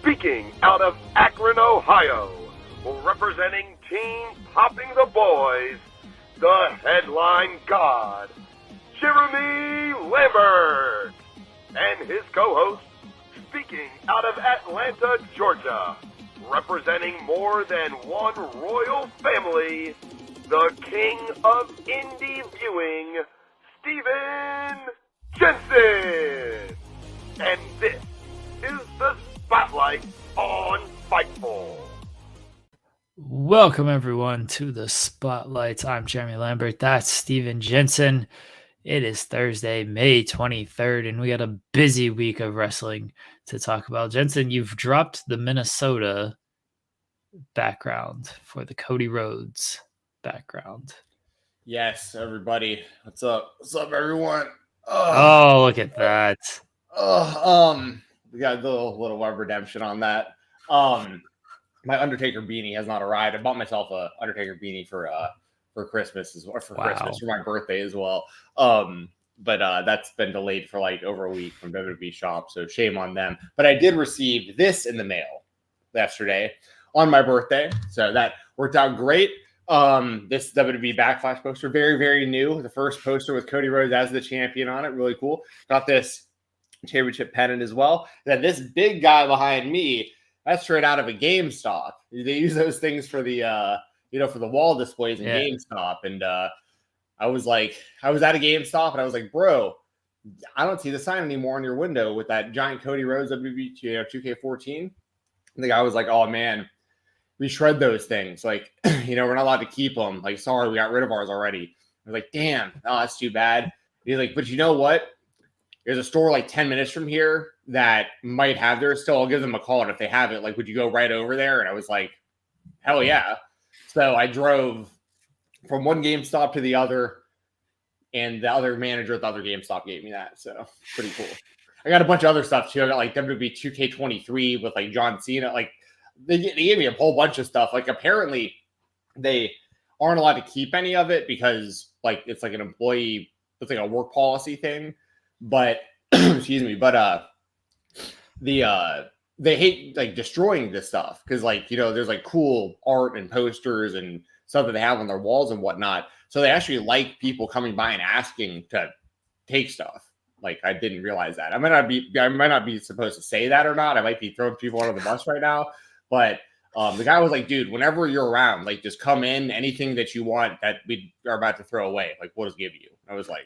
Speaking out of Akron, Ohio, representing Team Popping the Boys, the headline god, Jeremy Lambert, and his co-host, speaking out of Atlanta, Georgia, representing more than one royal family, the king of indie viewing, Stephen Jensen. And this is the Spotlight on Fightful. Welcome everyone to the Spotlight. I'm Jeremy Lambert. That's Stephen Jensen. It is Thursday, May 23rd, and we got a busy week of wrestling to talk about. Jensen, you've dropped the Minnesota background for the Cody Rhodes background. Yes, everybody. What's up? What's up, everyone? Oh, look at that. We got a little web redemption on that. My Undertaker beanie has not arrived. I bought myself a Undertaker beanie for Christmas as well, for my birthday as well. But that's been delayed for like over a week from WWE shop, so shame on them. But I did receive this in the mail yesterday on my birthday, so that worked out great. This WWE Backlash poster, very, very new. The first poster with Cody Rhodes as the champion on it, really cool. Got this championship pennant as well. Then this big guy behind me, that's straight out of a GameStop. They use those things for the for the wall displays in GameStop. And I was at a GameStop and I was like, bro, I don't see the sign anymore on your window with that giant Cody Rhodes WWE 2K14. And the guy was like, oh man, we shred those things. Like, we're not allowed to keep them. Like, sorry, we got rid of ours already. I was like, damn, that's too bad. He's like, but you know what? There's a store like 10 minutes from here that might have theirs still. I'll give them a call. And if they have it, like, would you go right over there? And I was like, hell yeah. So I drove from one GameStop to the other, and the other manager at the other GameStop gave me that. So pretty cool. I got a bunch of other stuff too. I got like WWE 2K23 with like John Cena. Like they gave me a whole bunch of stuff. Like apparently they aren't allowed to keep any of it because like it's like an employee, it's like a work policy thing. But excuse me, but they hate like destroying this stuff because like there's like cool art and posters and stuff that they have on their walls and whatnot. So they actually like people coming by and asking to take stuff. Like I didn't realize that. I might not be supposed to say that or not. I might be throwing people under the bus right now. But the guy was like, dude, whenever you're around, like just come in, anything that you want that we are about to throw away, like we'll just give you. I was like,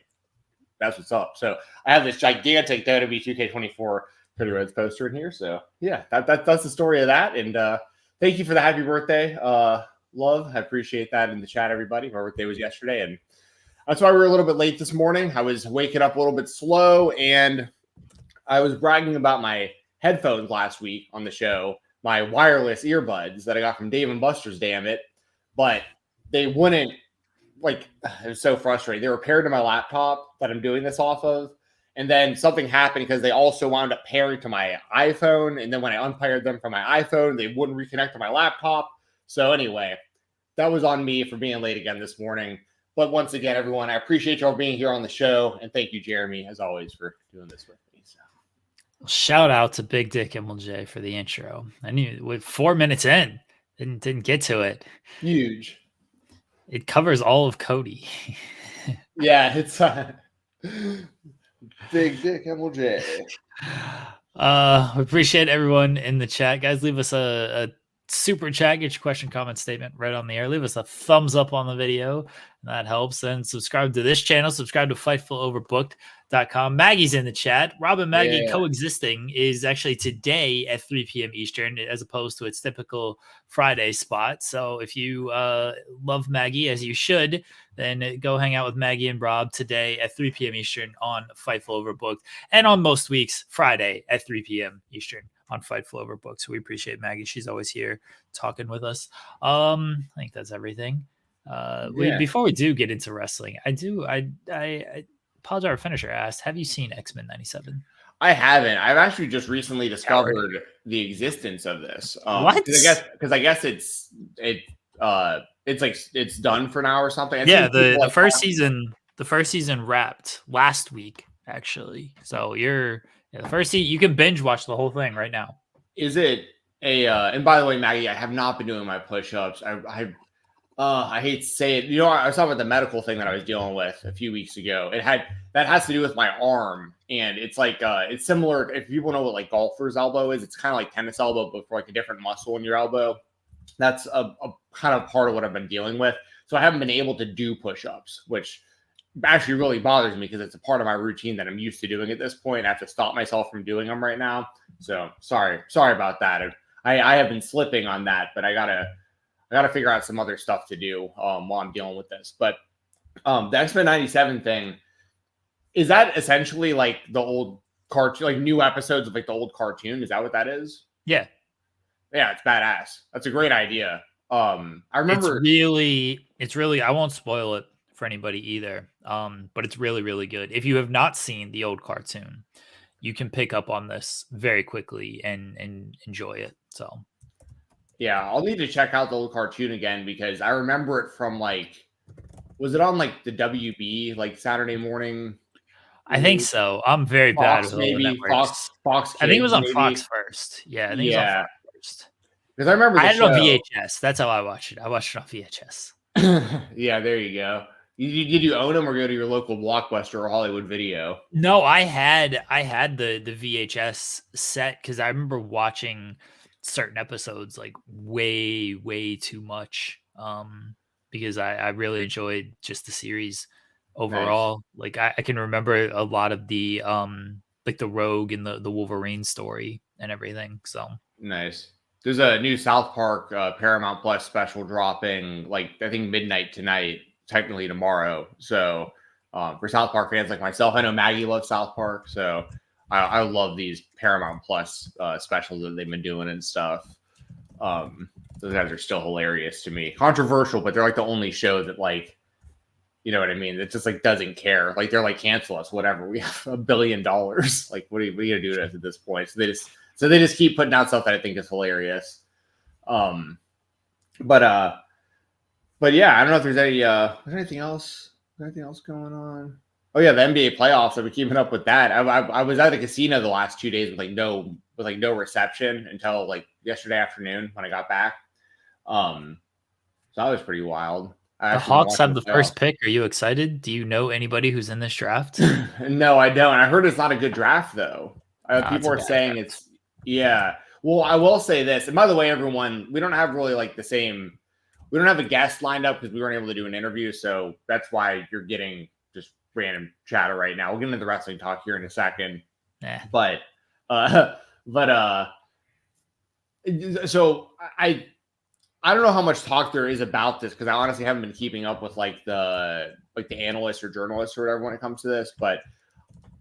that's what's up. So I have this gigantic WWE 2K24 Cody Rhodes poster in here. So yeah, that's the story of that. And thank you for the happy birthday, love. I appreciate that in the chat, everybody. My birthday was yesterday, and that's why we were a little bit late this morning. I was waking up a little bit slow, and I was bragging about my headphones last week on the show, my wireless earbuds that I got from Dave & Buster's, damn it. But they wouldn't. Like, it was so frustrating. They were paired to my laptop that I'm doing this off of. And then something happened because they also wound up pairing to my iPhone. And then when I unpaired them from my iPhone, they wouldn't reconnect to my laptop. So anyway, that was on me for being late again this morning. But once again, everyone, I appreciate y'all being here on the show. And thank you, Jeremy, as always, for doing this with me. So. Shout out to Big Dick MLJ for the intro. I knew with 4 minutes in, didn't get to it. Huge. It covers all of Cody. Yeah, it's Big Dick MLJ. We appreciate everyone in the chat. Guys, leave us a super chat. Get your question, comment, statement right on the air. Leave us a thumbs up on the video. That helps. And subscribe to this channel. Subscribe to FightfulOverbooked.com. Maggie's in the chat. Rob and Maggie coexisting is actually today at 3 p.m. Eastern as opposed to its typical Friday spot. So if you love Maggie, as you should, then go hang out with Maggie and Rob today at 3 p.m. Eastern on Fightful Overbooked. And on most weeks, Friday at 3 p.m. Eastern on Fightful Overbooked. So we appreciate Maggie. She's always here talking with us. I think that's everything. Before we do get into wrestling, I apologize. Our finisher asked, have you seen X-Men 97? I haven't. I've actually just recently discovered the existence of this. What? Because I guess it's done for now or something. The first season wrapped last week actually. So the first season, you can binge watch the whole thing right now. Is it a? And by the way, Maggie, I have not been doing my push-ups. I hate to say it. I was talking about the medical thing that I was dealing with a few weeks ago. That has to do with my arm, and it's like it's similar. If people know what like golfer's elbow is, it's kind of like tennis elbow, but for like a different muscle in your elbow. That's a kind of part of what I've been dealing with. So I haven't been able to do push-ups, which actually really bothers me because it's a part of my routine that I'm used to doing at this point. I have to stop myself from doing them right now. So sorry about that. I have been slipping on that, but I gotta figure out some other stuff to do while I'm dealing with this. But the X-Men 97 thing, is that essentially like the old cartoon, like new episodes of like the old cartoon? Is that what that is? Yeah. Yeah, it's badass. That's a great idea. I remember it's really I won't spoil it for anybody either. But it's really, really good. If you have not seen the old cartoon, you can pick up on this very quickly and enjoy it. So yeah, I'll need to check out the old cartoon again because I remember it from like, was it on like the WB like Saturday morning? I think so. I'm very bad with maybe Fox. I think it was on maybe. Fox first. Yeah, I think it was on Fox first. Because I remember I had it on VHS. That's how I watched it. I watched it on VHS. Yeah, there you go. Did you own them or go to your local Blockbuster or Hollywood Video? No, I had the VHS set because I remember watching certain episodes like way too much. Because I really enjoyed just the series overall. Nice. Like I can remember a lot of the like the Rogue and the Wolverine story and everything. So nice. There's a new South Park Paramount Plus special dropping like I think midnight tonight, technically tomorrow. So for South Park fans like myself, I know Maggie loves South Park, so I love these Paramount Plus specials that they've been doing and stuff. Those guys are still hilarious to me. Controversial, but they're like the only show that like, you know what I mean? It just like doesn't care. Like they're like, cancel us, whatever. We have $1 billion. Like, what are you gonna do to us at this point? So they just keep putting out stuff that I think is hilarious. But yeah, I don't know if there's anything else. Anything else going on? Oh yeah, the NBA playoffs. I've been keeping up with that. I was at the casino the last 2 days with no reception until like yesterday afternoon when I got back. So that was pretty wild. The Hawks have the first pick. Are you excited? Do you know anybody who's in this draft? No, I don't. I heard it's not a good draft though. People are saying draft. Yeah. Well, I will say this. And by the way, everyone, we don't have really like the same. We don't have a guest lined up because we weren't able to do an interview. So that's why you're getting just random chatter right now. We'll get into the wrestling talk here in a second. But so I don't know how much talk there is about this because I honestly haven't been keeping up with like the analysts or journalists or whatever when it comes to this. But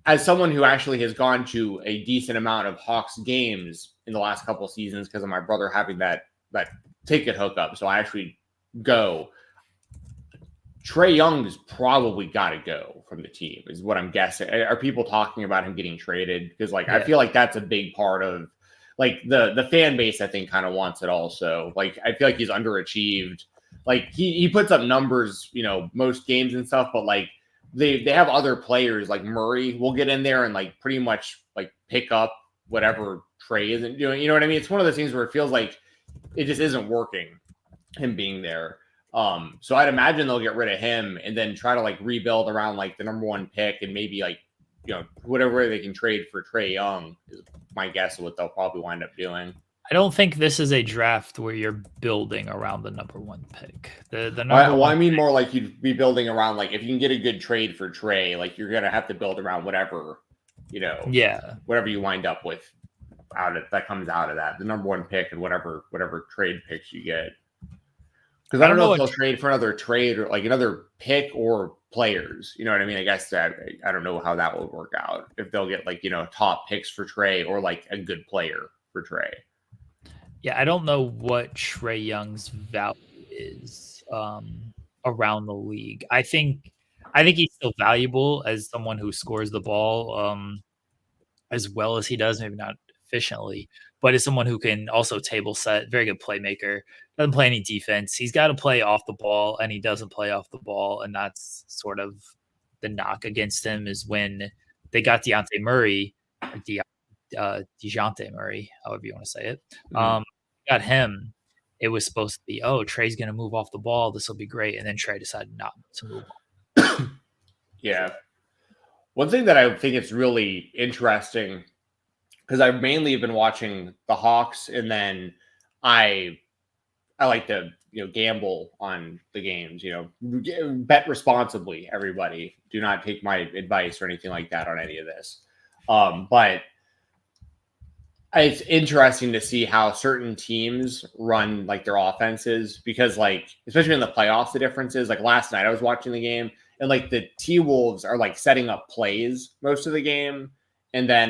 as someone who actually has gone to a decent amount of Hawks games in the last couple of seasons because of my brother having that ticket hookup, so I actually go. Trae Young's probably got to go from the team, is what I'm guessing. Are people talking about him getting traded? Because like I feel like that's a big part of like the fan base. I think kind of wants it also. Like I feel like he's underachieved. Like he puts up numbers, most games and stuff, but like they have other players like Murray will get in there and like pretty much like pick up whatever Trae isn't doing. You know what I mean? It's one of those things where it feels like it just isn't working, him being there. So I'd imagine they'll get rid of him and then try to like rebuild around like the number one pick and maybe like, whatever they can trade for Trae Young is my guess of what they'll probably wind up doing. I don't think this is a draft where you're building around the number one pick. I mean more like you'd be building around like if you can get a good trade for Trae, like you're gonna have to build around whatever, whatever you wind up with that comes out of that, the number one pick and whatever trade picks you get. Because I don't know if they'll trade for another trade or like another pick or players. You know what I mean? I guess I don't know how that will work out. If they'll get like, top picks for Trae or like a good player for Trae. Yeah, I don't know what Trae Young's value is around the league. I think he's still valuable as someone who scores the ball as well as he does, maybe not efficiently, but as someone who can also table set, very good playmaker, doesn't play any defense. He's got to play off the ball, and he doesn't play off the ball, and that's sort of the knock against him is when they got Dejounte Murray, DeJounte Murray, however you want to say it. Got him. It was supposed to be, Trey's going to move off the ball. This will be great. And then Trey decided not to move on. Yeah. One thing that I think is really interesting, because I mainly have been watching the Hawks, and then I like to gamble on the games. Bet responsibly. Everybody, do not take my advice or anything like that on any of this. But it's interesting to see how certain teams run like their offenses, because like especially in the playoffs, the difference is like last night I was watching the game. And like the T-Wolves are like setting up plays most of the game. And then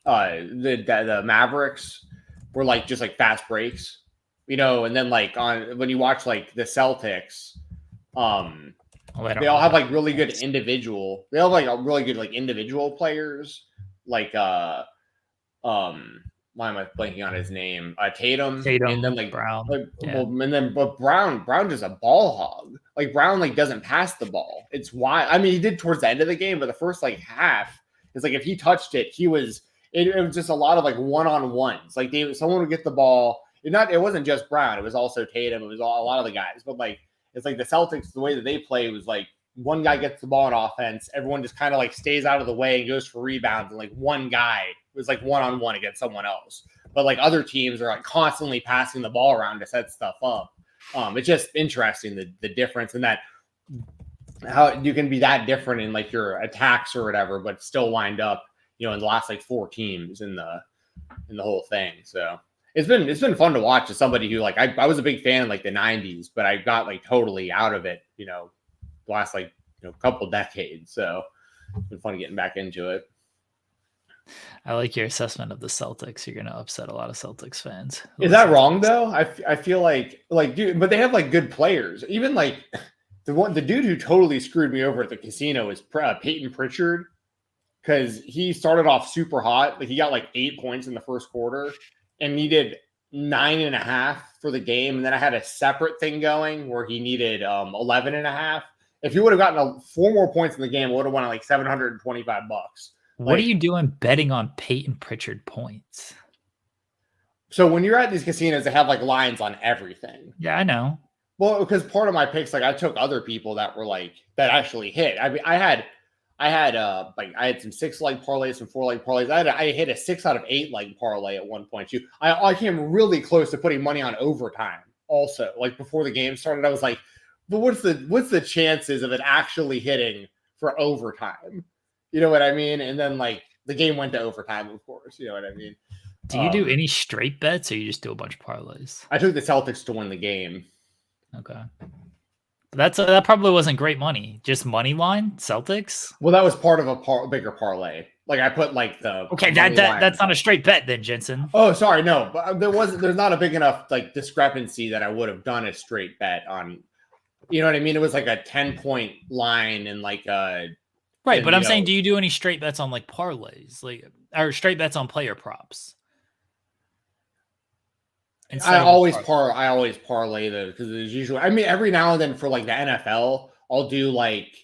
the Mavericks were like just like fast breaks, and then like when you watch like the Celtics, they all have like really good individual. They have like a really good like individual players, like why am I blanking on his name? Tatum, and then like Brown, but Brown just a ball hog. Like Brown like doesn't pass the ball. It's why he did towards the end of the game, but the first like half, it's like if he touched it, it was just a lot of like one-on-ones. Like someone would get the ball. It wasn't just Brown. It was also Tatum. It was a lot of the guys. But like it's like the Celtics, the way that they play was like one guy gets the ball on offense, everyone just kind of like stays out of the way and goes for rebounds, and like one guy was like one-on-one against someone else. But like other teams are like constantly passing the ball around to set stuff up. It's just interesting the difference in that, how you can be that different in like your attacks or whatever, but still wind up in the last like 4 teams in the whole thing. So it's been fun to watch as somebody who like I was a big fan in like the 90s, but I got like totally out of it the last like couple decades. So it's been fun getting back into it. I like your assessment of the Celtics. You're going to upset a lot of Celtics fans. Is that wrong though? I feel like dude, but they have like good players. Even like the dude who totally screwed me over at the casino is Peyton Pritchard, because he started off super hot. Like he got like 8 points in the first quarter and needed 9.5 for the game. And then I had a separate thing going where he needed 11.5. If he would have gotten 4 more points in the game, it would have won like $725. What are you doing betting on Peyton Pritchard points? So when you're at these casinos, they have like lines on everything. Yeah, I know. Well, because part of my picks, like I took other people that were like that actually hit. I mean, I had some 6-leg parlays, some 4-leg parlays. I hit a 6 out of 8 leg parlay at one point too. I came really close to putting money on overtime. Also, like before the game started, I was like, but what's the chances of it actually hitting for overtime? You know what I mean? And then like the game went to overtime, of course. You know what I mean? Do you do any straight bets, or you just do a bunch of parlays? I took the Celtics to win the game. Okay. That probably wasn't great money. Just money line Celtics. Well, that was part of a bigger parlay. Like I put like the that's not a straight bet then, Jensen. Oh, sorry, no, but there's not a big enough like discrepancy that I would have done a straight bet on. You know what I mean? It was like a 10-point line and like right. But I'm saying, do you do any straight bets on like parlays, or straight bets on player props? I always parlay those, because there's usually, I mean, every now and then for like the NFL, I'll do like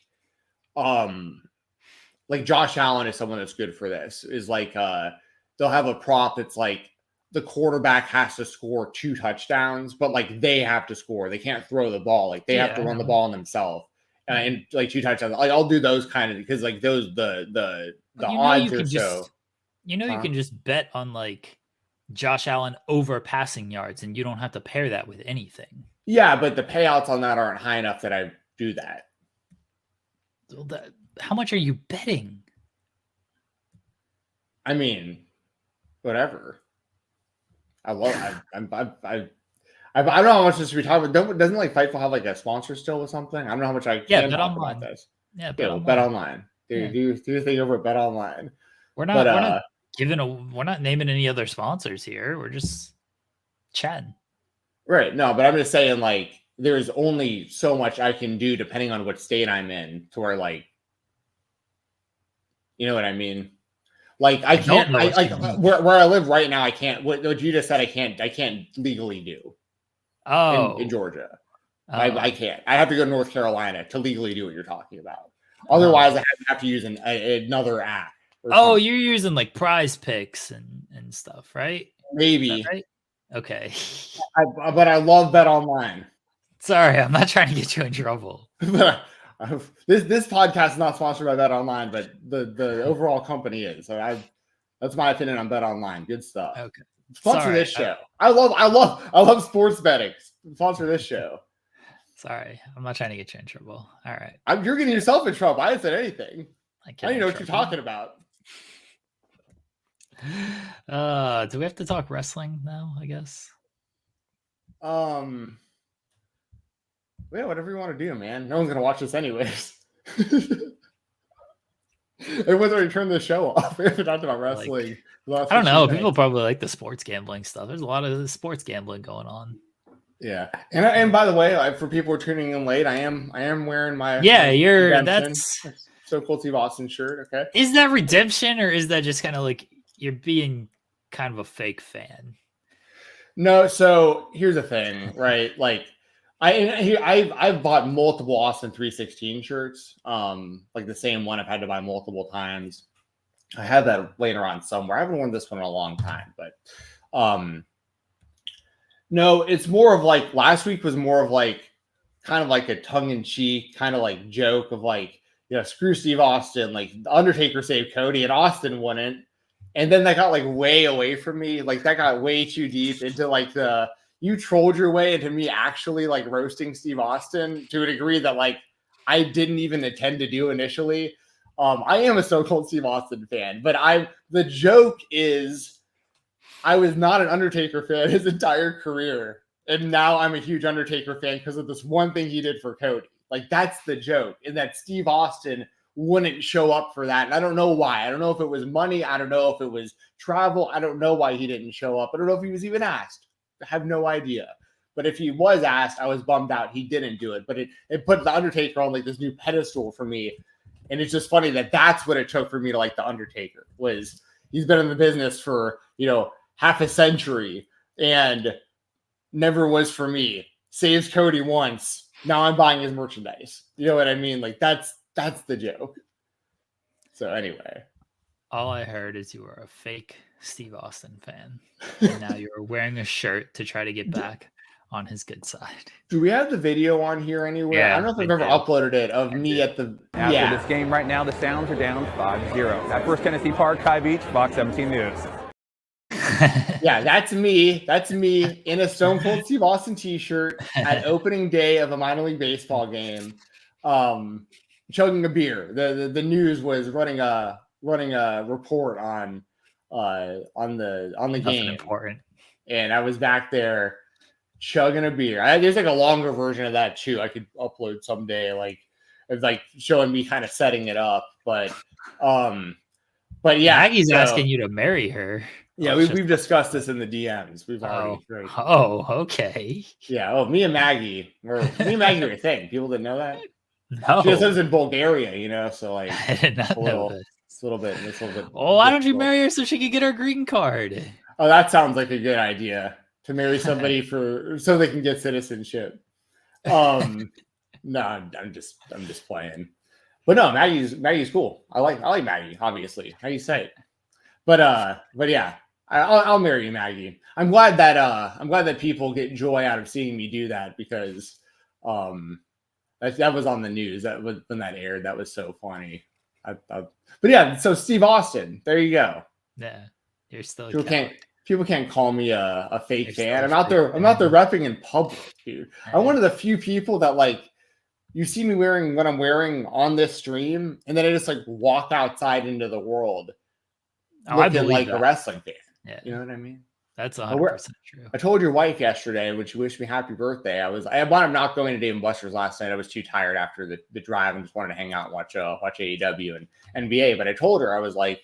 Josh Allen is someone that's good for this. Is like they'll have a prop that's like the quarterback has to score 2 touchdowns, but like they have to score. They can't throw the ball. Like they have to run the ball on themselves. And like 2 touchdowns. Like I'll do those kind of, because like those the odds are so. You can just bet on like Josh Allen over passing yards, and you don't have to pair that with anything. Yeah, but the payouts on that aren't high enough that I do that. How much are you betting? I mean, whatever. I don't know how much this should be talking about. Doesn't like Fightful have like a sponsor still or something? I don't know how much I can talk about this. Yeah, Bet online. Do your thing over at Bet Online. We're not naming any other sponsors here. We're just chatting. Right. No, but I'm just saying like there's only so much I can do depending on what state I'm in, to where like, you know what I mean? Like I can't where I live right now, I can't, what you just said, I can't legally do. In Georgia. I can't. I have to go to North Carolina to legally do what you're talking about. Otherwise, I have to use another app. Oh, you're using like Prize Picks and stuff, right? Maybe. Right? Okay. But I love Bet Online. Sorry, I'm not trying to get you in trouble. This podcast is not sponsored by Bet Online, but the overall company is. So that's my opinion on Bet Online. Good stuff. Okay. Sponsor this show. I love sports betting. Sponsor this show. Sorry, I'm not trying to get you in trouble. All right. You're getting yourself in trouble. I didn't say anything. I don't even know what you're talking about. Do we have to talk wrestling now, I guess? Yeah, whatever you want to do, man. No one's gonna watch this anyways. Everyone's already turned the show off. We haven't talked about wrestling. I don't know. People probably like the sports gambling stuff. There's a lot of sports gambling going on. Yeah, and by the way, for people who are tuning in late, I am wearing my that's So Cool Steve Austin shirt. Okay, is that redemption or is that just kind of like you're being kind of a fake fan? No, so here's the thing, right? Like I've bought multiple Austin 316 shirts, like the same one I've had to buy multiple times. I have that laying around somewhere. I haven't worn this one in a long time, but no, it's more of like last week was more of like kind of like a tongue-in-cheek kind of like joke of like, screw Steve Austin, like the Undertaker saved Cody and Austin wouldn't. And then that got like way away from me. Like that got way too deep into like you trolled your way into me actually like roasting Steve Austin to a degree that like I didn't even intend to do initially. I am a Stone Cold Steve Austin fan, but the joke is I was not an Undertaker fan his entire career. And now I'm a huge Undertaker fan because of this one thing he did for Cody. Like that's the joke, and that Steve Austin wouldn't show up for that. And I don't know why. I don't know if it was money. I don't know if it was travel. I don't know why he didn't show up. I don't know if he was even asked. I have no idea. But if he was asked, I was bummed out. He didn't do it. But it put the Undertaker on like this new pedestal for me. And it's just funny that that's what it took for me to like the Undertaker. Was he's been in the business for, half a century and never was for me. Saves Cody once. Now I'm buying his merchandise. You know what I mean? Like that's the joke. So anyway. All I heard is you were a fake Steve Austin fan. And now you're wearing a shirt to try to get back on his good side. Do we have the video on here anywhere? Yeah, I don't know if I've ever uploaded it of me at the... After this game right now, the Sounds are down 5-0. At First Tennessee Park, High Beach, Fox 17 News. Yeah, that's me. That's me in a Stone Cold Steve Austin t-shirt at opening day of a minor league baseball game, chugging a beer. The news was running a report on the game. Important. And I was back there chugging a beer. There's like a longer version of that too. I could upload someday, like it's like showing me kind of setting it up. But yeah, Maggie's asking you to marry her. Yeah, we've discussed this in the DMs. We've already. Okay. Yeah. Me and Maggie are a thing. People didn't know that. No. She just lives in Bulgaria, so like I did not know this. It's a little bit. Well, why don't you marry her so she can get her green card? Oh, that sounds like a good idea. To marry somebody so they can get citizenship. No, I'm just playing. But no, Maggie's cool. I like Maggie, obviously. How you say it? But yeah, I'll marry you, Maggie. I'm glad that people get joy out of seeing me do that because that was on the news. That was when that aired. That was so funny. But yeah, so Steve Austin, there you go. Yeah, you're still. People can't call me a fake fan. I'm out there repping in public, dude. I'm one of the few people that like you see me wearing what I'm wearing on this stream, and then I just like walk outside into the world looking like a wrestling fan. Yeah. You know what I mean? That's 100% true. I told your wife yesterday when she wished me happy birthday. I wound up not going to Dave & Buster's last night. I was too tired after the drive and just wanted to hang out and watch AEW and NBA. But I told her, I was like,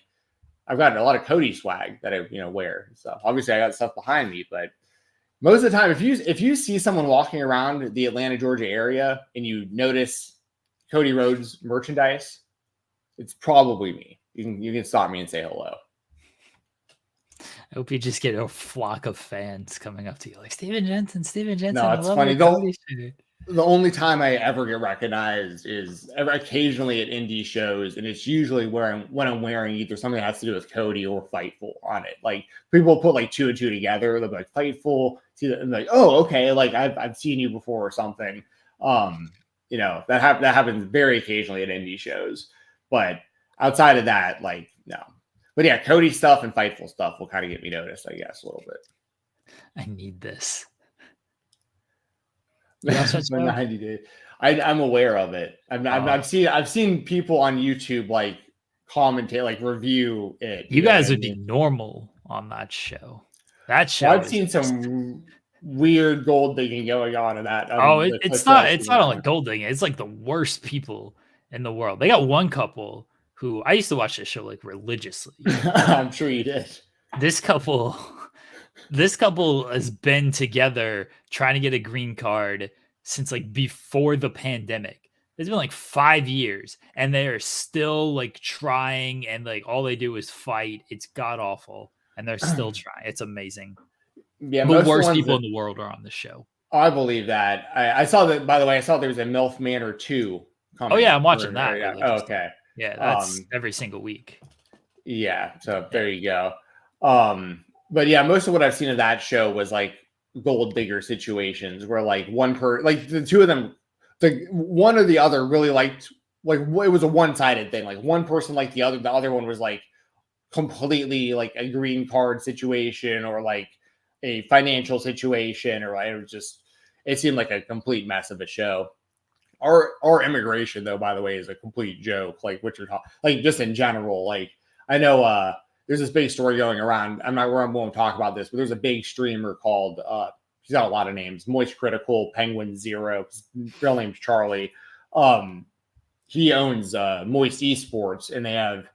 I've got a lot of Cody swag that I wear. So obviously I got stuff behind me, but most of the time, if you see someone walking around the Atlanta, Georgia area and you notice Cody Rhodes merchandise, it's probably me. You can stop me and say hello. I hope you just get a flock of fans coming up to you like Stephen Jensen. No, it's funny. The only time I ever get recognized is occasionally at indie shows, and it's usually when I'm wearing either something that has to do with Cody or Fightful on it. Like people put like 2 and 2 together. They'll be like Fightful, see that, and like, oh, okay, like I've seen you before or something. That happens very occasionally at indie shows, but outside of that, like no. But yeah, Cody stuff and Fightful stuff will kind of get me noticed, I guess, a little bit. I need this. The 90 days. I'm aware of it. I've seen people on YouTube like commentate, like review it. You guys would be normal on that show. That show. I've seen some weird gold digging going on in that. It's not only gold digging. It's like the worst people in the world. They got one couple who I used to watch this show like religiously. I'm sure you did. This couple has been together trying to get a green card since like before the pandemic. It's been like 5 years and they are still like trying, and like all they do is fight. It's god awful and they're still trying. It's amazing. Yeah, the worst people in the world are on the show. I believe that. I saw that, by the way. I saw there was a MILF Manor 2 coming. Oh yeah, I'm watching that. Yeah. Oh, okay. Yeah, that's every single week. Yeah, so there you go. But yeah, most of what I've seen of that show was like gold digger situations where like like the two of them, the one or the other really liked, like it was a one-sided thing. Like one person liked the other one was like completely like a green card situation or like a financial situation, or it seemed like a complete mess of a show. Our immigration, though, by the way, is a complete joke. Like what you're talking, like just in general. Like I know there's this big story going around. I won't talk about this, but there's a big streamer called he's got a lot of names: Moist Critical, Penguin Zero, his real name's Charlie. He owns Moist Esports, and they have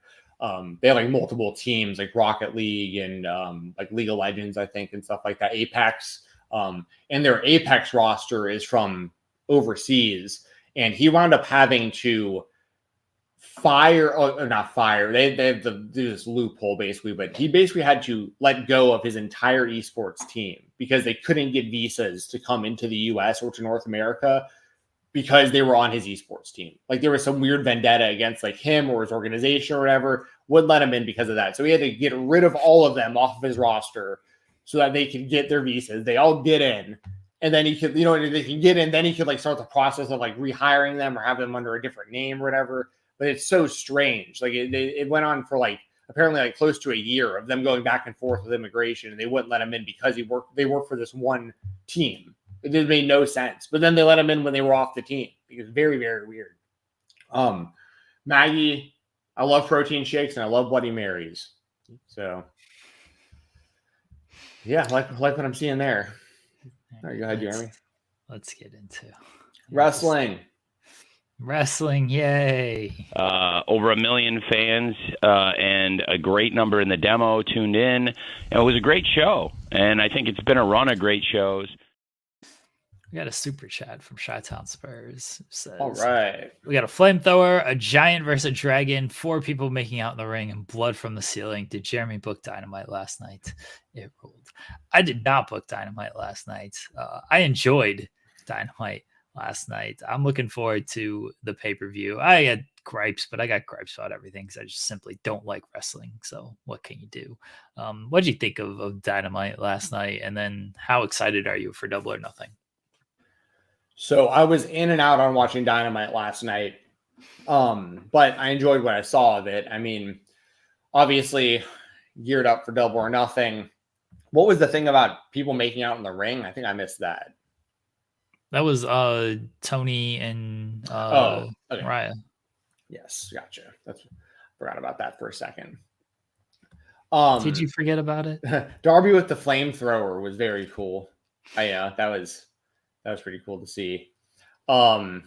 like multiple teams like Rocket League and like League of Legends, I think, and stuff like that. Apex, and their Apex roster is from overseas. And he wound up having to not fire. They have to do this loophole basically, but he basically had to let go of his entire esports team because they couldn't get visas to come into the US or to North America because they were on his esports team. Like there was some weird vendetta against like him or his organization or whatever, wouldn't let him in because of that. So he had to get rid of all of them off of his roster so that they could get their visas. They all get in. And then he could, they can get in, then he could like start the process of like rehiring them or have them under a different name or whatever. But it's so strange. Like it went on for like apparently like close to a year of them going back and forth with immigration, and they wouldn't let him in because they worked for this one team. It just made no sense. But then they let him in when they were off the team. It was very, very weird. Maggie, I love protein shakes and I love Bloody Marys. So yeah, like what I'm seeing there. All right, go ahead, Jeremy. Let's get into wrestling. Wrestling, yay. Over 1 million fans and a great number in the demo tuned in. It was a great show, and I think it's been a run of great shows. We got a super chat from Chi-Town Spurs. Says, all right. We got a flamethrower, a giant versus a dragon, 4 people making out in the ring, and blood from the ceiling. Did Jeremy book Dynamite last night? It ruled. I did not book Dynamite last night. I enjoyed Dynamite last night. I'm looking forward to the pay-per-view. I had gripes, but I got gripes about everything because I just simply don't like wrestling. So what can you do? What did you think of Dynamite last night? And then how excited are you for Double or Nothing? So I was in and out on watching Dynamite last night, but I enjoyed what I saw of it. I mean, obviously geared up for Double or Nothing. What was the thing about people making out in the ring? I think I missed that. That was Tony and okay. Mariah. Yes, gotcha. Forgot about that for a second. Did you forget about it? Darby with the flamethrower was very cool. That was pretty cool to see. I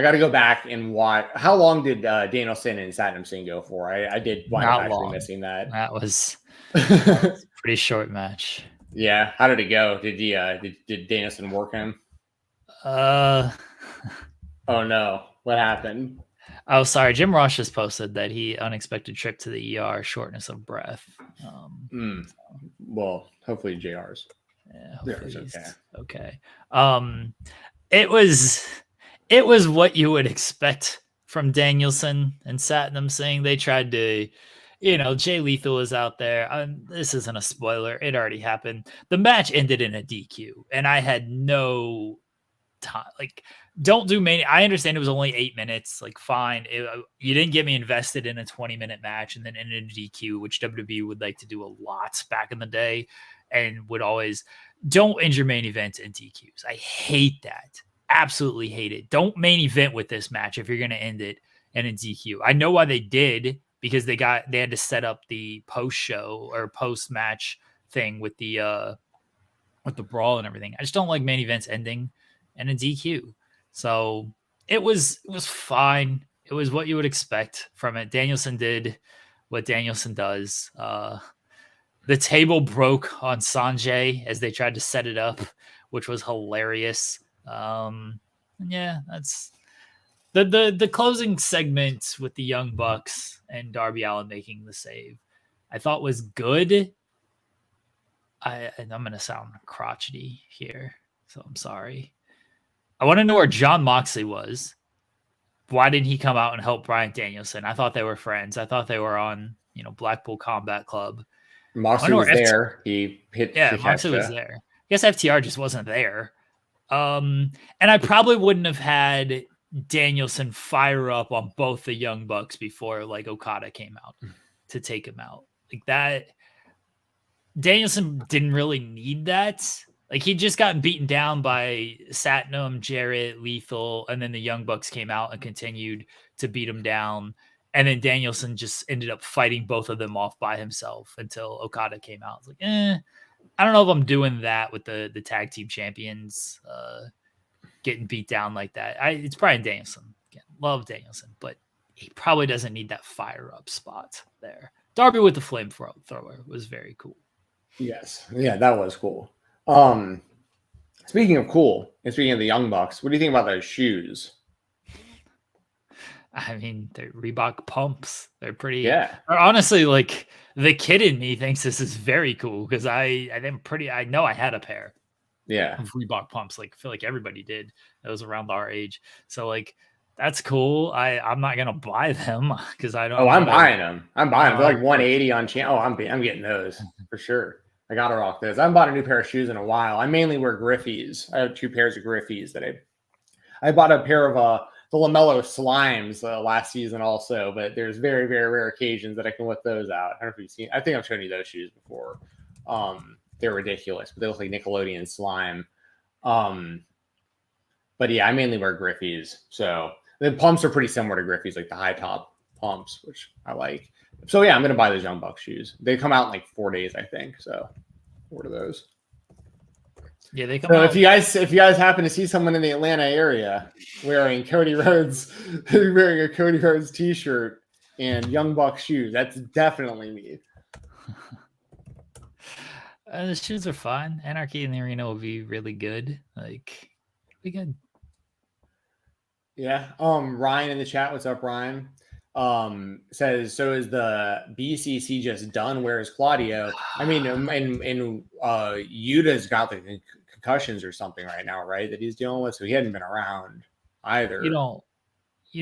got to go back and watch. How long did Danielson and Satnam Singh go for? I did wind up actually missing that. That was a pretty short match. Yeah. How did it go? Did Danielson work him? Oh no. What happened? Oh, sorry. Jim Ross just posted that he unexpected trip to the ER, shortness of breath. Well, hopefully JR's. hopefully it's he's okay. It was what you would expect from Danielson and Satnam Singh. They tried to, Jay Lethal was out there. This isn't a spoiler. It already happened. The match ended in a DQ, and I had no time. Like, don't do main. I understand it was only 8 minutes. Like, fine. You didn't get me invested in a 20-minute match and then in a DQ, which WWE would like to do a lot back in the day, and would always don't end your main event in DQs. I hate that. Absolutely hate it. Don't main event with this match if you're going to end it in a DQ. I know why they did, because they had to set up the post show or post match thing with the brawl and everything. I just don't like main events ending in a DQ. So it was fine. It was what you would expect from it. Danielson did what Danielson does. The table broke on Sanjay as they tried to set it up, which was hilarious. Yeah, that's the closing segment with the Young Bucks and Darby Allin making the save, I thought was good. And I'm going to sound crotchety here, so I'm sorry. I want to know where Jon Moxley was. Why didn't he come out and help Bryan Danielson? I thought they were friends. I thought they were on, Blackpool Combat Club. Moxley was there. He hit. Yeah, Moxley was there. I guess FTR just wasn't there. And I probably wouldn't have had Danielson fire up on both the Young Bucks before like Okada came out to take him out. Like that, Danielson didn't really need that. Like, he'd just gotten beaten down by Satnam, Jarrett, Lethal, and then the Young Bucks came out and continued to beat him down. And then Danielson just ended up fighting both of them off by himself until Okada came out. It's like, I don't know if I'm doing that with the tag team champions getting beat down like that. It's Bryan Danielson. Again, love Danielson, but he probably doesn't need that fire up spot there. Darby with the flamethrower was very cool. Yes. Yeah, that was cool. Speaking of cool, and speaking of the Young Bucks, what do you think about those shoes? I mean, they're Reebok pumps. They're pretty. Yeah. Or honestly, like, the kid in me thinks this is very cool because I know I had a pair. Yeah. Of Reebok pumps. Like, I feel like everybody did. That was around our age. So like, that's cool. I'm not gonna buy them because I don't. Oh, I'm buying them. I'm buying them. They're like 180 on channel. Oh, I'm getting those for sure. I gotta rock those. I haven't bought a new pair of shoes in a while. I mainly wear Griffies. I have 2 pairs of Griffies that I bought a pair of the LaMelo Slimes last season also, but there's very, very rare occasions that I can whip those out. I don't know if you've seen. I think I've shown you those shoes before. They're ridiculous, but they look like Nickelodeon slime. But yeah, I mainly wear Griffies. So the pumps are pretty similar to Griffies, like the high top pumps, which I like. So yeah, I'm gonna buy those Young Bucks shoes. They come out in like 4 days, I think. So order those. Yeah, they come so out. If you guys happen to see someone in the Atlanta area wearing Cody Rhodes, wearing a Cody Rhodes t-shirt and Young Bucks shoes, that's definitely me. The shoes are fine. Anarchy in the Arena will be really good. Like, be good. Yeah. Ryan in the chat. What's up, Ryan? Says, so is the BCC just done? Where is Claudio? I mean, and Yuta's got the concussions or something right now, right? That he's dealing with, so he hadn't been around either. You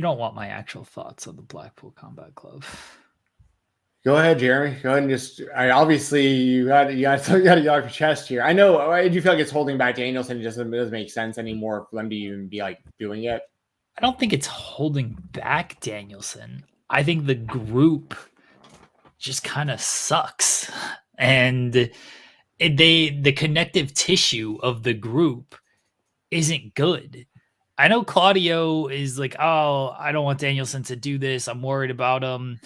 don't want my actual thoughts on the Blackpool Combat Club. Go ahead, Jeremy. Go ahead and just. Obviously you got to get off your chest here. I know. I do feel like it's holding back Danielson. It doesn't make sense anymore for them to even be like doing it. I don't think it's holding back Danielson. I think the group just kind of sucks, and the connective tissue of the group isn't good. I know Claudio is like, oh, I don't want Danielson to do this. I'm worried about him.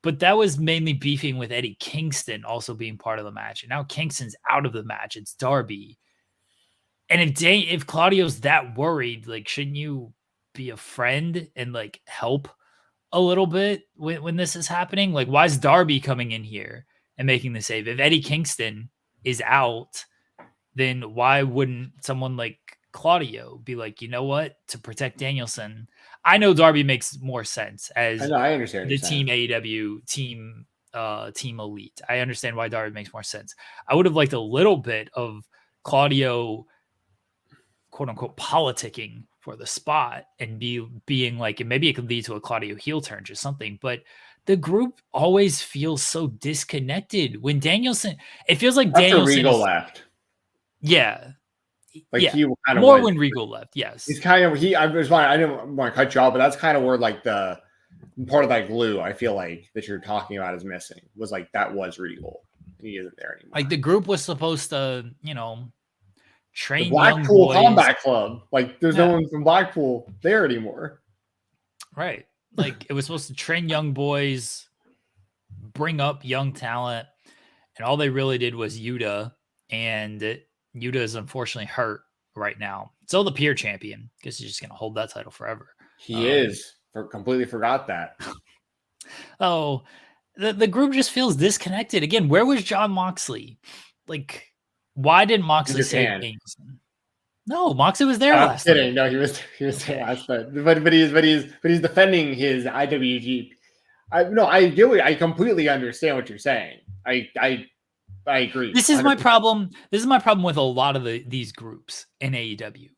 But that was mainly beefing with Eddie Kingston also being part of the match. And now Kingston's out of the match. It's Darby. And if Claudio's that worried, like, shouldn't you be a friend and like help a little bit when this is happening? Like, why is Darby coming in here and making the save? If Eddie Kingston is out, then why wouldn't someone like Claudio be like, you know what, to protect Danielson? I know Darby makes more sense as I understand the team AEW team elite. I understand why Darby makes more sense. I would have liked a little bit of Claudio, quote unquote, politicking for the spot and being like, and maybe it could lead to a Claudio heel turn or something, but the group always feels so disconnected when Danielson, it feels like After Danielson Regal left. Yeah. Like yeah. he kind of more when Regal left. Yes. He's kind of, I didn't want to cut you off, but that's kind of where like the part of that glue I feel like that you're talking about is missing, was like that was Regal. He isn't there anymore. Like the group was supposed to, train the Blackpool Combat Club. Like there's no one from Blackpool there anymore. Right. Like it was supposed to train young boys, bring up young talent, and all they really did was Yuta, and Yuta is unfortunately hurt right now. So the peer champion, because he's just going to hold that title forever. He is. Completely forgot that. Oh, the group just feels disconnected. Again, where was John Moxley? Like, why didn't Moxley say Danielson? No, Moxley was there last kidding. No, he was there last night. But he's defending his IWG. I completely understand what you're saying. I agree. This is 100%. My problem. This is my problem with a lot of these groups in AEW.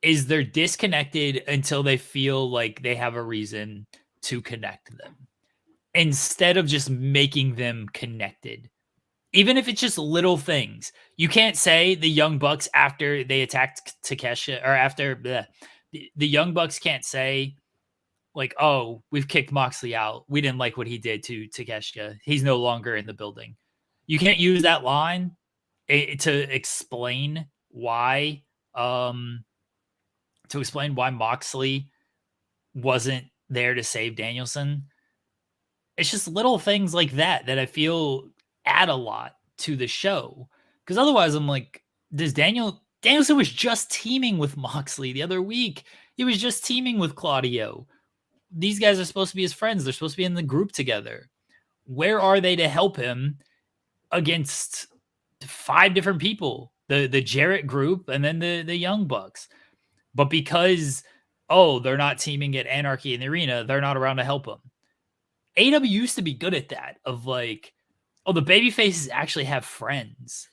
Is they're disconnected until they feel like they have a reason to connect them, instead of just making them connected. Even if it's just little things. You can't say the Young Bucks after they attacked Takeshita, or after the Young Bucks can't say like, oh, we've kicked Moxley out. We didn't like what he did to Takeshita. He's no longer in the building. You can't use that line to explain why Moxley wasn't there to save Danielson. It's just little things like that I feel add a lot to the show. Because otherwise I'm like, Danielson was just teaming with Moxley the other week. He was just teaming with Claudio. These guys are supposed to be his friends. They're supposed to be in the group together. Where are they to help him against 5 different people? The Jarrett group and then the Young Bucks. But because, they're not teaming at Anarchy in the Arena, they're not around to help him. AEW used to be good at that, of like, the babyfaces actually have friends.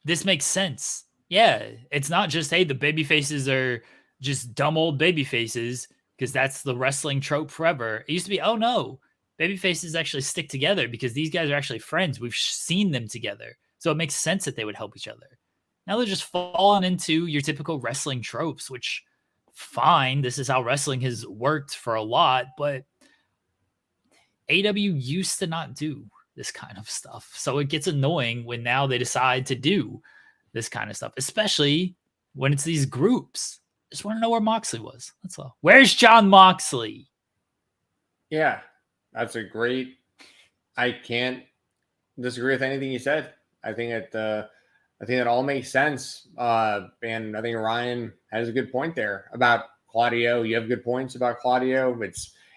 This makes sense. Yeah, it's not just, hey, the babyfaces are just dumb old babyfaces, because that's the wrestling trope forever. It used to be, oh no, babyfaces actually stick together because these guys are actually friends. We've seen them together. So it makes sense that they would help each other. Now they're just falling into your typical wrestling tropes, which, fine, this is how wrestling has worked for a lot, but AEW used to not do this kind of stuff. So it gets annoying when now they decide to do this kind of stuff, especially when it's these groups. Just want to know where Moxley was. That's all. Where's John Moxley? Yeah, that's a great. I can't disagree with anything you said. I think that all makes sense. And I think Ryan has a good point there about Claudio. You have good points about Claudio.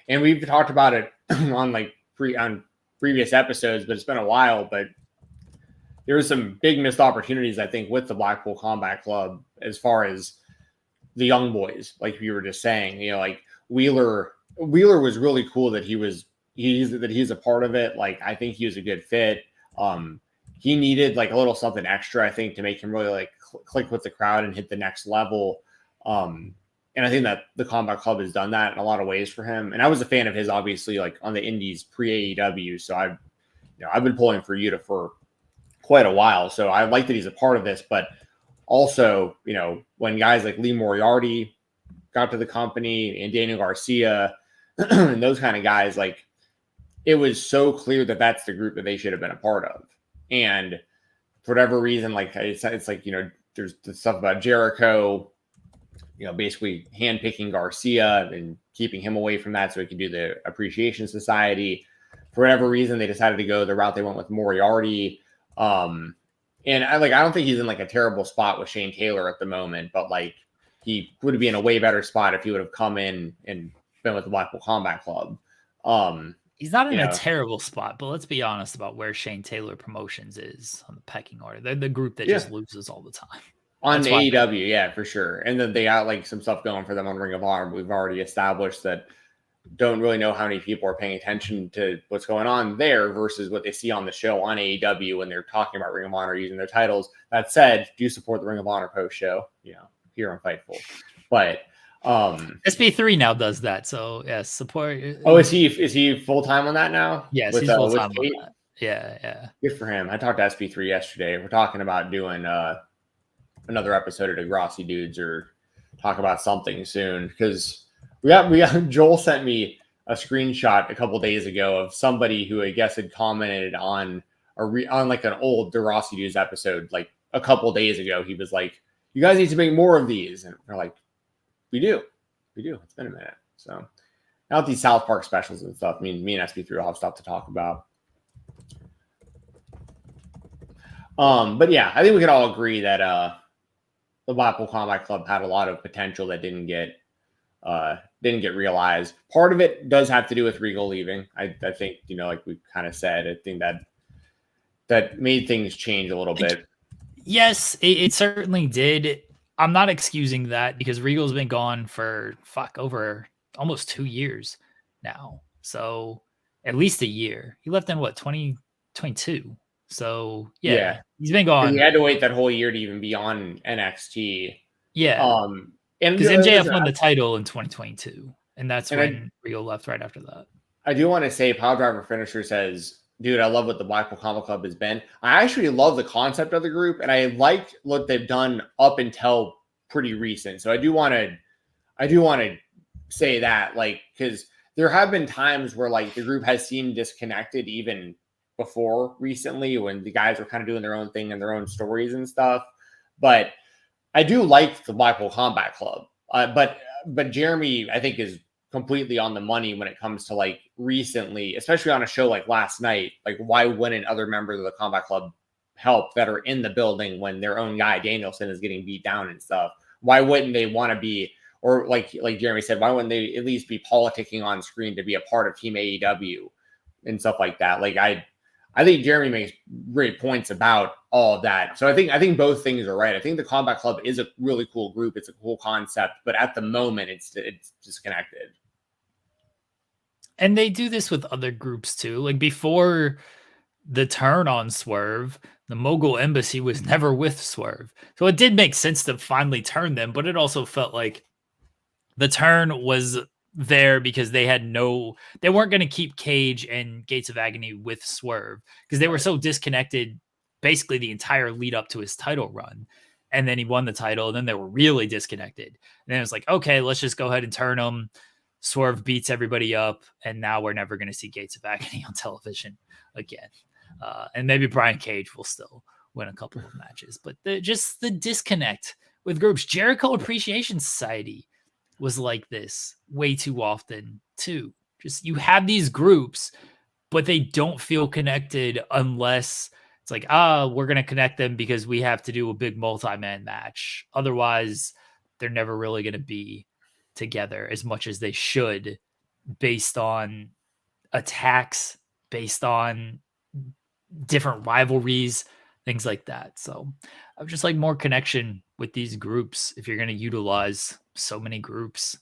And we've talked about it on previous episodes, but it's been a while. But there were some big missed opportunities, I think, with the Blackpool Combat Club as far as the young boys, like you were just saying. Like Wheeler was really cool that he's a part of it. Like I think he was a good fit. He needed like a little something extra, I think, to make him really like click with the crowd and hit the next level. And I think that the Combat Club has done that in a lot of ways for him. And I was a fan of his, obviously, like on the indies pre-AEW. So I've been pulling for Yuta for quite a while. So I like that he's a part of this. But also, when guys like Lee Moriarty got to the company and Daniel Garcia and those kind of guys, like it was so clear that that's the group that they should have been a part of. And for whatever reason, like it's like, there's the stuff about Jericho, basically handpicking Garcia and keeping him away from that so he could do the Appreciation Society. For whatever reason, they decided to go the route they went with Moriarty. And I don't think he's in like a terrible spot with Shane Taylor at the moment, but like he would be in a way better spot if he would have come in and been with the Blackpool Combat Club. He's not in a terrible spot, but let's be honest about where Shane Taylor Promotions is on the pecking order. They're the group that just loses all the time. On AEW, yeah, for sure. And then they got like some stuff going for them on Ring of Honor. We've already established that don't really know how many people are paying attention to what's going on there versus what they see on the show on AEW when they're talking about Ring of Honor using their titles. That said, do support the Ring of Honor post show, here on Fightful. But SB3 now does that, so yeah, support. Oh, is he full time on that now? Yes, he's full time on that. Yeah. Good for him. I talked to SB3 yesterday. We're talking about doing another episode of Degrassi Dudes or talk about something soon because we got Joel sent me a screenshot a couple days ago of somebody who I guess had commented on like an old Degrassi Dudes episode like a couple days ago. He was like, "You guys need to make more of these," and we're like, "We do. It's been a minute." So now with these South Park specials and stuff, me and SB3 will have stuff to talk about. But yeah, I think we can all agree that the Blackpool Combat Club had a lot of potential that didn't get realized. Part of it does have to do with Regal leaving. I think, like we kind of said, I think that made things change a little bit. Yes, it certainly did. I'm not excusing that because Regal's been gone for over almost 2 years now. So at least a year. He left in 2022. So yeah, he's been gone. He had to wait that whole year to even be on NXT. Yeah. Because MJF won the title in 2022, and that's when Regal left right after that. I do want to say Power Driver Finisher says, dude, I love what the Blackpool Combat Club has been. I actually love the concept of the group, and I liked what they've done up until pretty recent. So I do want to say that, like, because there have been times where like the group has seemed disconnected even before recently when the guys were kind of doing their own thing and their own stories and stuff. But I do like the Blackpool Combat Club. But Jeremy, I think, is completely on the money when it comes to like recently, especially on a show like last night. Like, why wouldn't other members of the Combat Club help that are in the building when their own guy Danielson is getting beat down and stuff? Why wouldn't they want to be, or like Jeremy said, why wouldn't they at least be politicking on screen to be a part of Team AEW and stuff like that? Like, I think Jeremy makes great points about all of that. So I think both things are right. I think the Combat Club is a really cool group. It's a cool concept, but at the moment it's disconnected. And they do this with other groups too. Like before the turn on Swerve, the Mogul Embassy was never with Swerve. So it did make sense to finally turn them, but it also felt like the turn was there because they weren't going to keep Cage and Gates of Agony with Swerve because they were so disconnected basically the entire lead up to his title run. And then he won the title and then they were really disconnected. And then it was like, okay, let's just go ahead and turn them. Swerve beats everybody up. And now we're never going to see Gates of Agony on television again. And maybe Brian Cage will still win a couple of matches, but just the disconnect with groups. Jericho Appreciation Society was like this way too often too. Just you have these groups, but they don't feel connected unless it's like, we're going to connect them because we have to do a big multi-man match. Otherwise, they're never really going to be together as much as they should based on attacks, based on different rivalries, things like that. So I would just like more connection with these groups if you're going to utilize so many groups.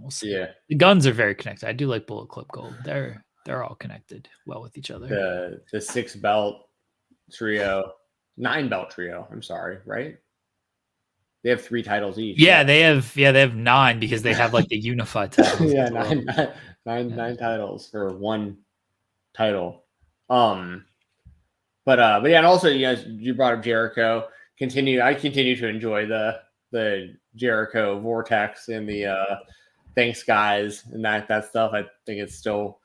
We'll see. Yeah. The Guns are very connected. I do like Bullet Club Gold. They're all connected well with each other. The 6-belt trio, 9-belt trio. I'm sorry, right? They have 3 titles each. Yeah, they have 9 because they have like the unified titles. Yeah, nine titles for one title. But yeah, and also you brought up Jericho. I continue to enjoy the Jericho Vortex and the thanks guys and that stuff. I think it's still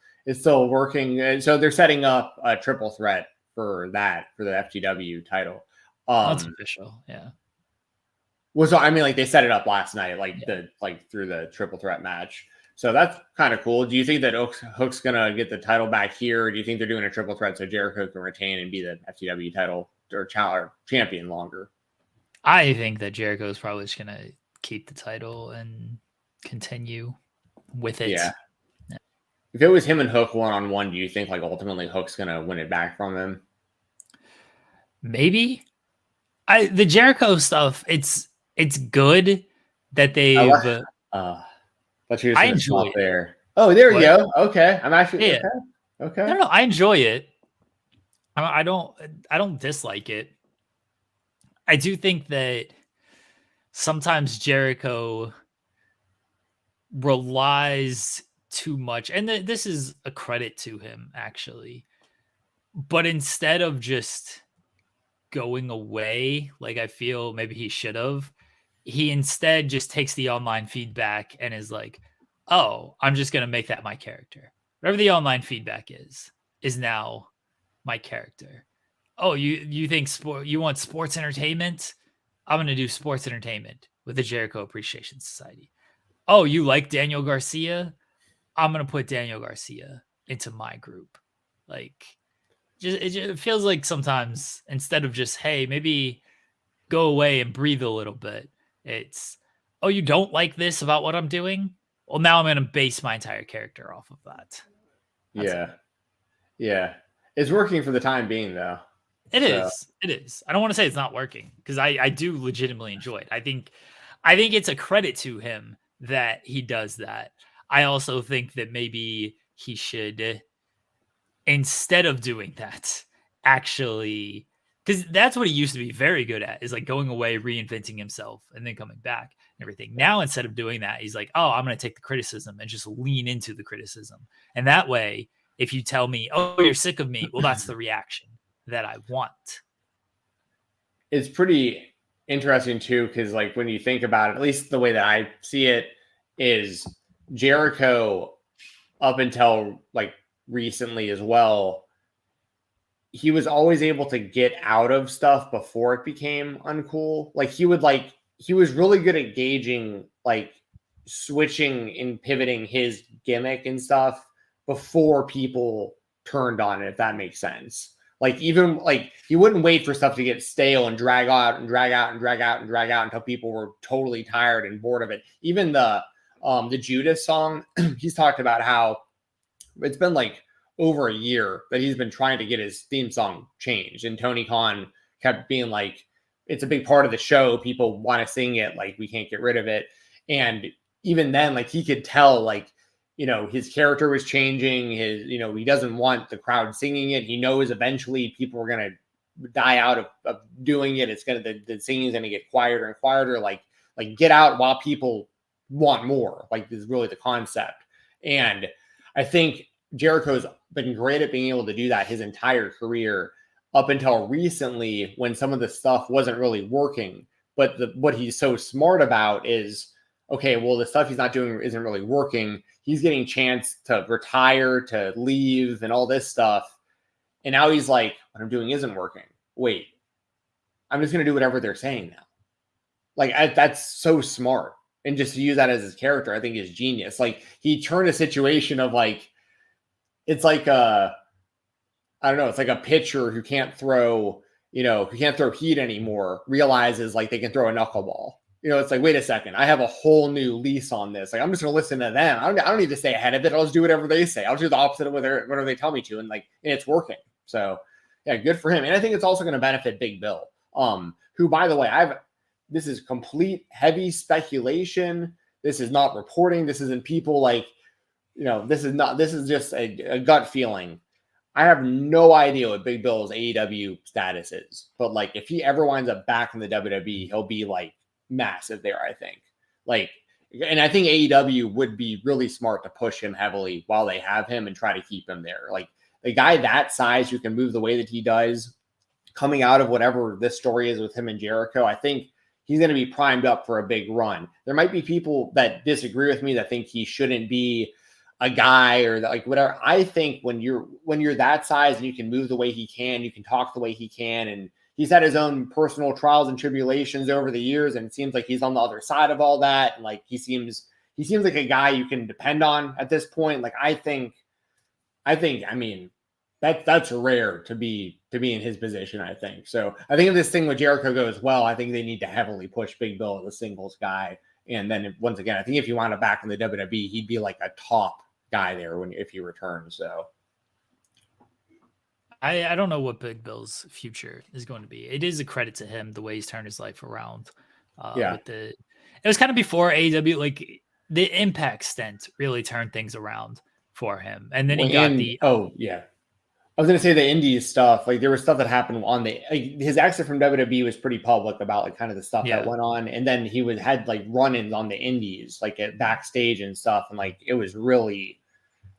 working. And so they're setting up a triple threat for the FTW title. That's official, yeah. Well, so I mean, like they set it up last night, through the triple threat match. So that's kind of cool. Do you think that Hook's gonna get the title back here? Or do you think they're doing a triple threat so Jericho can retain and be the FTW title or champion longer? I think that Jericho is probably just gonna keep the title and continue with it. Yeah. If it was him and Hook 1-on-1, do you think like ultimately Hook's gonna win it back from him? Maybe. The Jericho stuff, it's good that they've I enjoy it. There. Oh, there you go. Okay, I'm actually okay. No, I enjoy it. I don't dislike it. I do think that sometimes Jericho relies too much, and this is a credit to him actually. But instead of just going away, like I feel maybe he should have, he instead just takes the online feedback and is like, "Oh, I'm just gonna make that my character. Whatever the online feedback is now my character. Oh, you think you want sports entertainment? I'm gonna do sports entertainment with the Jericho Appreciation Society. Oh, you like Daniel Garcia? I'm gonna put Daniel Garcia into my group." Like, it feels like sometimes instead of just, hey, maybe go away and breathe a little bit, it's, oh, you don't like this about what I'm doing? Well, now I'm gonna base my entire character off of that. Yeah. It's working for the time being, though. It is. I don't want to say it's not working, because I do legitimately enjoy it. I think it's a credit to him that he does that. I also think that maybe he should, instead of doing that, actually, because that's what he used to be very good at, is like going away, reinventing himself, and then coming back and everything. Now, instead of doing that, he's like, oh, I'm going to take the criticism and just lean into the criticism. And that way, if you tell me, oh, you're sick of me, well, that's the reaction that I want. It's pretty interesting too, because like when you think about it, at least the way that I see it, is Jericho up until like recently as well, he was always able to get out of stuff before it became uncool. Like he was really good at gauging, like switching and pivoting his gimmick and stuff before people turned on it, if that makes sense. Like, even like he wouldn't wait for stuff to get stale and drag out until people were totally tired and bored of it. Even the Judas song, he's talked about how it's been like over a year that he's been trying to get his theme song changed. And Tony Khan kept being like, it's a big part of the show. People want to sing it. Like, we can't get rid of it. And even then, like, he could tell, like, you know, his character was changing. He doesn't want the crowd singing it. He knows eventually people are going to die out of doing it. It's going to, the singing is going to get quieter and quieter. Like get out while people want more. Like, this is really the concept. And I think Jericho's been great at being able to do that his entire career up until recently, when some of the stuff wasn't really working. But what he's so smart about is, okay, well, the stuff he's not doing isn't really working. He's getting a chance to retire, to leave, and all this stuff. And now he's like, what I'm doing isn't working. Wait, I'm just going to do whatever they're saying now. Like, that's so smart. And just to use that as his character, I think is genius. Like, he turned a situation of like, it's like I don't know, it's like a pitcher who can't throw heat anymore, realizes like they can throw a knuckleball. It's like, wait a second, I have a whole new lease on this. Like, I'm just going to listen to them. I don't need to stay ahead of it. I'll just do whatever they say. I'll do the opposite of whatever they tell me to. And it's working. So yeah, good for him. And I think it's also going to benefit Big Bill, who, by the way, this is complete heavy speculation. This is not reporting. This isn't people like, this is just a gut feeling. I have no idea what Big Bill's AEW status is, but like, if he ever winds up back in the WWE, he'll be like massive there, I think. And I think AEW would be really smart to push him heavily while they have him and try to keep him there. Like, a guy that size who can move the way that he does, coming out of whatever this story is with him and Jericho, I think he's going to be primed up for a big run. There might be people that disagree with me, that think he shouldn't be a guy or like whatever. I think when you're that size and you can move the way he can, you can talk the way he can, and he's had his own personal trials and tribulations over the years, and it seems like he's on the other side of all that. And like, he seems like a guy you can depend on at this point. Like, I mean, that's rare to be in his position, I think. So I think if this thing with Jericho goes well, I think they need to heavily push Big Bill as a singles guy. And then once again, I think if you want to back in the WWE, he'd be like a top guy there if he returns. So I don't know what Big Bill's future is going to be. It is a credit to him, the way he's turned his life around. It was kind of before AEW. Like, the Impact stint really turned things around for him. And then he got oh yeah. I was going to say the Indies stuff. Like there was stuff that happened on his exit from WWE was pretty public about like kind of the stuff that went on. And then he had like run-ins on the Indies, like at backstage and stuff. And like, it was really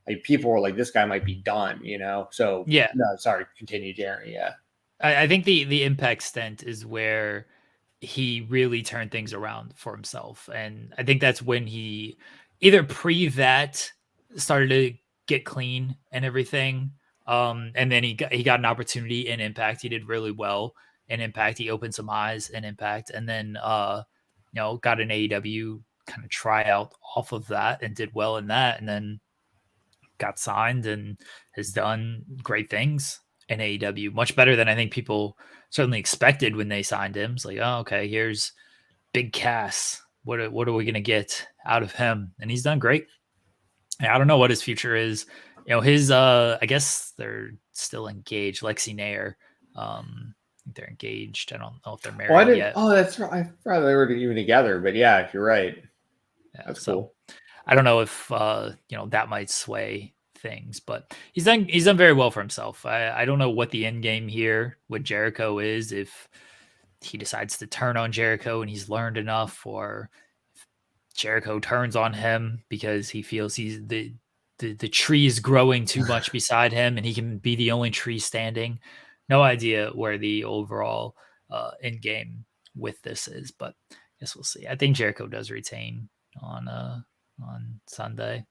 like, people were like, this guy might be done, you know? So yeah, no, sorry. Continue, Jerry. Yeah. I think the Impact stint is where he really turned things around for himself. And I think that's when he either that started to get clean and everything. And then he got an opportunity in Impact. He did really well in Impact. He opened some eyes in Impact, and then got an AEW kind of tryout off of that and did well in that, and then got signed and has done great things in AEW, much better than I think people certainly expected when they signed him. It's like, oh, okay, here's Big Cass. What are we gonna get out of him? And he's done great. I don't know what his future is. His I guess they're still engaged. Lexi Nair, I think they're engaged. I don't know if they're married yet. Oh, that's right. I thought they were even together, but yeah, you're right. Yeah, that's cool. I don't know if that might sway things, but he's done very well for himself. I don't know what the end game here with Jericho is, if he decides to turn on Jericho and he's learned enough, or if Jericho turns on him because he feels he's the tree is growing too much beside him and he can be the only tree standing. No idea where the overall end game with this is, but I guess we'll see. I think Jericho does retain on Sunday.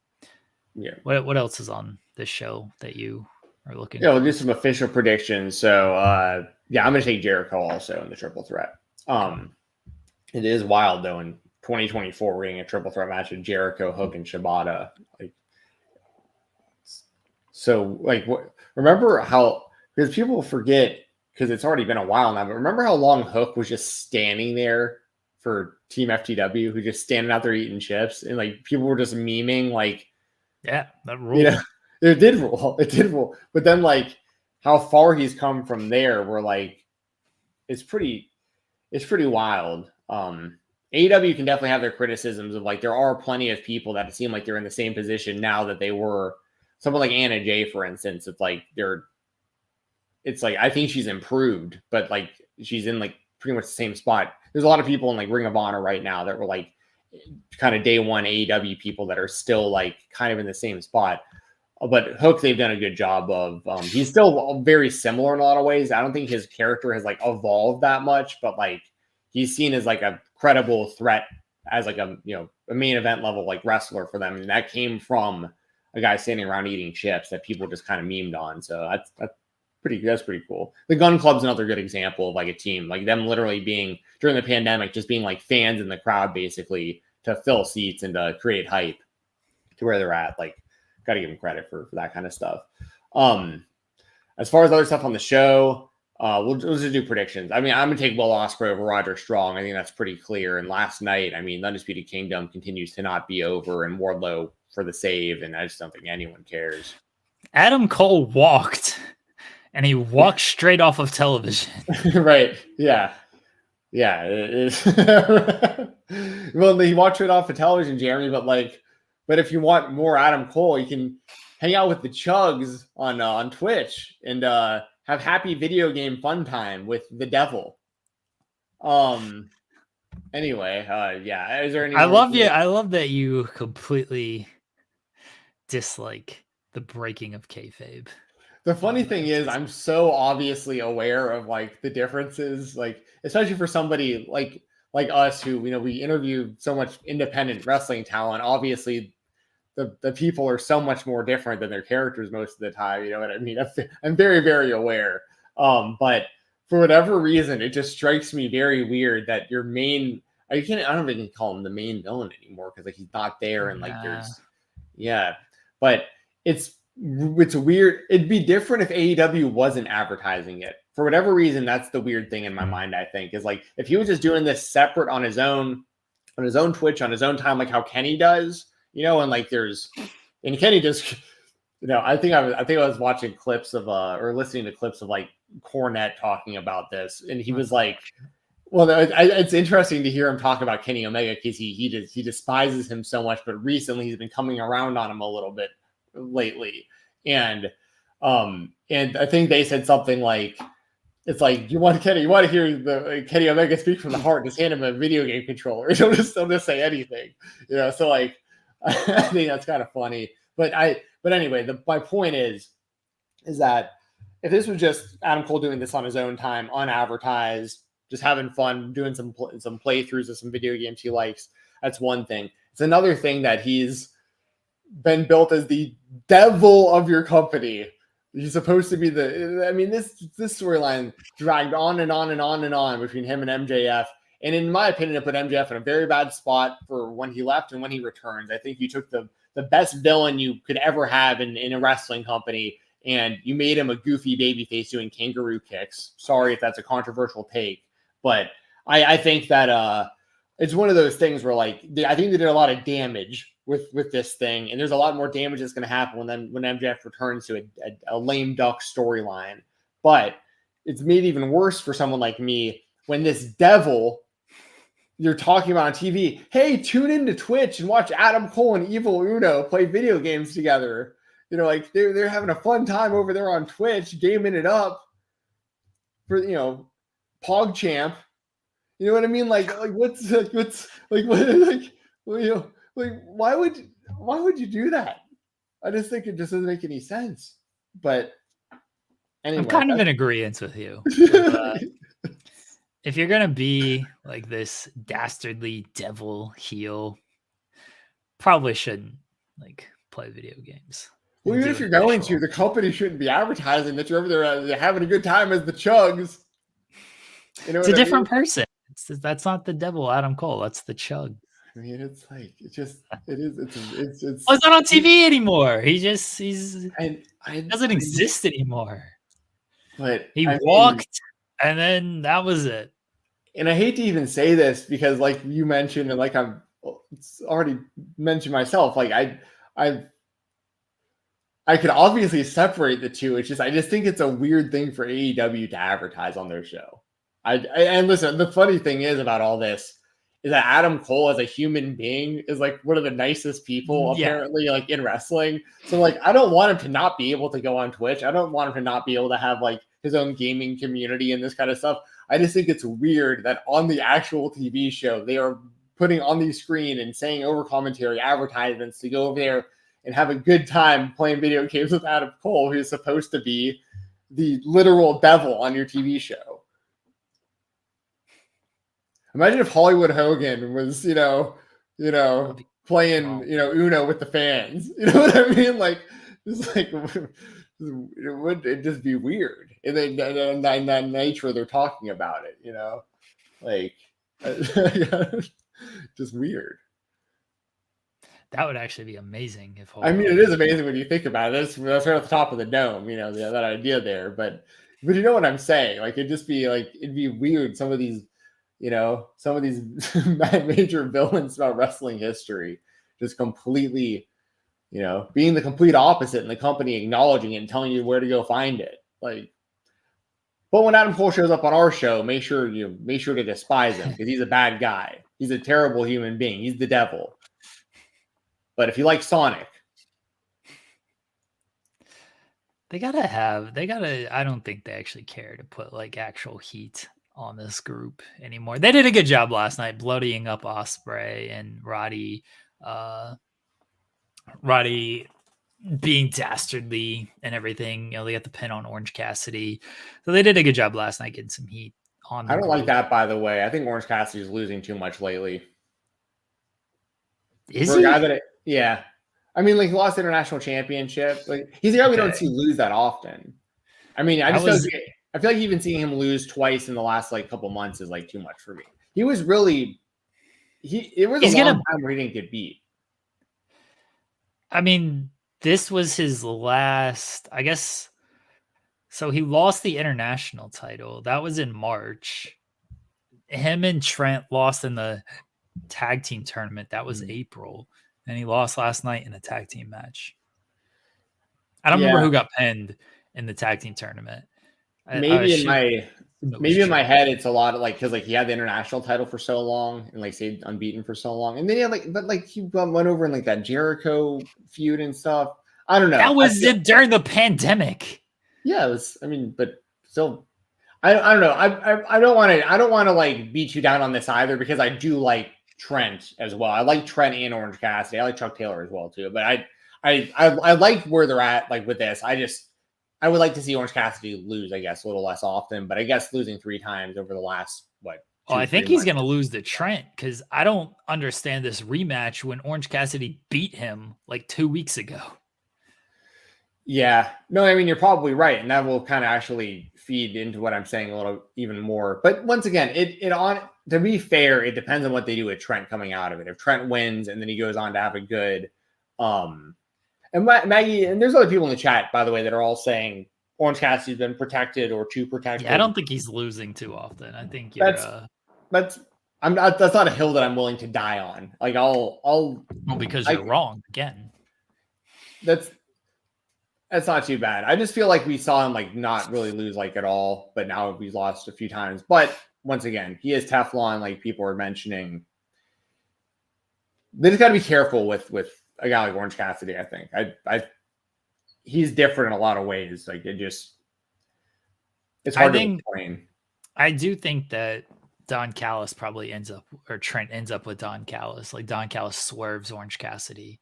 Yeah. What else is on this show that you are looking? Yeah, we'll do some official predictions. So I'm going to take Jericho also in the triple threat. It is wild though. In 2024, we're getting a triple threat match with Jericho, Hook, and Shibata. Remember how, because people forget, because it's already been a while now, but remember how long Hook was just standing there for Team FTW, who just standing out there eating chips, and like people were just memeing like, yeah, that ruled. It did rule. But then like how far he's come from there, we're like, it's pretty wild. AEW can definitely have their criticisms of like, there are plenty of people that seem like they're in the same position now that they were. Someone like Anna Jay, for instance, it's like I think she's improved, but like she's in like pretty much the same spot. There's a lot of people in like Ring of Honor right now that were like kind of day one AEW people that are still like kind of in the same spot. But Hook, they've done a good job of. He's still very similar in a lot of ways. I don't think his character has like evolved that much, but like he's seen as like a credible threat as like a main event level like wrestler for them, and that came from a guy standing around eating chips that people just kind of memed on. So that's pretty cool. The Gun Club's another good example of like a team, like them literally being during the pandemic, just being like fans in the crowd basically to fill seats and to create hype to where they're at. Like, got to give them credit for that kind of stuff. As far as other stuff on the show, we'll just do predictions. I mean, I'm going to take Will Ospreay over Roger Strong. I think that's pretty clear. And last night, I mean, the Undisputed Kingdom continues to not be over, and Wardlow for the save, and I just don't think anyone cares. Adam Cole walked, and he walked straight off of television. Right. Yeah. Well, he walked straight off of television, Jeremy, but if you want more Adam Cole, you can hang out with the Chugs on Twitch and have happy video game fun time with the devil. Anyway, yeah. Is there any? I love that you completely dislike the breaking of kayfabe. The funny thing is, I'm so obviously aware of like the differences, like especially for somebody like us who we interview so much independent wrestling talent. Obviously, the people are so much more different than their characters most of the time. You know what I mean? I'm very, very aware. But for whatever reason, it just strikes me very weird that your main. I don't even call him the main villain anymore because like he's not there, and like but it's weird. It'd be different if AEW wasn't advertising it. For whatever reason, that's the weird thing in my mind, I think, is like if he was just doing this separate on his own Twitch, on his own time, like how Kenny does, and like and Kenny just, I think I was watching clips of or listening to clips of like Cornette talking about this, and he was like, Well, it's interesting to hear him talk about Kenny Omega because he despises him so much, but recently he's been coming around on him a little bit lately, and I think they said something like, it's like, you want to hear the Kenny Omega speak from the heart, just hand him a video game controller. He'll just say anything, So like, I think that's kind of funny. But anyway, my point is that if this was just Adam Cole doing this on his own time, unadvertised, just having fun, doing some playthroughs of some video games he likes, that's one thing. It's another thing that he's been built as the devil of your company. He's supposed to be this storyline dragged on and on and on and on between him and MJF. And in my opinion, it put MJF in a very bad spot for when he left and when he returns. I think you took the best villain you could ever have in a wrestling company, and you made him a goofy babyface doing kangaroo kicks. Sorry if that's a controversial take, but I think that it's one of those things where, like, I think they did a lot of damage with this thing, and there's a lot more damage that's going to happen when MJF returns to a lame duck storyline. But it's made even worse for someone like me when this devil you're talking about on TV, hey, tune into Twitch and watch Adam Cole and Evil Uno play video games together. Like they're having a fun time over there on Twitch, gaming it up for PogChamp. You know what I mean? Like why would you do that? I just think it just doesn't make any sense. But anyway, I'm kind of in agreement with you. If you're gonna be like this dastardly devil heel, probably shouldn't like play video games. Well, even if you're going to, the company shouldn't be advertising that you're over there having a good time as the Chugs. It's a different person. That's not the devil, Adam Cole. That's the Chug. I mean, it's like it's it's not on TV anymore. He doesn't exist anymore. But he walked, and then that was it. And I hate to even say this because, like you mentioned, and like I've already mentioned myself, like I could obviously separate the two. It's just I just think it's a weird thing for AEW to advertise on their show. And listen, the funny thing is about all this is that Adam Cole as a human being is like one of the nicest people apparently like in wrestling. So like I don't want him to not be able to go on Twitch. I don't want him to not be able to have like his own gaming community and this kind of stuff. I just think it's weird that on the actual TV show they are putting on the screen and saying over commentary advertisements to go over there and have a good time playing video games with Adam Cole, who's supposed to be the literal devil on your TV show. Imagine if Hollywood Hogan was, playing, Uno with the fans. You know what I mean? Like, just like it would just be weird. And then that nature they're talking about it, like just weird. That would actually be amazing if. I mean, it is amazing when you think about it. That's right at the top of the dome, that idea there. But you know what I'm saying? Like, it'd be weird. Some of these major villains about wrestling history just completely, being the complete opposite, and the company acknowledging it and telling you where to go find it. Like, but when Adam Cole shows up on our show, make sure to despise him because he's a bad guy. He's a terrible human being. He's the devil. But if you like Sonic, I don't think they actually care to put like actual heat on this group anymore. They did a good job last night bloodying up Ospreay and Roddy being dastardly and everything. They got the pin on Orange Cassidy. So they did a good job last night getting some heat on. I don't like that, by the way. I think Orange Cassidy is losing too much lately. Is he? Yeah. I mean, like, he lost the international championship. Like, he's a guy we don't see lose that often. I mean, I feel like even seeing him lose twice in the last like couple months is like too much for me. It was a long time where he didn't get beat. I mean, this was his last, I guess. So he lost the international title. That was in March. Him and Trent lost in the tag team tournament. That was April. And he lost last night in a tag team match. I don't remember who got pinned in the tag team tournament. Maybe in my maybe in my head it's a lot of like because like he had the international title for so long and like stayed unbeaten for so long, and then he had like but he went over in like that Jericho feud and stuff. I don't know. That was during the pandemic. Yeah, it was. I mean, but still, I don't know. I don't want to like beat you down on this either because I do like Trent as well. I like Trent and Orange Cassidy. I like Chuck Taylor as well too. But I like where they're at like with this. I would like to see Orange Cassidy lose, I guess, a little less often, but I guess losing 3 times over the last, I think he's going to lose to Trent because I don't understand this rematch when Orange Cassidy beat him like 2 weeks ago. Yeah. No, I mean, you're probably right. And that will kind of actually feed into what I'm saying a little even more. But once again, to be fair, it depends on what they do with Trent coming out of it. If Trent wins and then he goes on to have a good, and Maggie, and there's other people in the chat, by the way, that are all saying Orange Cassidy's been protected or too protected. Yeah, I don't think he's losing too often. I think that's not a hill that I'm willing to die on. Like because you're wrong again. That's not too bad. I just feel like we saw him like not really lose like at all, but now he's lost a few times. But once again, he is Teflon, like people are mentioning. They just got to be careful with a guy like Orange Cassidy, I think. He's different in a lot of ways. Like it's hard to explain. I do think that Don Callis probably Trent ends up with Don Callis. Like Don Callis swerves Orange Cassidy.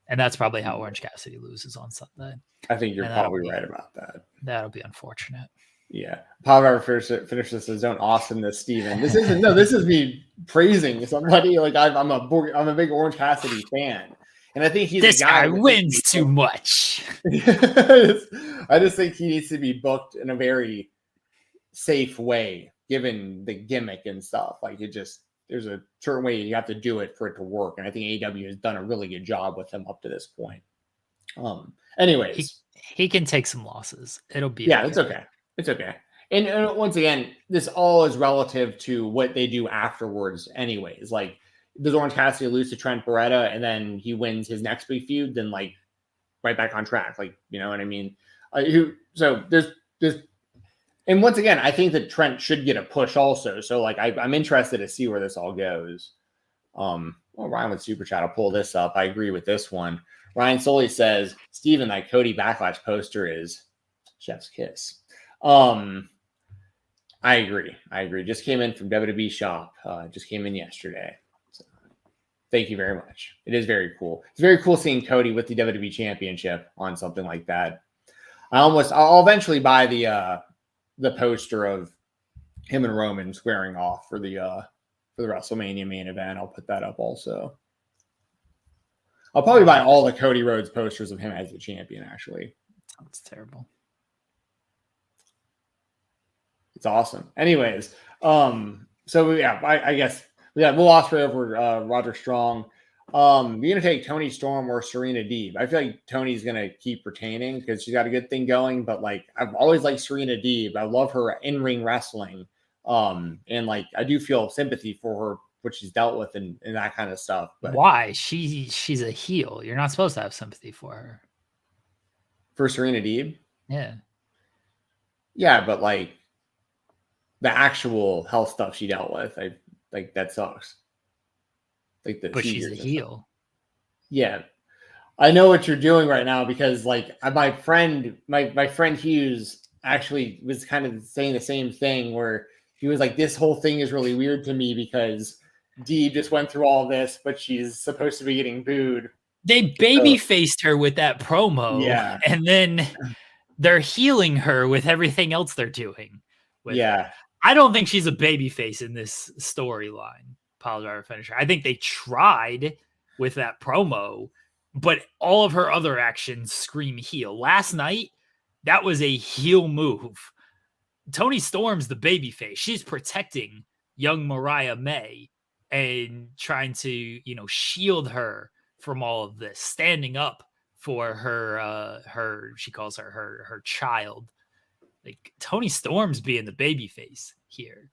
And that's probably how Orange Cassidy loses on Sunday. I think you're probably right about that. That'll be unfortunate. Yeah. Power finish this as don't awesome this, Steven. This is me praising somebody. Like I'm a big Orange Cassidy fan. And I think this guy wins too much. I just think he needs to be booked in a very safe way, given the gimmick and stuff. Like there's a certain way you have to do it for it to work. And I think AEW has done a really good job with him up to this point. Anyways, he can take some losses. It'll be okay. It's okay. It's okay. And once again, this all is relative to what they do afterwards. Anyways, like. Does Orange Cassidy lose to Trent Beretta and then he wins his next big feud? Then like right back on track. Like, you know what I mean? So there's, and once again, I think that Trent should get a push also. So like, I'm interested to see where this all goes. Well, Ryan with Super Chat, I'll pull this up. I agree with this one. Ryan Soley says, Steven, that Cody Backlash poster is chef's kiss. I agree. Just came in from WWE shop. Just came in yesterday. Thank you very much. It is very cool. It's very cool seeing Cody with the WWE Championship on something like that. I'll eventually buy the poster of him and Roman squaring off for the WrestleMania main event. I'll put that up also. I'll probably buy all the Cody Rhodes posters of him as the champion, actually. Sounds terrible. It's awesome. Anyways, so yeah, I guess. Yeah, Will Ospreay over Roger Strong. You're going to take Toni Storm or Serena Deeb. I feel like Tony's going to keep retaining because she's got a good thing going. But, like, I've always liked Serena Deeb. I love her in-ring wrestling. And, like, I do feel sympathy for her, what she's dealt with and that kind of stuff. But why? She's a heel. You're not supposed to have sympathy for her. For Serena Deeb? Yeah. Yeah, but, like, the actual health stuff she dealt with, like that sucks. Like but she's a heel. Yeah, I know what you're doing right now because like my friend Hughes actually was kind of saying the same thing where he was like, this whole thing is really weird to me because Dee just went through all this, but she's supposed to be getting booed. They baby-faced her with that promo. Yeah. And then they're healing her with everything else they're doing. Yeah. I don't think she's a babyface in this storyline, Pile Driver Finisher. I think they tried with that promo, but all of her other actions scream heel. Last night, that was a heel move. Toni Storm's the babyface. She's protecting young Mariah May and trying to, shield her from all of this, standing up for her she calls her child. Like Toni Storm's being the babyface here.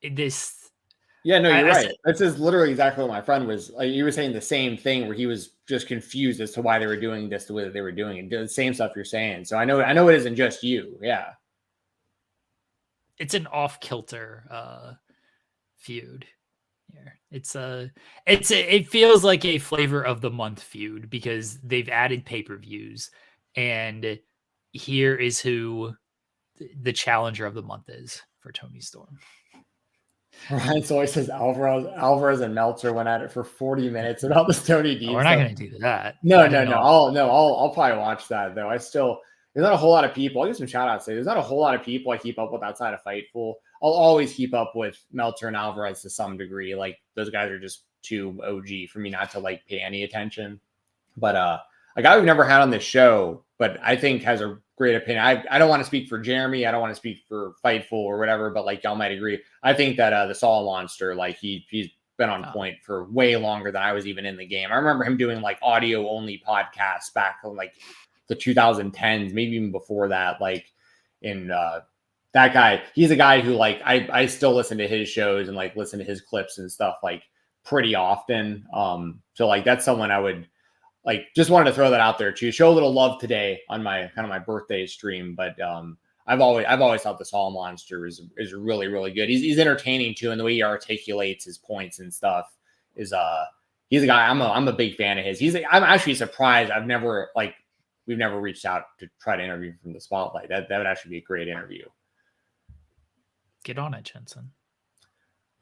Yeah, no, you're right. This is literally exactly what my friend was. Like, he was saying the same thing where he was just confused as to why they were doing this the way that they were doing it. The same stuff you're saying. So I know it isn't just you. Yeah. it's an off kilter feud here. It feels like a flavor of the month feud because they've added pay-per-views, and here is who the challenger of the month is for Tony Storm. Ryan Soy says Alvarez and Meltzer went at it for 40 minutes about this Tony D. We're not going to do that. No. I'll probably watch that though. There's not a whole lot of people. I'll give some shout outs. There's not a whole lot of people I keep up with outside of Fightful. I'll always keep up with Meltzer and Alvarez to some degree. Like those guys are just too OG for me not to like pay any attention. But a guy we've never had on this show, but I think has a great opinion. I don't want to speak for Jeremy. I don't want to speak for Fightful or whatever, but like y'all might agree. I think that the Saw Monster, like he's been on point for way longer than I was even in the game. I remember him doing like audio only podcasts back in like the 2010s, maybe even before that. Like in that guy, he's a guy who like I still listen to his shows and like listen to his clips and stuff like pretty often. So like that's someone I would like just wanted to throw that out there to show a little love today on my kind of my birthday stream. But I've always thought the Saw Monster is really, really good. He's entertaining too, and the way he articulates his points and stuff is he's a guy I'm a big fan of his. I'm actually surprised we've never reached out to try to interview him from the spotlight. That would actually be a great interview. Get on it, Jensen.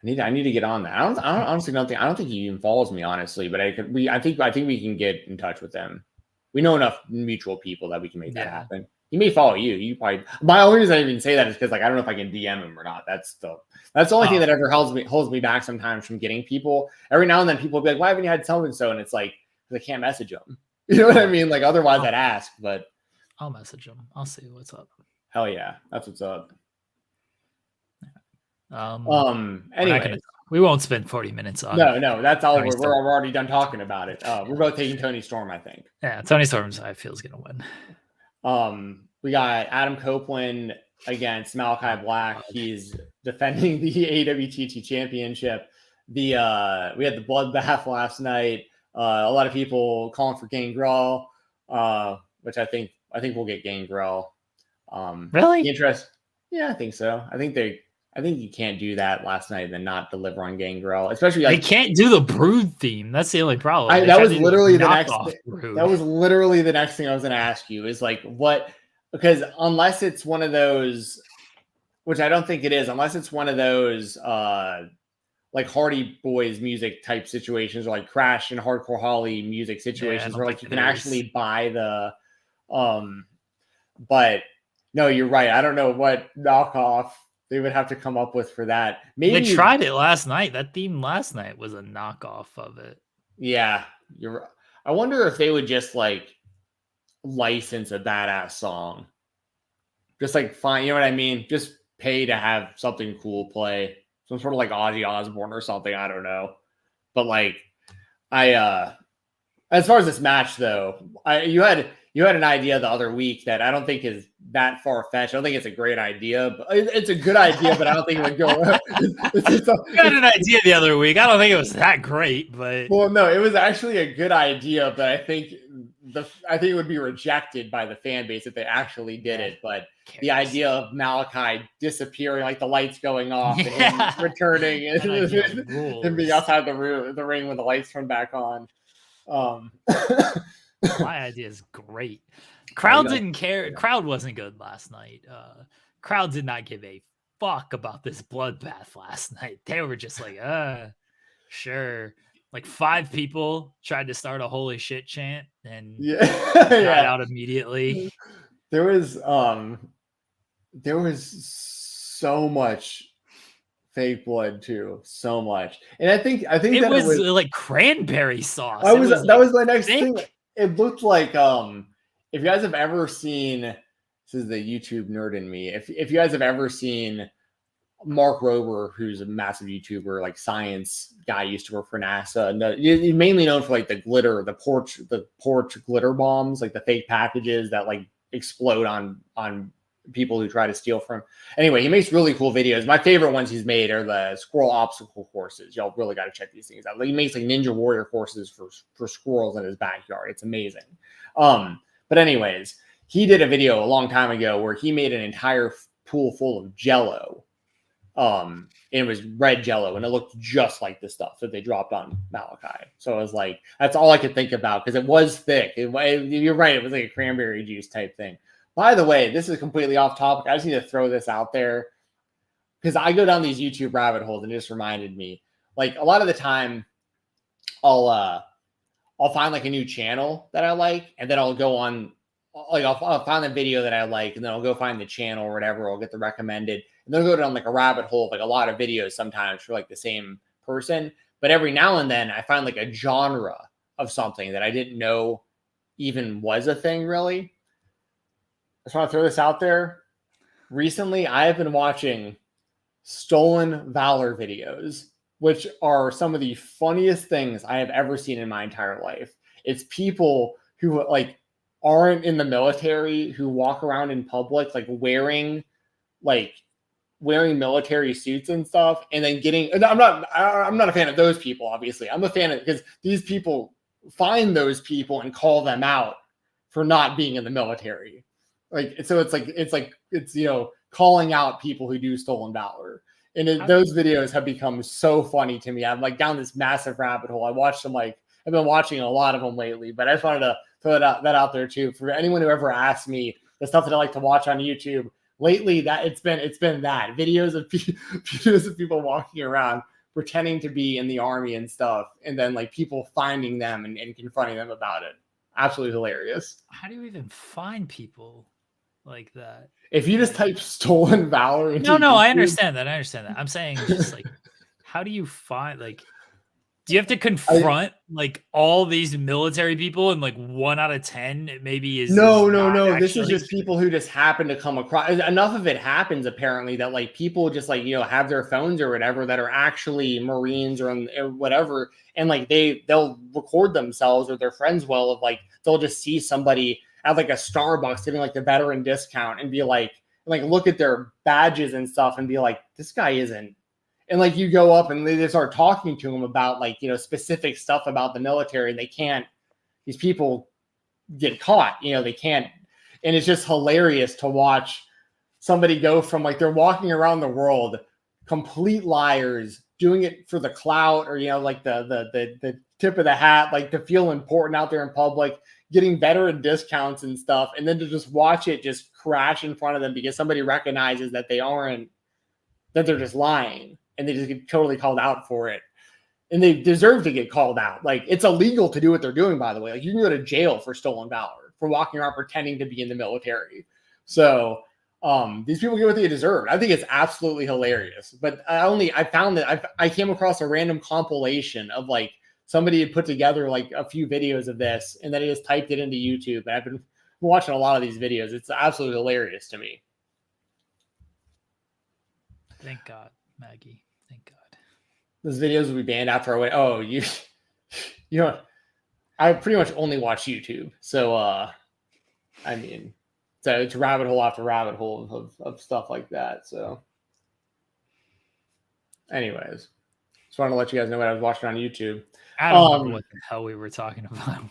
I need to get on that. I don't think he even follows me, honestly, but I think we can get in touch with them. We know enough mutual people that we can make that happen. He may follow you. You probably. My only reason I even say that is because like I don't know if I can DM him or not. That's the only thing that ever holds me back sometimes from getting people. Every now and then people will be like, "Why haven't you had so and so?" And it's like I can't message them. You know what I mean? Like otherwise I'd ask, but I'll message him. I'll see what's up. Hell yeah, that's what's up. Anyway, we won't spend 40 minutes on. No, that's all. We're already done talking about it. We're both taking Tony Storm, I think. Yeah, Tony Storm's I feel is gonna win. We got Adam Copeland against Malachi Black. He's defending the AWTT championship. We had the bloodbath last night. A lot of people calling for Gangrel, which I think we'll get Gangrel. Really? Interest? Yeah, I think so. I think you can't do that last night and then not deliver on Gangrel, especially like they can't do the Brood theme. That's the only problem. That was literally the next thing I was going to ask you is like what, because unless it's one of those, which I don't think it is, unless it's one of those like Hardy Boys music type situations or like Crash and Hardcore Holly music situations where like you can actually buy the, but no, you're right. I don't know what knockoff they would have to come up with for that. Maybe they tried it last night. That theme last night was a knockoff of it. Yeah, I wonder if they would just like license a badass song. Just like fine, you know what I mean? Just pay to have something cool play. Some sort of like Ozzy Osbourne or something. I don't know. But like as far as this match though, you had an idea the other week that I don't think is that far-fetched. I don't think it's a great idea, but it's a good idea, but I don't think it would go. You had an idea the other week. I don't think it was that great, but well, no, it was actually a good idea, but I think it would be rejected by the fan base if they actually did it. But the idea of Malachi disappearing, like the lights going off and him returning and being outside the ring when the lights turn back on. My idea is great. Crowd didn't care. Crowd wasn't good last night. Crowd did not give a fuck about this bloodbath last night. They were just like, sure. Like 5 people tried to start a holy shit chant and got out immediately. There was so much fake blood too, so much, and I think it was like cranberry sauce. That was my next thing. It looked like if you guys have ever seen, this is the YouTube nerd in me. If you guys have ever seen Mark Rober, who's a massive YouTuber, like science guy, used to work for NASA, and he's mainly known for like the porch glitter bombs, like the fake packages that like explode on people who try to steal from. Anyway, he makes really cool videos. My favorite ones he's made are the squirrel obstacle courses. Y'all really got to check these things out. He makes like Ninja Warrior courses for squirrels in his backyard. It's amazing. But anyways, he did a video a long time ago where he made an entire pool full of Jell-O it was red Jello, and it looked just like the stuff that they dropped on Malachi. So I was like, that's all I could think about because it was thick. You're right; it was like a cranberry juice type thing. By the way, this is completely off topic. I just need to throw this out there because I go down these YouTube rabbit holes, and it just reminded me. Like a lot of the time, I'll find like a new channel that I like, and then I'll go on, like I'll find the video that I like, and then I'll go find the channel or whatever. I'll get the recommended, and then I'll go down like a rabbit hole of like a lot of videos sometimes for like the same person. But every now and then I find like a genre of something that I didn't know even was a thing really. I just want to throw this out there. Recently, I have been watching Stolen Valor videos, which are some of the funniest things I have ever seen in my entire life. It's people who like aren't in the military who walk around in public like wearing military suits and stuff, and then getting. And I'm not a fan of those people. Obviously, I'm a fan of because these people find those people and call them out for not being in the military. It's calling out people who do stolen valor. And those videos have become so funny to me. I'm like down this massive rabbit hole. I watched them I've been watching a lot of them lately, but I just wanted to throw that out there too. For anyone who ever asked me the stuff that I like to watch on YouTube lately, that it's been that videos of people walking around pretending to be in the army and stuff. And then like people finding them and confronting them about it. Absolutely hilarious. How do you even find people like that? If you just type stolen valor into no, YouTube, I understand that. I'm saying just like, how do you find like, do you have to confront like all these military people and like 1 out of 10 maybe is no. This is just people who just happen to come across. Enough of it happens apparently that like people just like, have their phones or whatever that are actually Marines or whatever. And like they'll record themselves or their friends will of like, they'll just see somebody at like a Starbucks giving like the veteran discount and be like look at their badges and stuff and be like, this guy isn't. And like you go up and they start talking to him about like, specific stuff about the military. And these people get caught, they can't. And it's just hilarious to watch somebody go from like, they're walking around the world, complete liars, doing it for the clout or, like the tip of the hat, like to feel important out there in public, getting veteran discounts and stuff. And then to just watch it just crash in front of them because somebody recognizes that that they're just lying and they just get totally called out for it. And they deserve to get called out. Like it's illegal to do what they're doing, by the way. Like you can go to jail for stolen valor, for walking around pretending to be in the military. So these people get what they deserve. I think it's absolutely hilarious. But I found that I came across a random compilation of like somebody had put together like a few videos of this, and then he just typed it into YouTube. And I've been watching a lot of these videos. It's absolutely hilarious to me. Thank God, Maggie. Thank God. Those videos will be banned after I went, oh, I pretty much only watch YouTube. So, so it's rabbit hole after rabbit hole of stuff like that. So anyways, just wanted to let you guys know what I was watching on YouTube. I don't know what the hell we were talking about.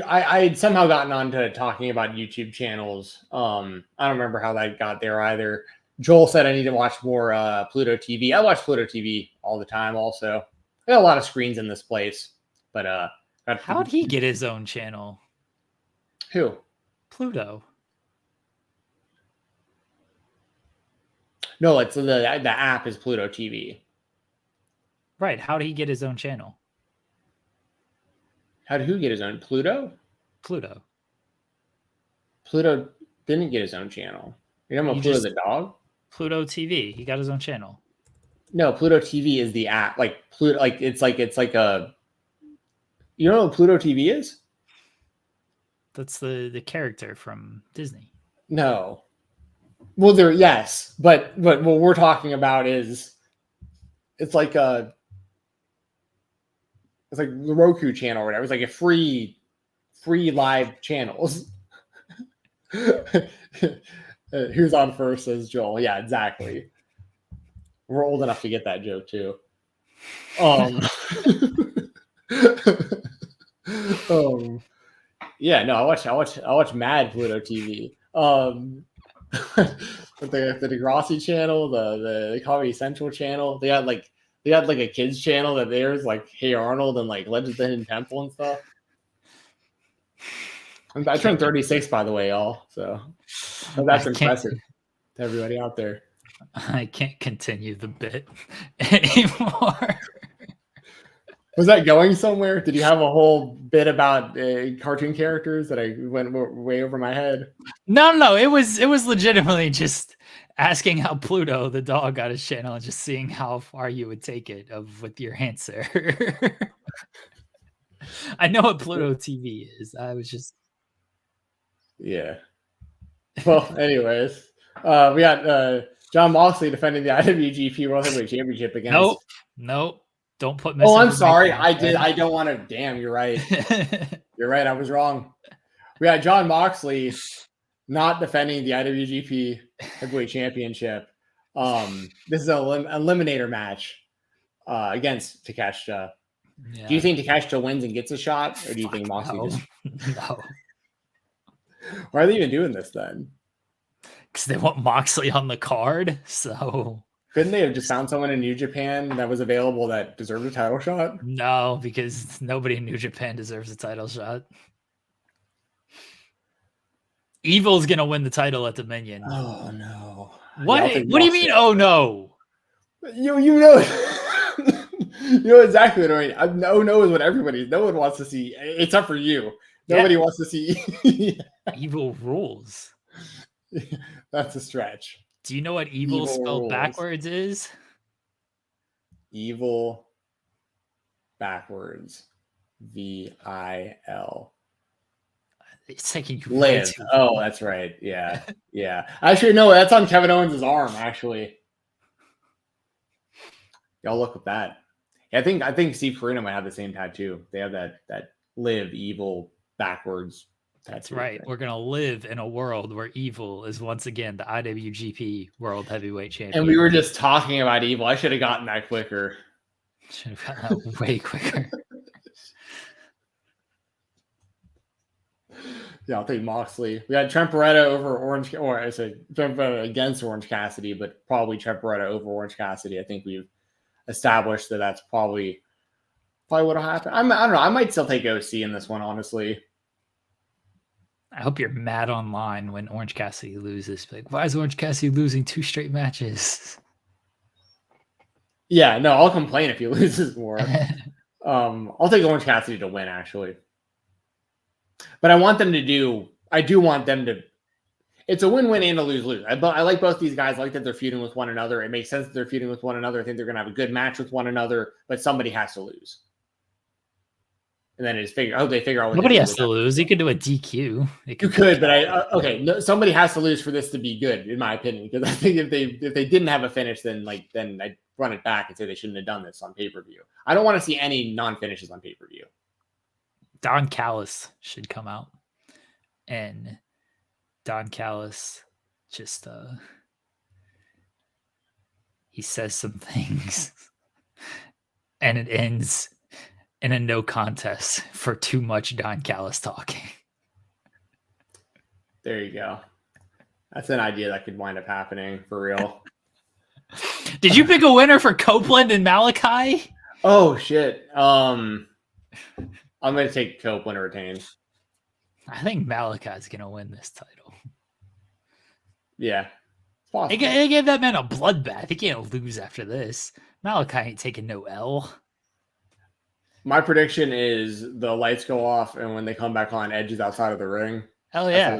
I had somehow gotten onto talking about YouTube channels. I don't remember how that got there either. Joel said I need to watch more Pluto TV. I watch Pluto TV all the time also. I got a lot of screens in this place. But how'd he get his own channel? Who? Pluto. No, it's the app is Pluto TV. Right. How did he get his own channel? How did who get his own? Pluto? Pluto didn't get his own channel. You know Pluto the dog? Pluto TV. He got his own channel. No, Pluto TV is the app. Like Pluto, it's like a. You know what Pluto TV is? That's the character from Disney. No. Well, yes, but what we're talking about is it's like the Roku channel or whatever. It's like a free live channels. Who's on first, says Joel. Yeah, exactly. We're old enough to get that joke too. Yeah, no, I watch Mad Pluto TV. with the Degrassi channel, the Comedy Central channel. They had like a kids channel that theirs like Hey Arnold and like Legends of the Hidden Temple and stuff. I turned 36, by the way, y'all. So that's impressive to everybody out there. I can't continue the bit anymore. Was that going somewhere? Did you have a whole bit about cartoon characters that I went way over my head? No. It was legitimately just asking how Pluto, the dog, got his channel and just seeing how far you would take it with your answer. I know what Pluto TV is. I was just... Yeah. Well, anyways, we got John Moxley defending the IWGP World Heavyweight Championship against... Nope. Don't put... Oh, I'm sorry. I don't want to... Damn, you're right. You're right. I was wrong. We got John Moxley not defending the IWGP Heavyweight Championship. This is an eliminator match against Takeshita. Yeah. Do you think Takeshita wins and gets a shot, or do you think Moxley just... No. Why are they even doing this then? Because they want Moxley on the card, so... Couldn't they have just found someone in New Japan that was available that deserved a title shot? No, because nobody in New Japan deserves a title shot. Evil's going to win the title at Dominion. Oh, no. What? Yeah, what do you mean, oh, no? You know... You know exactly what I mean. No is what no one wants to see, except for you. Nobody wants to see Evil rules. That's a stretch. Do you know what evil spelled rules. Backwards is? Evil backwards. VIL. It's taking you live. Oh, that's right. Yeah. Yeah. Actually, no, that's on Kevin Owens' arm, actually. Y'all look at that. I think Steve Corino might have the same tattoo. They have that live evil backwards tattoo. That's right. We're gonna live in a world where evil is once again the IWGP World Heavyweight Champion. And we were just talking about evil. I should have gotten that quicker. Should have gotten that way quicker. Yeah, I'll take Moxley. We got Trent Beretta over Orange, or I said Trent Beretta against Orange Cassidy, but probably Trent Beretta over Orange Cassidy. I think we've established that's probably what'll happen. I don't know. I might still take OC in this one, honestly. I hope you're mad online when Orange Cassidy loses. Like, why is Orange Cassidy losing 2 straight matches? Yeah, no, I'll complain if he loses more. I'll take Orange Cassidy to win, actually. But I do want them to. It's a win-win and a lose-lose. I like both these guys. I like that they're feuding with one another. It makes sense that they're feuding with one another. I think they're going to have a good match with one another, but somebody has to lose. And then I hope they figure out. Nobody has to lose. You could do a DQ. You could, but somebody has to lose for this to be good, in my opinion. Because I think if they didn't have a finish, then I'd run it back and say they shouldn't have done this on pay-per-view. I don't want to see any non-finishes on pay-per-view. Don Callis should come out, and Don Callis just he says some things and it ends in a no contest for too much Don Callis talking. There you go. That's an idea that could wind up happening for real. Did you pick a winner for Copeland and Malachi? Oh shit. I'm going to take Copeland retains. I think Malachi's going to win this title. Yeah. They gave that man a bloodbath. He can't lose after this. Malachi ain't taking no L. My prediction is the lights go off, and when they come back on, Edge is outside of the ring. Hell yeah.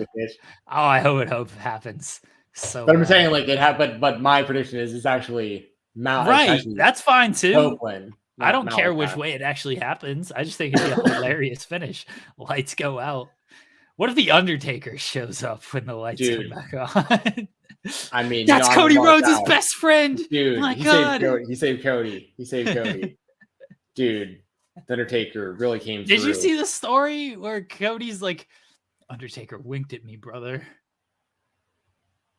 Oh, I hope it happens. But I'm saying like it happened. But my prediction is it's actually Malachi. Right. That's fine too. Copeland. I don't care which way it actually happens. I just think it'd be a hilarious finish. Lights go out. What if the Undertaker shows up when the lights come back on? I mean, that's Cody Rhodes' best friend. Dude, my God. He saved Cody. Dude, the Undertaker really came through. Did you see the story where Cody's like, Undertaker winked at me, brother?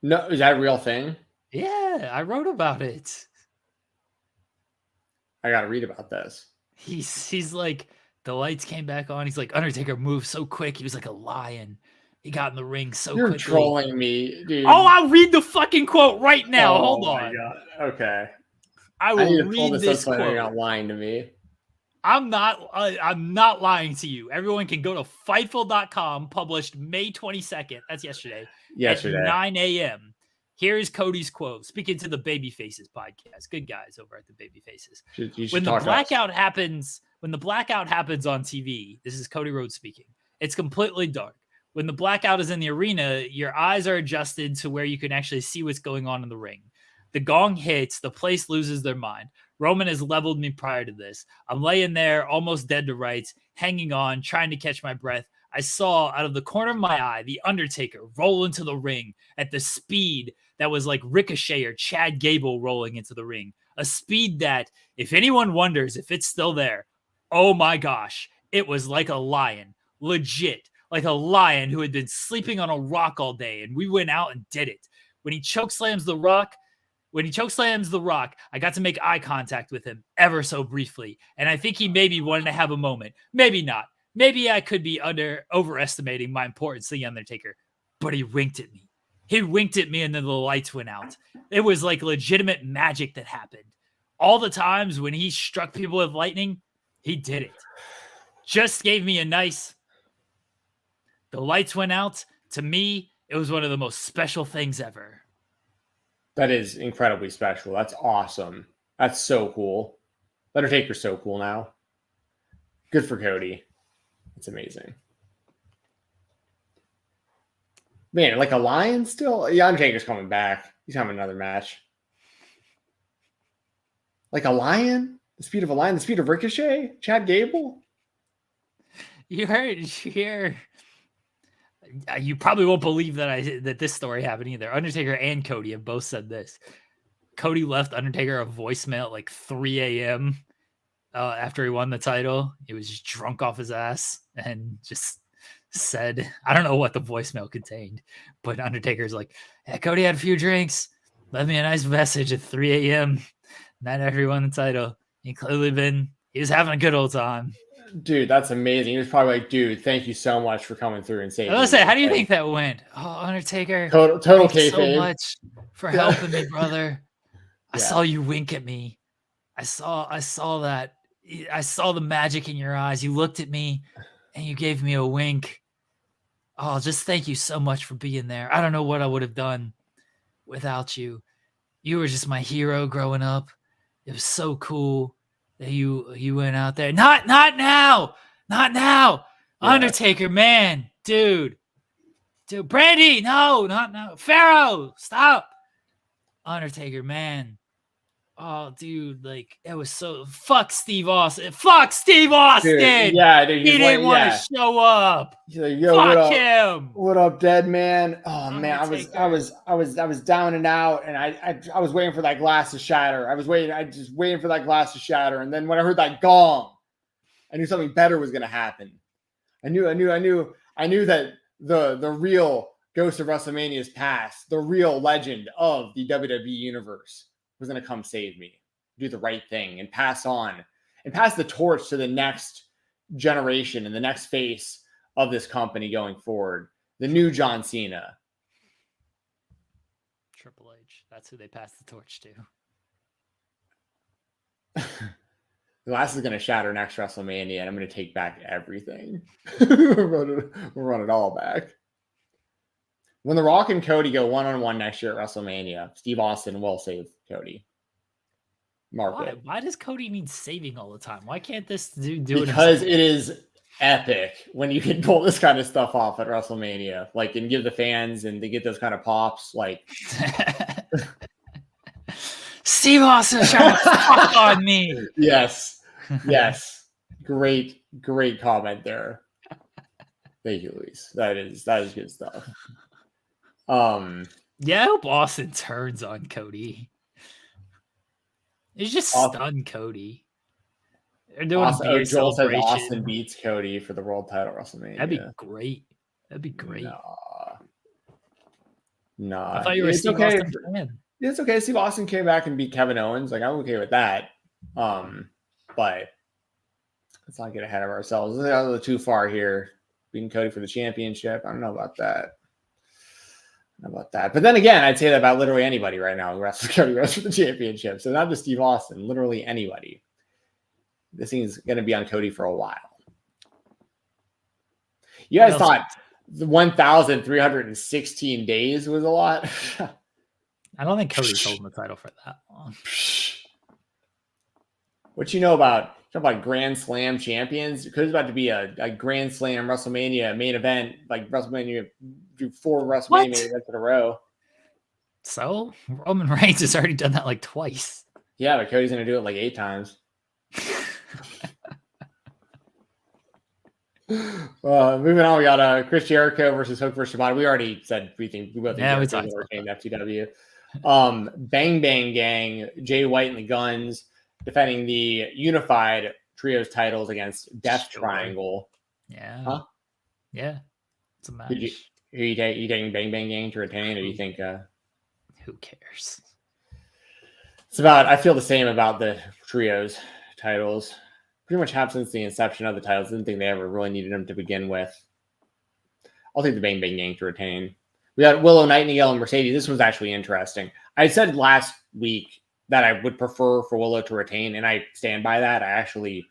No, is that a real thing? Yeah, I wrote about it. I got to read about this. He's like, the lights came back on. He's like, Undertaker moved so quick. He was like a lion. He got in the ring so You're quickly. trolling me, dude. Oh, I'll read the fucking quote right now. Hold on. God. Okay. I will need to read pull this up so quote. you're not lying to me. I'm not lying to you. Everyone can go to Fightful.com, published May 22nd. That's yesterday. At 9 a.m. Here's Cody's quote, speaking to the Babyfaces podcast. Good guys over at the Babyfaces. When the blackout happens on TV, this is Cody Rhodes speaking. It's completely dark. When the blackout is in the arena, your eyes are adjusted to where you can actually see what's going on in the ring. The gong hits, the place loses their mind. Roman has leveled me prior to this. I'm laying there, almost dead to rights, hanging on, trying to catch my breath. I saw out of the corner of my eye the Undertaker roll into the ring at the speed that was like Ricochet or Chad Gable rolling into the ring. A speed that, if anyone wonders if it's still there, oh my gosh, it was like a lion. Legit. Like a lion who had been sleeping on a rock all day, and we went out and did it. When he chokeslams the Rock, I got to make eye contact with him ever so briefly, and I think he maybe wanted to have a moment. Maybe not. Maybe I could be overestimating my importance to The Undertaker, but he winked at me. He winked at me, and then the lights went out. It was like legitimate magic that happened. All the times when he struck people with lightning, he did it. Just gave me a nice... The lights went out. To me, it was one of the most special things ever. That is incredibly special. That's awesome. That's so cool. Undertaker's so cool now. Good for Cody. It's amazing. Man, like a lion still? Yeah, Undertaker's coming back. He's having another match. Like a lion? The speed of a lion? The speed of Ricochet? Chad Gable? You probably won't believe that this story happened either. Undertaker and Cody have both said this. Cody left Undertaker a voicemail at like 3 a.m. After he won the title. He was just drunk off his ass and just said, I don't know what the voicemail contained, but Undertaker's like, hey, Cody had a few drinks, left me a nice message at 3 a.m. Night after he won the title. He was having a good old time. Dude, that's amazing. He was probably like, dude, thank you so much for coming through and saving me. Let's say, how do you think that went? Oh, Undertaker. Total thank you kayfabe. so much for helping me, brother. I saw you wink at me. I saw that. I saw the magic in your eyes. You looked at me and you gave me a wink. Oh, just thank you so much for being there. I don't know what I would have done without you. You were just my hero growing up. It was so cool that you went out there. Not now. Yeah. Undertaker, man. Dude. Brandy, no, not now. Pharaoh, stop. Undertaker, man. Oh, dude, like, it was so... Fuck Steve Austin. Dude, yeah, dude. He didn't want to show up. He's like, yo, fuck him. What up, dead man? Oh, Undertaker. man, I was down and out, and I was waiting for that glass to shatter. I was just waiting for that glass to shatter, and then when I heard that gong, I knew something better was going to happen. I knew that the real ghost of WrestleMania's past, the real legend of the WWE universe, was going to come save me, do the right thing, and pass the torch to the next generation and the next face of this company going forward. The new John Cena. Triple H. That's who they passed the torch to. The glass is going to shatter next WrestleMania, and I'm going to take back everything. We'll run it all back. When The Rock and Cody go one-on-one next year at WrestleMania, Steve Austin will save Cody. Why does Cody need saving all the time? Why can't this dude do it? Because it is epic when you can pull this kind of stuff off at WrestleMania, like, and give the fans and they get those kind of pops. Like, Steve Austin trying to fuck on me. Yes. Great comment there. Thank you, Luis. That is good stuff. Yeah, I hope Austin turns on Cody. He's just stunned Cody. They're doing a beer Joel says celebration. Austin beats Cody for the world title at WrestleMania. That'd be great. Nah. I thought you were a Steve Austin fan. Yeah, it's okay. Steve Austin came back and beat Kevin Owens. Like, I'm okay with that. But let's not get ahead of ourselves. Let's not go too far here. beating Cody for the championship. I don't know about that. But then again, I'd say that about literally anybody right now who wrestles Cody Rhodes for the championship. So not just Steve Austin, literally anybody. This thing's going to be on Cody for a while. You guys thought the 1,316 days was a lot? I don't think Cody's holding the title for that long. What you know about Grand Slam champions? Cody's about to be a Grand Slam WrestleMania main event, like WrestleMania, do 4 WrestleMania events in a row. So Roman Reigns has already done that like twice. Yeah, but Cody's going to do it like 8 times. Moving on, we got Chris Jericho versus Hook versus Shibata. We already said we both think Jericho's going to retain FTW. Bang Bang Gang, Jay White and the Guns defending the unified trios titles against Death Triangle. Yeah. Huh? Yeah. It's a match. You taking Bang Bang Gang to retain, or do you think who cares? I feel the same about the trios titles. Pretty much have since the inception of the titles. Didn't think they ever really needed them to begin with. I'll take the Bang Bang Gang to retain. We got Willow Nightingale and Mercedes. This was actually interesting. I said last week that I would prefer for Willow to retain, and I stand by that. I actually,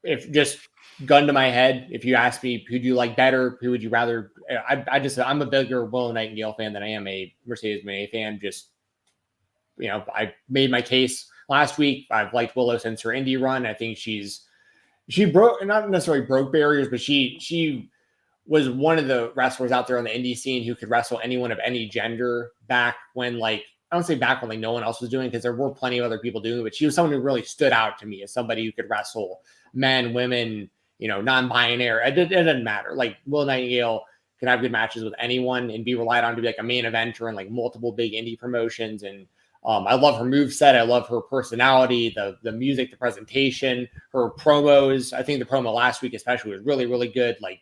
if just gun to my head, if you ask me who do you like better, who would you rather? I'm a bigger Willow Nightingale fan than I am a Mercedes Moné fan. Just, I made my case last week. I've liked Willow since her indie run. I think she broke, not necessarily broke barriers, but she was one of the wrestlers out there on the indie scene who could wrestle anyone of any gender back when, like, I don't say back when like no one else was doing, because there were plenty of other people doing it, but she was someone who really stood out to me as somebody who could wrestle men, women, non-binary. It doesn't matter. Like, Willow Nightingale can have good matches with anyone and be relied on to be like a main eventer in like multiple big indie promotions. And I love her moveset. I love her personality, the music, the presentation, her promos. I think the promo last week especially was really, really good. Like,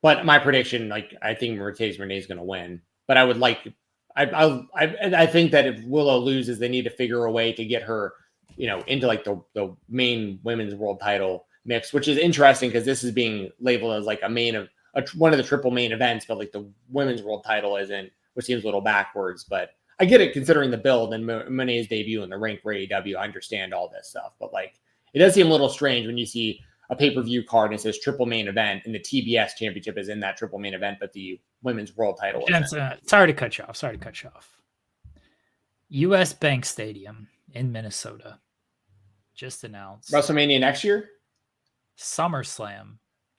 but my prediction, like, I think Mercedes Moné is going to win. But I would like, I think that if Willow loses, they need to figure a way to get her, into like the main women's world title mix, which is interesting because this is being labeled as like one of the triple main events, but like the women's world title isn't, which seems a little backwards. But I get it considering the build and Moné's debut in the ring for AEW. I understand all this stuff, but like, it does seem a little strange when you see a pay-per-view card and it says triple main event and the TBS championship is in that triple main event, but the women's world title isn't. Sorry to cut you off. US Bank Stadium in Minnesota just announced WrestleMania next year, SummerSlam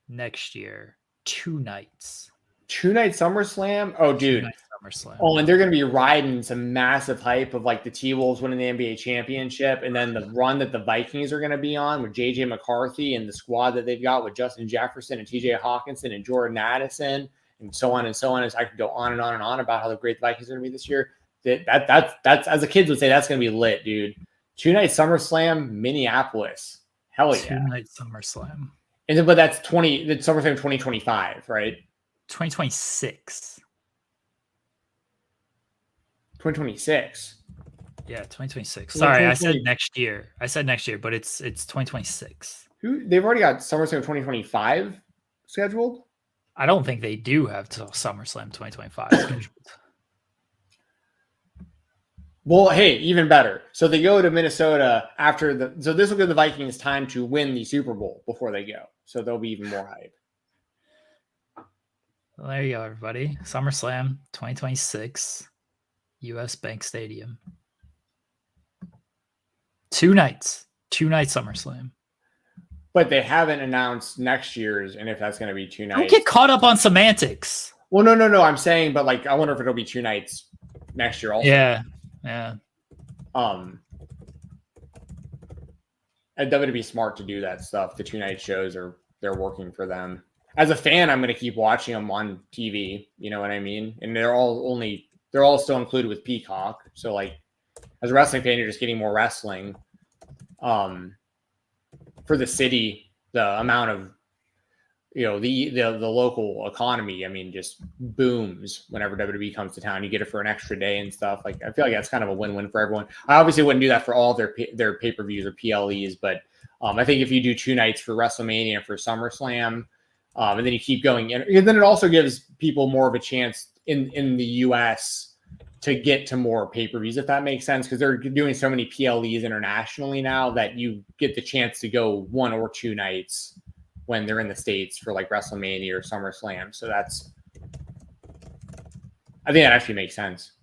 next year, 2 nights. 2-night SummerSlam. Oh, dude. 2-night SummerSlam. Oh, and they're going to be riding some massive hype of like the T-Wolves winning the NBA championship, and then the run that the Vikings are going to be on with JJ McCarthy and the squad that they've got with Justin Jefferson and TJ Hawkinson and Jordan Addison and so on and so on. As I could go on and on and on about how the great the Vikings are going to be this year. That's as the kids would say, that's going to be lit, dude. 2-night SummerSlam, Minneapolis. Hell yeah. 2-night SummerSlam. And then, but that's SummerSlam 2025, right? 2026. 2026. Yeah, 2026. Sorry, I said next year, but it's 2026. They've already got SummerSlam 2025 scheduled? I don't think they do have SummerSlam 2025 scheduled. Well, hey, even better. So they go to Minnesota so this will give the Vikings time to win the Super Bowl before they go. So there'll be even more hype. Well, there you go, everybody. SummerSlam 2026, US Bank Stadium. 2 nights. 2-night SummerSlam. But they haven't announced next year's, and if that's going to be 2 nights. Don't get caught up on semantics. Well, no. I'm saying, but like, I wonder if it'll be 2 nights next year also. Yeah. At WWE smart to do that stuff. The 2-night shows they're working for them. As a fan, I'm going to keep watching them on TV. You know what I mean? And they're all still included with Peacock. So like, as a wrestling fan, you're just getting more wrestling. For the city, the amount of, the local economy, I mean, just booms whenever WWE comes to town. You get it for an extra day and stuff. Like, I feel like that's kind of a win-win for everyone. I obviously wouldn't do that for all their pay-per-views or PLEs, but I think if you do 2 nights for WrestleMania and for SummerSlam, And then you keep going in. And then it also gives people more of a chance in the US to get to more pay-per-views, if that makes sense, because they're doing so many PLEs internationally now that you get the chance to go 1 or 2 nights when they're in the States for like WrestleMania or SummerSlam. So I think that actually makes sense.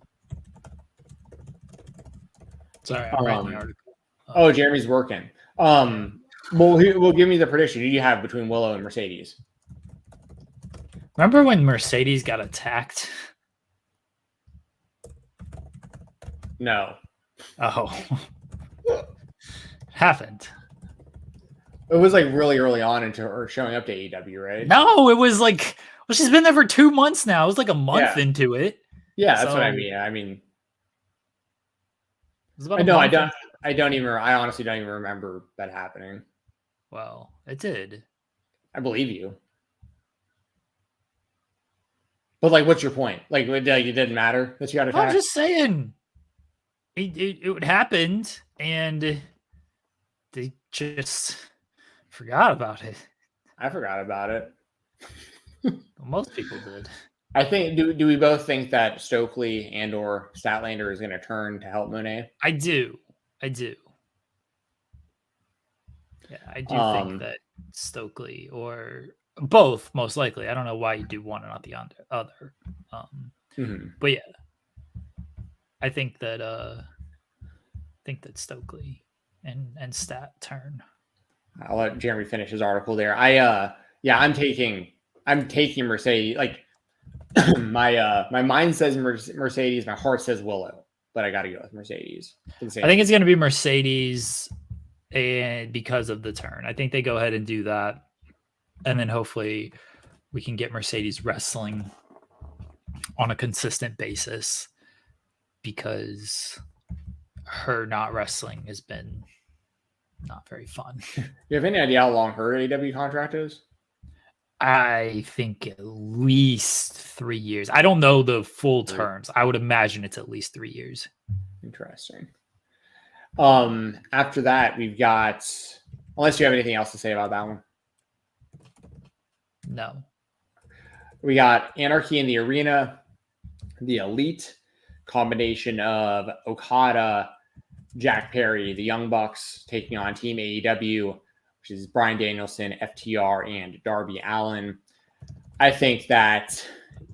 Sorry, I'm writing the article. Oh, Jeremy's working. Well, give me the prediction. Who do you have between Willow and Mercedes? Remember when Mercedes got attacked? No. Oh. Happened. It was like really early on into her showing up to AEW, right? No, it was like, well, she's been there for 2 months now. It was like a month into it. Yeah, that's what I mean. I mean, I honestly don't even remember that happening. Well, it did. I believe you. But like, what's your point? Like, it didn't matter that you got attacked? I'm just saying. It happened, and they just forgot about it. I forgot about it. Most people did. I think. Do we both think that Stokely and or Statlander is going to turn to help Monet? I do. Yeah, I do think that Stokely or both, most likely. I don't know why you do one and not the other. But yeah, I think that Stokely and Stat turn. I'll let Jeremy finish his article there. I'm taking Mercedes. Like my mind says Mercedes, my heart says Willow, but I got to go with Mercedes. I think it's going to be Mercedes, and because of the turn, I think they go ahead and do that, and then hopefully we can get Mercedes wrestling on a consistent basis, because her not wrestling has been not very fun. You have any idea how long her AEW contract is? I think at least 3 years. I don't know the full terms. I would imagine it's at least 3 years. Interesting. After that, we've got, unless you have anything else to say about that one. No. We got Anarchy in the Arena, the Elite, combination of Okada, Jack Perry, the Young Bucks taking on Team AEW, which is Bryan Danielson, FTR, and Darby Allin. I think that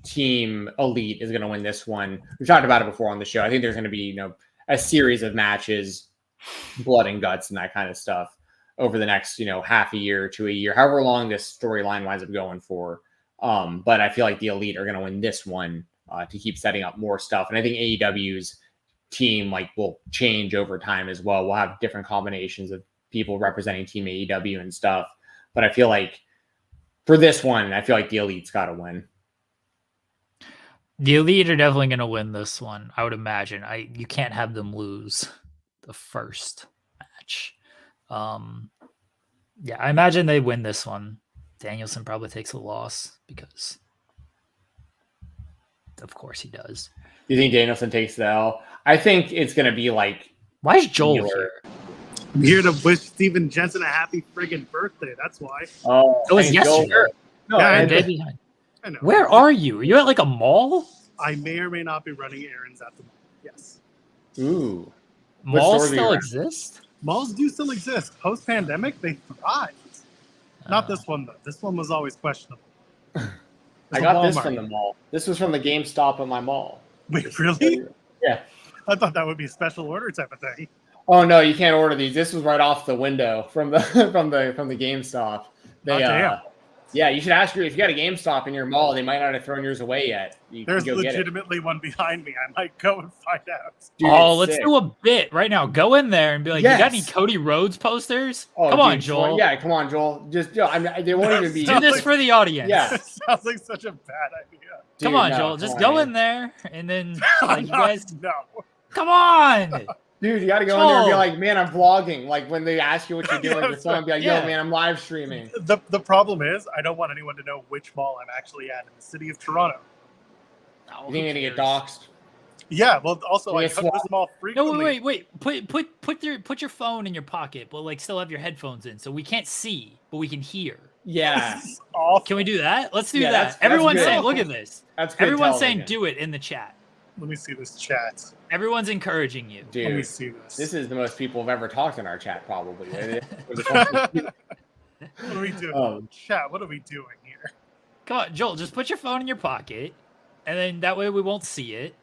Team Elite is going to win this one. We've talked about it before on the show. I think there's going to be, a series of matches, blood and guts and that kind of stuff over the next, half a year to a year, however long this storyline winds up going for. But I feel like the Elite are going to win this one to keep setting up more stuff. And I think AEW's team will change over time as well. We'll have different combinations of people representing Team AEW and stuff. But I feel like for this one, I feel like the Elite's got to win. The Elite are definitely going to win this one, I would imagine. You can't have them lose the first match. Yeah, I imagine they win this one. Danielson probably takes a loss because, of course, he does. You think Danielson takes the L? I think it's going to be like... Why is Joel here? I'm here to wish Stephen Jensen a happy friggin' birthday. That's why. Oh, it was yesterday. No, yeah, I know. Where are you? Are you at like a mall? I may or may not be running errands at the mall. Yes. Ooh. Malls still exist? Malls do still exist. Post-pandemic, they thrived. Not this one, though. This one was always questionable. I got this from the mall. This was from the GameStop at my mall. Wait, really? Yeah. I thought that would be a special order type of thing. Oh no, you can't order these. This was right off the window from the from the GameStop. Yeah, you should ask if you got a GameStop in your mall. They might not have thrown yours away yet. There's legitimately one behind me. I might go and find out. Dude, let's do a bit right now. Go in there and be like, yes. You got any Cody Rhodes posters? Come on, Joel. Yeah, come on, Joel. Just they won't even be. Do this for the audience. Yeah, it sounds like such a bad idea. Come on, Joel. Just go in there and then you guys. No. Come on. Dude, you got to go in there and be like, man, I'm vlogging. Like when they ask you what you're doing, your phone, be like, yo, man, I'm live streaming. The problem is, I don't want anyone to know which mall I'm actually at in the city of Toronto. No, you think you're gonna get doxxed? Yeah, well, also I go to this mall frequently. No, wait. Put your phone in your pocket, but still have your headphones in, so we can't see, but we can hear. Yeah. This is awful. Can we do that? Let's do Yeah, that. that's Everyone's good. saying, look at this. That's good Everyone's television. saying, do it in the chat. Let me see this chat. Everyone's encouraging you. Let me Dude, see this. this is the most people have ever talked in our chat, probably. What are we doing? Chat, what are we doing here? Come on, Joel, just put your phone in your pocket, and then that way we won't see it,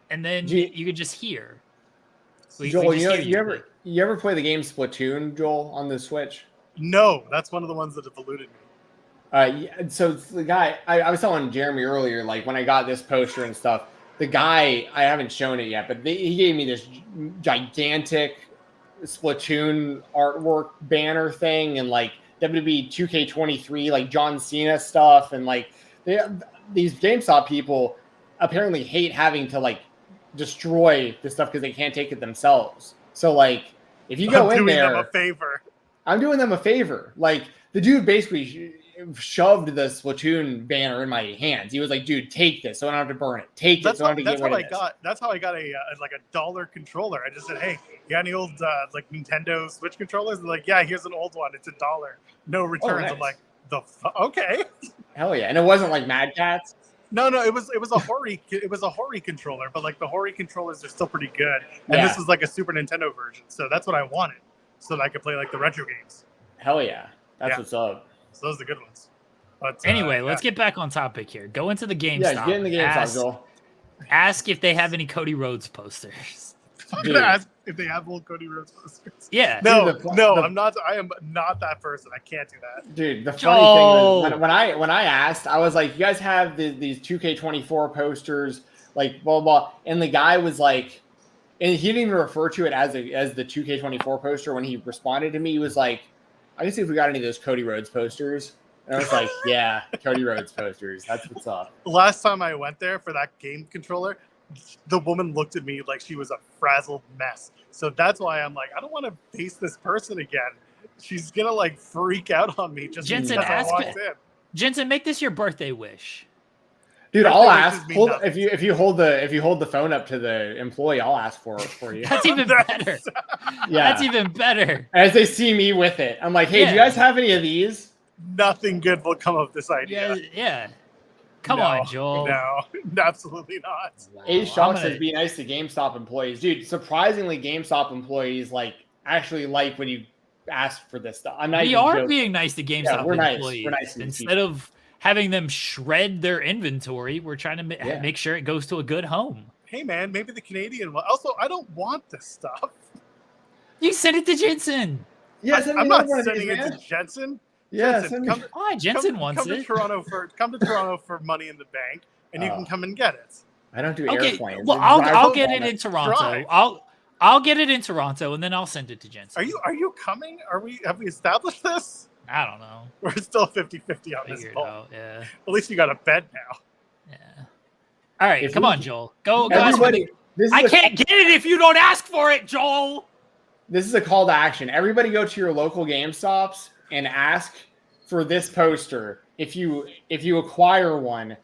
and then you can just hear. Joel, you ever play the game Splatoon, Joel, on the Switch? No, that's one of the ones that have eluded me. Yeah, so the guy, I was telling Jeremy earlier, like when I got this poster and stuff, the guy, I haven't shown it yet, but he gave me this gigantic Splatoon artwork banner thing and like WWE 2K23, like John Cena stuff. And like these GameStop people apparently hate having to like destroy this stuff because they can't take it themselves. So like if you go in there, I'm doing them a favor. I'm doing them a favor. Like the dude basically shoved the Splatoon banner in my hands. He was like, "Dude, take this, so I don't have to burn it. Take it, so I don't have to get rid of this." That's how I got a $1 controller. I just said, "Hey, you got any old like Nintendo Switch controllers?" They're like, "Yeah, here's an old one. It's $1. No returns." Nice. I'm like, okay. Hell yeah! And it wasn't like Mad Catz. No, it was a Hori controller, but like the Hori controllers are still pretty good. And this is like a Super Nintendo version, so that's what I wanted, so that I could play like the retro games. Hell yeah, that's what's up. So those are the good ones. But anyway, let's get back on topic here. Go into the GameStop. Yeah, get in the GameStop, Joel. Ask if they have any Cody Rhodes posters. I'm gonna ask if they have old Cody Rhodes posters. Yeah. No, I'm not. I am not that person. I can't do that. Dude, the funny thing is when I asked, I was like, "You guys have these 2K24 posters, like blah blah," and the guy was like, and he didn't even refer to it as the 2K24 poster. When he responded to me, he was like, "I can see if we got any of those Cody Rhodes posters." And I was like, "Yeah, Cody Rhodes posters. That's what's up." Last time I went there for that game controller, the woman looked at me like she was a frazzled mess. So that's why I'm like, I don't want to face this person again. She's gonna like freak out on me just Jensen, because I walked in. Jensen, make this your birthday wish. Dude, I'll ask. If you hold the phone up to the employee, I'll ask for you. That's even better. Yeah, that's even better. As they see me with it, I'm like, "Hey, do you guys have any of these?" Nothing good will come of this idea. Yeah. Come on, Joel. No, absolutely not. A Shock says, "Be nice to GameStop employees." Dude, surprisingly, GameStop employees actually like when you ask for this stuff. We are being nice to GameStop employees. We're nice instead of having them shred their inventory, we're trying to make sure it goes to a good home. Hey, man, maybe the Canadian one. Also, I don't want this stuff. You send it to Jensen. Yes, I'm not sending it to Jensen. Yeah, Jensen wants come it. Come to Toronto for Money in the Bank, and you can come and get it. I don't do airplanes. Well, I'll get it in Toronto. I'll get it in Toronto, and then I'll send it to Jensen. Are you coming? Have we established this? I don't know. We're still 50-50 on this. Yeah. At least you got a bed now. Yeah. All right, come on, Joel. Go. Everybody, I can't get it if you don't ask for it, Joel. This is a call to action. Everybody go to your local GameStops and ask for this poster. If you acquire one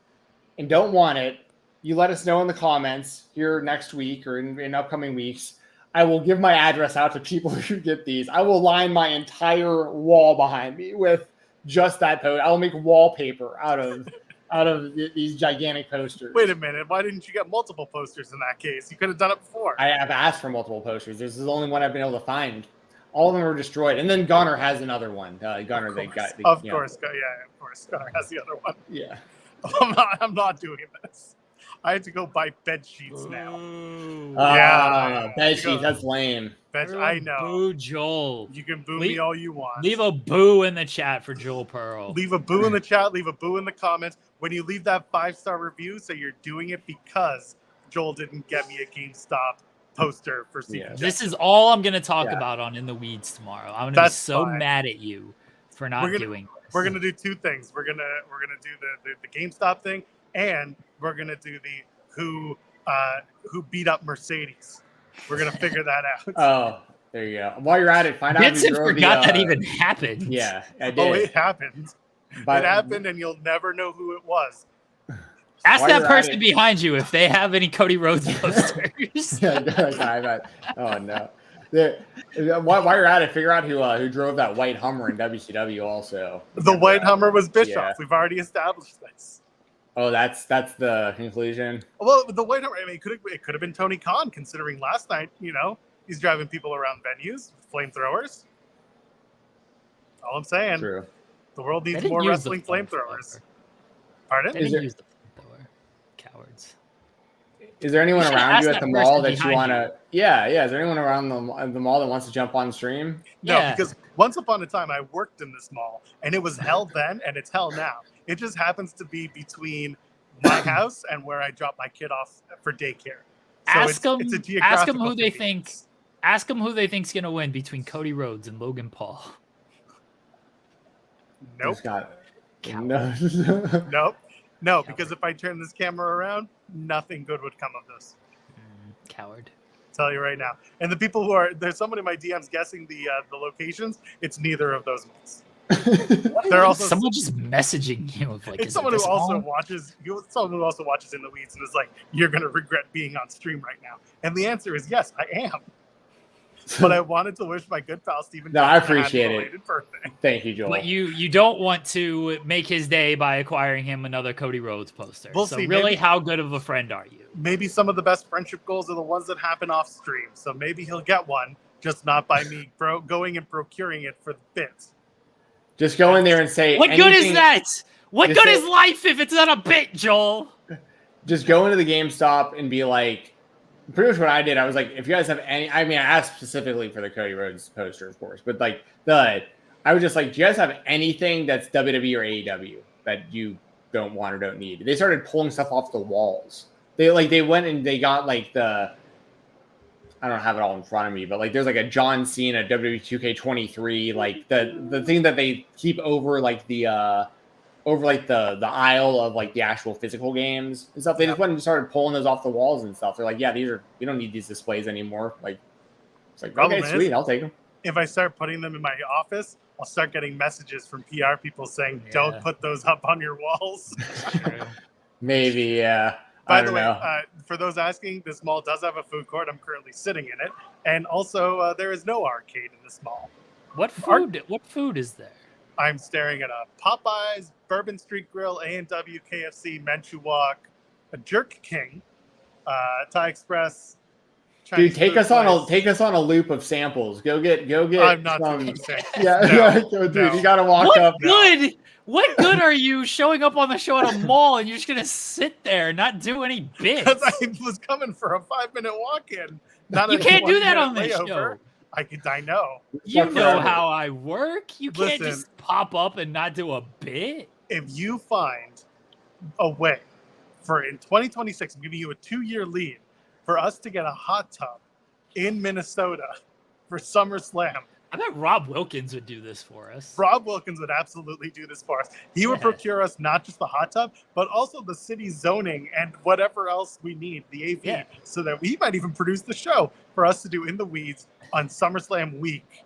and don't want it, you let us know in the comments here next week or in upcoming weeks. I will give my address out to people who get these. I will line my entire wall behind me with just that poster. I will make wallpaper out of these gigantic posters. Wait a minute. Why didn't you get multiple posters in that case? You could have done it before. I have asked for multiple posters. This is the only one I've been able to find. All of them were destroyed. And then Gunther has another one. Gunner, Of course. Gunner has the other one. Yeah. I'm not doing this. I have to go buy bed sheets now. Bed sheets. That's lame. I know. Boo, Joel. You can boo me all you want. Leave a boo in the chat for Joel Pearl. Leave a boo in the chat. Leave a boo in the comments. When you leave that 5-star review, say you're doing it because Joel didn't get me a GameStop poster for Stephen Jensen. This is all I'm going to talk about on In the Weeds tomorrow. I'm going to be so mad at you for not doing this. We're going to do two things. We're going to do the GameStop thing, and we're going to do the who beat up Mercedes. We're going to figure that out. Oh, there you go. While you're at it, find out Jensen forgot that even happened. Yeah, I did. Oh, it happened. It happened, and you'll never know who it was. Ask that person behind you if they have any Cody Rhodes posters. Oh, no. While you're at it, figure out who drove that white Hummer in WCW. Also, The white Hummer was Bischoff. Yeah. We've already established this. Oh, that's the conclusion. Well, the white Hummer. I mean, it could have been Tony Khan, considering last night. He's driving people around venues with flamethrowers. All I'm saying. True. The world needs more wrestling flamethrowers. Pardon? They didn't use the flamethrower. Cowards. Is there anyone around you at the mall that you want to? Yeah. Is there anyone around the mall that wants to jump on stream? No, because once upon a time I worked in this mall, and it was hell then, and it's hell now. It just happens to be between my house and where I drop my kid off for daycare. So it's a geographical who they think. Ask them who they think's gonna win between Cody Rhodes and Logan Paul. Nope. No. No, because if I turn this camera around, nothing good would come of this. Coward. Tell you right now. And the people there's someone in my DMs guessing the locations. It's neither of those ones. They're also someone just messaging you of it's someone who also watches. Someone who also watches In the Weeds and is like, "You're gonna regret being on stream right now." And the answer is yes, I am. But I wanted to wish my good pal Stephen Jensen I appreciate it. Birthday. Thank you, Joel. But you don't want to make his day by acquiring him another Cody Rhodes poster. We'll so see. Really, maybe, how good of a friend are you? Maybe some of the best friendship goals are the ones that happen off stream. So maybe he'll get one, just not by me going and procuring it for the bits. Just go in there and say, what good is that? What good is life if it's not a bit, Joel? Just go into the GameStop and be like, pretty much what I did. I was like, if you guys have any, I mean, I asked specifically for the Cody Rhodes poster, of course, but like I was just like, do you guys have anything that's WWE or AEW that you don't want or don't need? They started pulling stuff off the walls. They went and they got like I don't have it all in front of me, but like there's like a John Cena WWE 2K23, like the thing that they keep over like the aisle of like the actual physical games and stuff. They just went and started pulling those off the walls and stuff. They're like, yeah, we don't need these displays anymore. Like, it's like, okay, sweet, I'll take them. If I start putting them in my office, I'll start getting messages from PR people saying, don't put those up on your walls. Maybe, yeah. By the way, for those asking, this mall does have a food court. I'm currently sitting in it. And also, there is no arcade in this mall. What food is there? I'm staring at a Popeyes, Bourbon Street Grill, A&W, KFC, Menchu Walk, a Jerk King, Thai Express. Dude, take us on a loop of samples. Go get. I'm not doing dude, you gotta walk up. What good are you showing up on the show at a mall and you're just gonna sit there and not do any bits? Because I was coming for a 5-minute walk-in. You can't do that on this show. I know. You know how I work. You can't just pop up and not do a bit. If you find a way in 2026, I'm giving you a 2-year lead for us to get a hot tub in Minnesota for SummerSlam. I bet Rob Wilkins would do this for us. Rob Wilkins would absolutely do this for us. He would procure us not just the hot tub, but also the city zoning and whatever else we need, the AV, so that he might even produce the show for us to do In the Weeds on SummerSlam week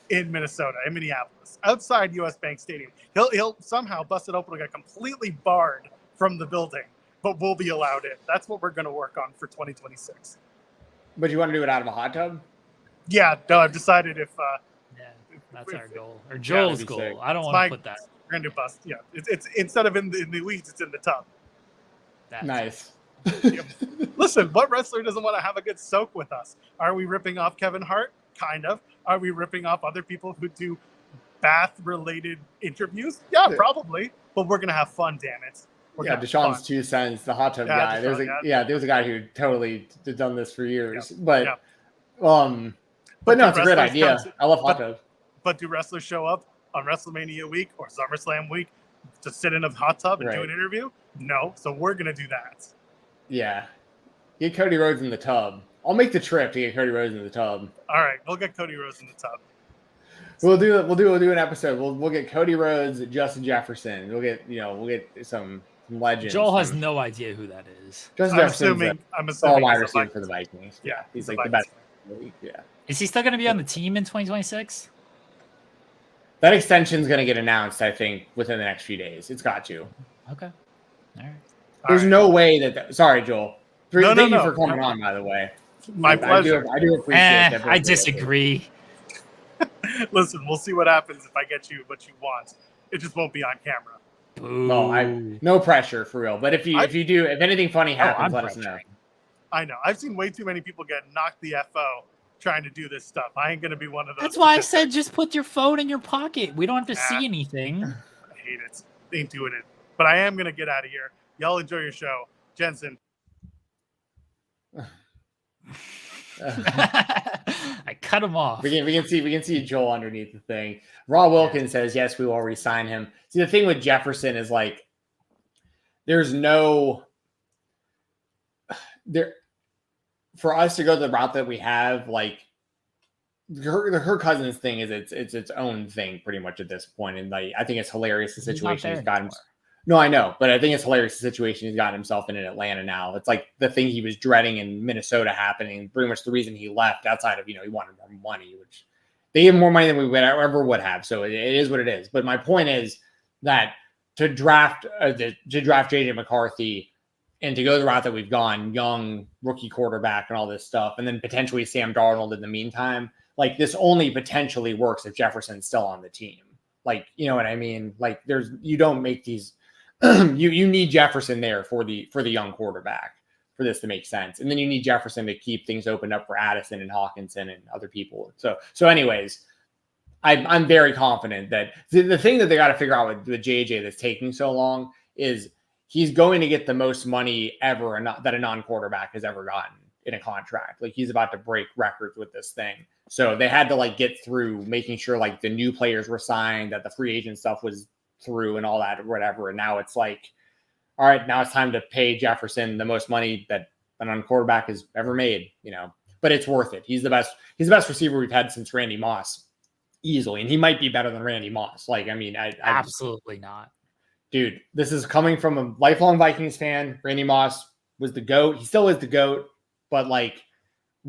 in Minnesota, in Minneapolis, outside US Bank Stadium. He'll somehow bust it open and get completely barred from the building, but we'll be allowed in. That's what we're going to work on for 2026. But you want to do it out of a hot tub? Yeah, no, I've decided if that's our goal, or Joel's goal. Sick. I don't want to put that. We're gonna do bust. Yeah, it's instead of in the weeds, it's in the tub. That's nice. Listen, what wrestler doesn't want to have a good soak with us? Are we ripping off Kevin Hart? Kind of. Are we ripping off other people who do bath-related interviews? Yeah, probably. But we're gonna have fun. Damn it. Deshaun's 2 cents, the hot tub guy. There's a guy who totally done this for years, but no, it's a great idea. I love hot tubs. But do wrestlers show up on WrestleMania week or SummerSlam week to sit in a hot tub and do an interview? No. So we're going to do that. Yeah. Get Cody Rhodes in the tub. I'll make the trip to get Cody Rhodes in the tub. All right. We'll get Cody Rhodes in the tub. We'll do an episode. We'll get Cody Rhodes, Justin Jefferson. We'll get some legends. Joel has no idea who that is. Justin I'm assuming wide receiver for the Vikings. Yeah. He's like the best. Yeah. Is he still going to be on the team in 2026? That extension's going to get announced, I think, within the next few days. It's got to. Okay. All right. There's no way that. Sorry, Joel. Thank you for coming on, by the way. My pleasure. I do appreciate that. I disagree. Listen, we'll see what happens if I get you what you want. It just won't be on camera. No, no pressure for real. But if anything funny happens, let us know. I know. I've seen way too many people get knocked the FO trying to do this stuff. I ain't gonna be one of those. That's why I said just put your phone in your pocket. We don't have to see anything. I hate it. Ain't doing it. But I am gonna get out of here. Y'all enjoy your show, Jensen. I cut him off. We can see Joel underneath the thing. Raw Wilkins says yes, we will re-sign him. See, the thing with Jefferson is like there's no there for us to go the route that we have. Like her cousin's thing is it's its own thing pretty much at this point, and like I think it's hilarious the situation he's gotten. No, I know, but I think it's hilarious the situation he's gotten himself in Atlanta now. It's like the thing he was dreading in Minnesota happening. Pretty much the reason he left, outside of he wanted more money, which they gave him more money than we would ever would have. So it is what it is. But my point is that to draft JJ McCarthy and to go the route that we've gone, young rookie quarterback and all this stuff, and then potentially Sam Darnold in the meantime, like this only potentially works if Jefferson's still on the team. Like, you know what I mean? Like you don't make these. You need Jefferson there for the young quarterback for this to make sense, and then you need Jefferson to keep things opened up for Addison and Hawkinson and other people. So anyways, I'm very confident that the thing that they got to figure out with JJ that's taking so long is he's going to get the most money ever that a non-quarterback has ever gotten in a contract. Like he's about to break records with this thing. So they had to like get through making sure like the new players were signed, that the free agent stuff was through and all that or whatever. And now it's like, all right, now it's time to pay Jefferson the most money that a non-quarterback has ever made, but it's worth it. He's the best receiver we've had since Randy Moss easily. And he might be better than Randy Moss. Like, I mean, absolutely not, dude, this is coming from a lifelong Vikings fan. Randy Moss was the GOAT. He still is the GOAT, but like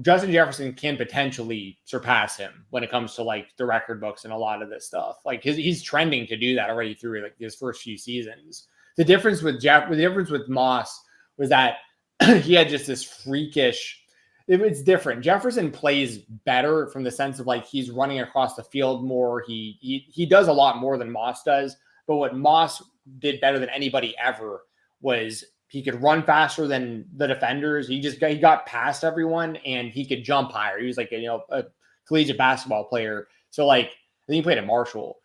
Justin Jefferson can potentially surpass him when it comes to like the record books and a lot of this stuff. Like he's trending to do that already through like his first few seasons. The difference with Moss was that he had just this freakish. It's different. Jefferson plays better from the sense of like he's running across the field more. He does a lot more than Moss does. But what Moss did better than anybody ever was he could run faster than the defenders. He got past everyone and he could jump higher. He was like a collegiate basketball player. So like I think he played at Marshall.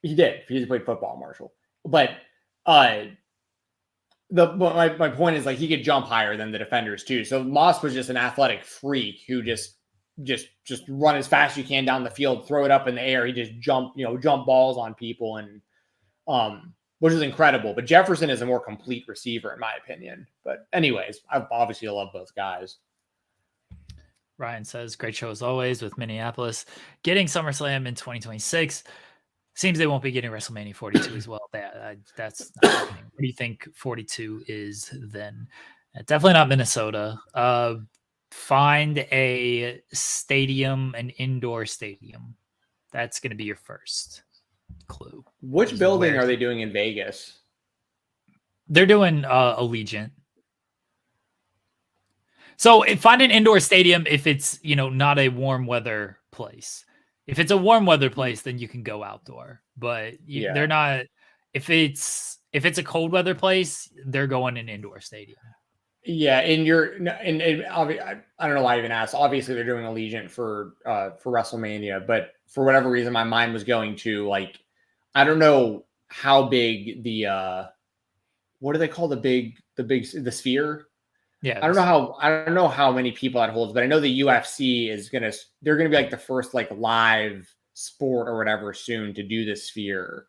He did. He played football at Marshall. But my point is like he could jump higher than the defenders too. So Moss was just an athletic freak who just run as fast as you can down the field, throw it up in the air. He just jump balls on people and which is incredible. But Jefferson is a more complete receiver, in my opinion. But anyways, I obviously love both guys. Ryan says, great show as always with Minneapolis. Getting SummerSlam in 2026. Seems they won't be getting WrestleMania 42 as well. That's not happening. What do you think 42 is then? Definitely not Minnesota. Find a stadium, an indoor stadium. That's going to be your first clue. Which building are they doing in Vegas? They're doing Allegiant. So find an indoor stadium if it's not a warm weather place. If it's a warm weather place, then you can go outdoor. But they're not. If it's a cold weather place, they're going an indoor stadium. Yeah, I don't know why I even asked. Obviously, they're doing Allegiant for WrestleMania, but for whatever reason, my mind was going to like, I don't know how big the what do they call the sphere? Yeah, I don't know how many people that holds, but I know the UFC they're gonna be like the first like live sport or whatever soon to do the sphere,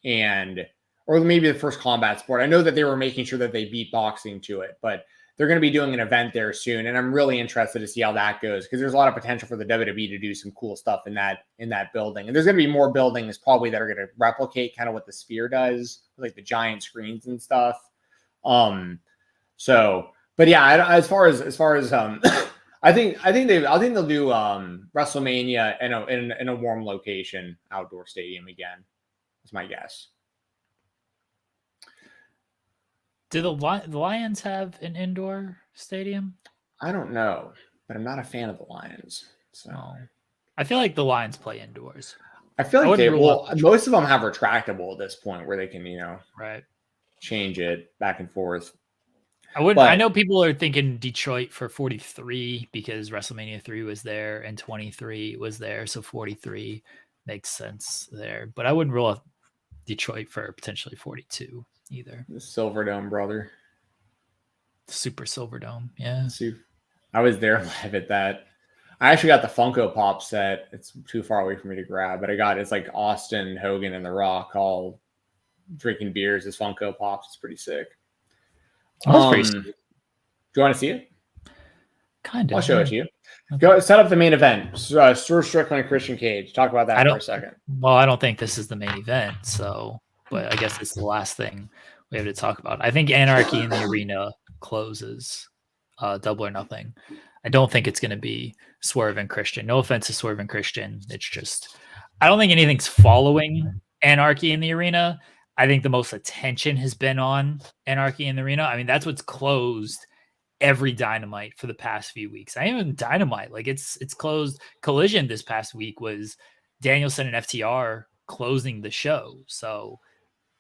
or maybe the first combat sport. I know that they were making sure that they beat boxing to it, but they're going to be doing an event there soon, and I'm really interested to see how that goes because there's a lot of potential for the WWE to do some cool stuff in that building. And there's going to be more buildings probably that are going to replicate kind of what the Sphere does, like the giant screens and stuff. But yeah, as far as I think they'll do WrestleMania in a warm location, outdoor stadium again. That's my guess. Do the Lions have an indoor stadium? I don't know, but I'm not a fan of the Lions. So I feel like the Lions play indoors. I feel like most of them have retractable at this point where they can, right, change it back and forth. I know people are thinking Detroit for 43 because WrestleMania 3 was there and 23 was there, so 43 makes sense there. But I wouldn't rule out Detroit for potentially 42 either. The Silverdome, brother. Super Silverdome, yeah. I was there live at that. I actually got the Funko Pop set. It's too far away for me to grab, but it's like Austin, Hogan, and The Rock all drinking beers as Funko Pops. It's pretty sick. Do you want to see it? Kind of. I'll show it to you. Go set up the main event. Stuart Strickland and Christian Cage. Talk about that for a second. Well, I don't think this is the main event, but I guess it's the last thing we have to talk about. I think Anarchy in the Arena closes Double or Nothing. I don't think it's going to be Swerve and Christian. No offense to Swerve and Christian. It's just, I don't think anything's following Anarchy in the Arena. I think the most attention has been on Anarchy in the Arena. I mean, that's what's closed every Dynamite for the past few weeks. I even Dynamite, like it's closed. Collision this past week was Danielson and FTR closing the show. So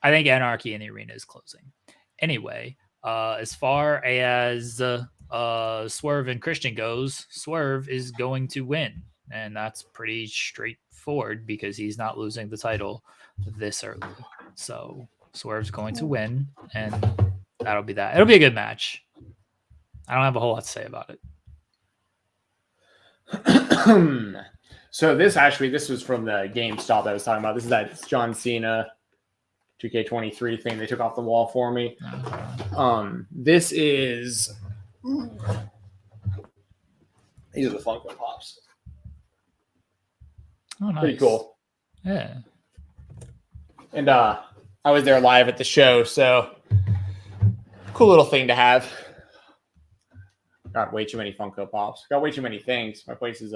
I think Anarchy in the Arena is closing. Anyway, as far as Swerve and Christian goes, Swerve is going to win. And that's pretty straightforward because he's not losing the title this early. So Swerve's going to win, and that'll be that. It'll be a good match. I don't have a whole lot to say about it. So this was from the GameStop I was talking about. This is that John Cena 2K23 thing they took off the wall for me. This is these are the Funko Pops. Oh, nice. Pretty cool. Yeah. And I was there live at the show, so cool little thing to have. Got way too many Funko Pops. Got way too many things. My place is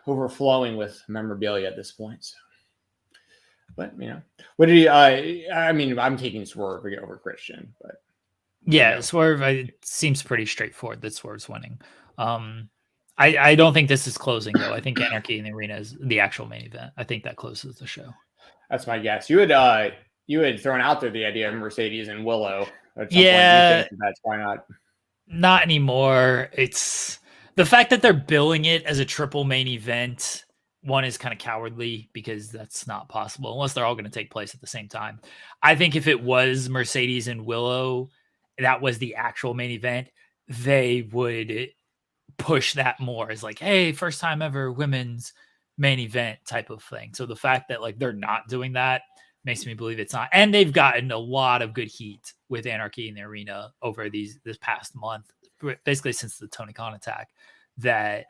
overflowing with memorabilia at this point. So. But what did he? I'm taking Swerve over Christian, but Swerve. It seems pretty straightforward that Swerve's winning. I don't think this is closing though. I think Anarchy in the Arena is the actual main event. I think that closes the show. That's my guess. You had thrown out there the idea of Mercedes and Willow. At some point. You think that's why not? Not anymore. It's the fact that they're billing it as a triple main event. One is kind of cowardly because that's not possible unless they're all going to take place at the same time. I think if it was Mercedes and Willow, that was the actual main event, they would push that more as like, hey, first time ever women's main event type of thing. So the fact that like they're not doing that makes me believe it's not. And they've gotten a lot of good heat with Anarchy in the Arena over this past month, basically since the Tony Khan attack, that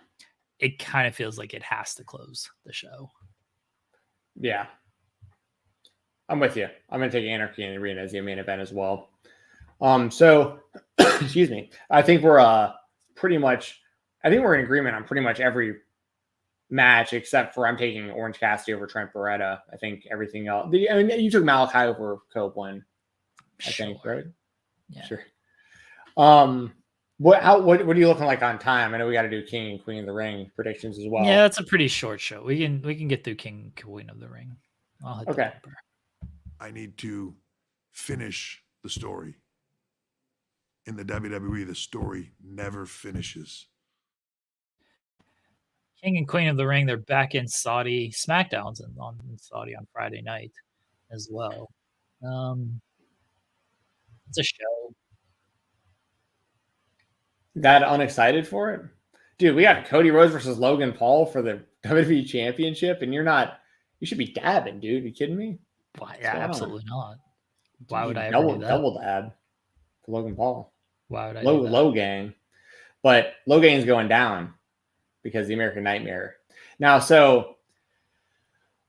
it kind of feels like it has to close the show. Yeah. I'm with you. I'm going to take Anarchy in the Arena as the main event as well. So excuse me. I think we're in agreement on pretty much every match except for I'm taking Orange Cassidy over Trent Beretta. I think everything else. You took Malachi over Copeland. I think, right? Yeah. Sure. What are you looking like on time? I know we got to do King and Queen of the Ring predictions as well. Yeah, that's a pretty short show. We can get through King and Queen of the Ring. I'll hit okay. I need to finish the story. In the WWE, the story never finishes. King and Queen of the Ring, they're back in Saudi. SmackDown's in Saudi on Friday night as well. It's a show. That unexcited for it? Dude, we got Cody Rhodes versus Logan Paul for the WWE Championship, and you should be dabbing, dude. Are you kidding me? Why? Yeah, absolutely not. Why would I ever do that? Double dab for Logan Paul. Why would I do that? Low gang. But Low gang's going down because the American Nightmare. Now, so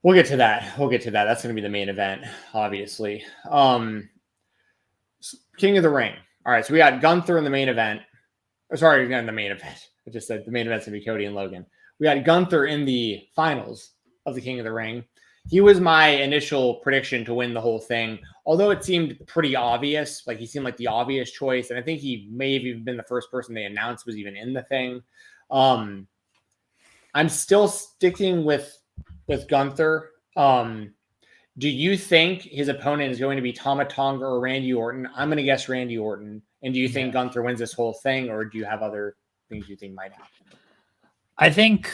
we'll get to that. That's going to be the main event, obviously. King of the Ring. All right, so we got Gunther in the main event. Sorry, not in the main event. I just said the main event's going to be Cody and Logan. We got Gunther in the finals of the King of the Ring. he was my initial prediction to win the whole thing. Although it seemed pretty obvious, like he seemed like the obvious choice, and I think he may have even been the first person they announced was even in the thing. I'm still sticking with Gunther. Do you think his opponent is going to be Tama Tonga or Randy Orton? I'm going to guess Randy Orton. And do you think Gunther wins this whole thing, or do you have other things you think might happen? I think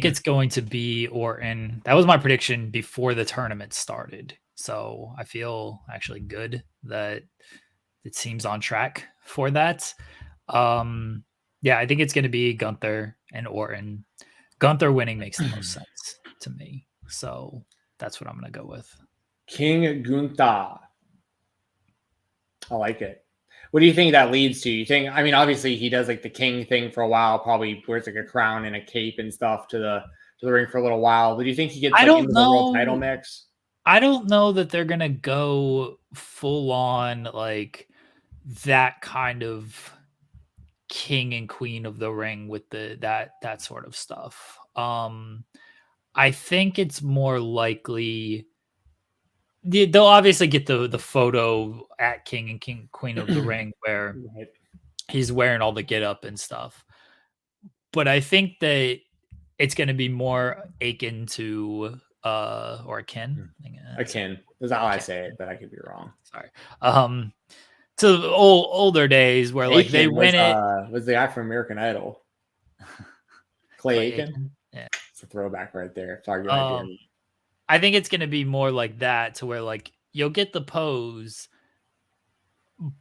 it's going to be Orton. That was my prediction before the tournament started. So I feel actually good that it seems on track for that. Yeah, I think it's going to be Gunther and Orton. Gunther winning makes the most sense to me. So that's what I'm going to go with. King Gunther. I like it. What do you think that leads to? You think, I mean, obviously he does like the king thing for a while, probably wears like a crown and a cape and stuff to the ring for a little while. But do you think he gets like into the world title mix? I don't know that they're going to go full on like that kind of king and queen of the ring with that sort of stuff. I think it's more likely they'll obviously get the photo at King and Queen of the Ring where he's wearing all the get up and stuff. But I think that it's going to be more akin to or akin. Akin is how I say it, but I could be wrong. Sorry. To the older days where like they win was the guy from American Idol. Clay Aiken? Yeah. It's a throwback right there. Sorry, I think it's going to be more like that to where like you'll get the pose,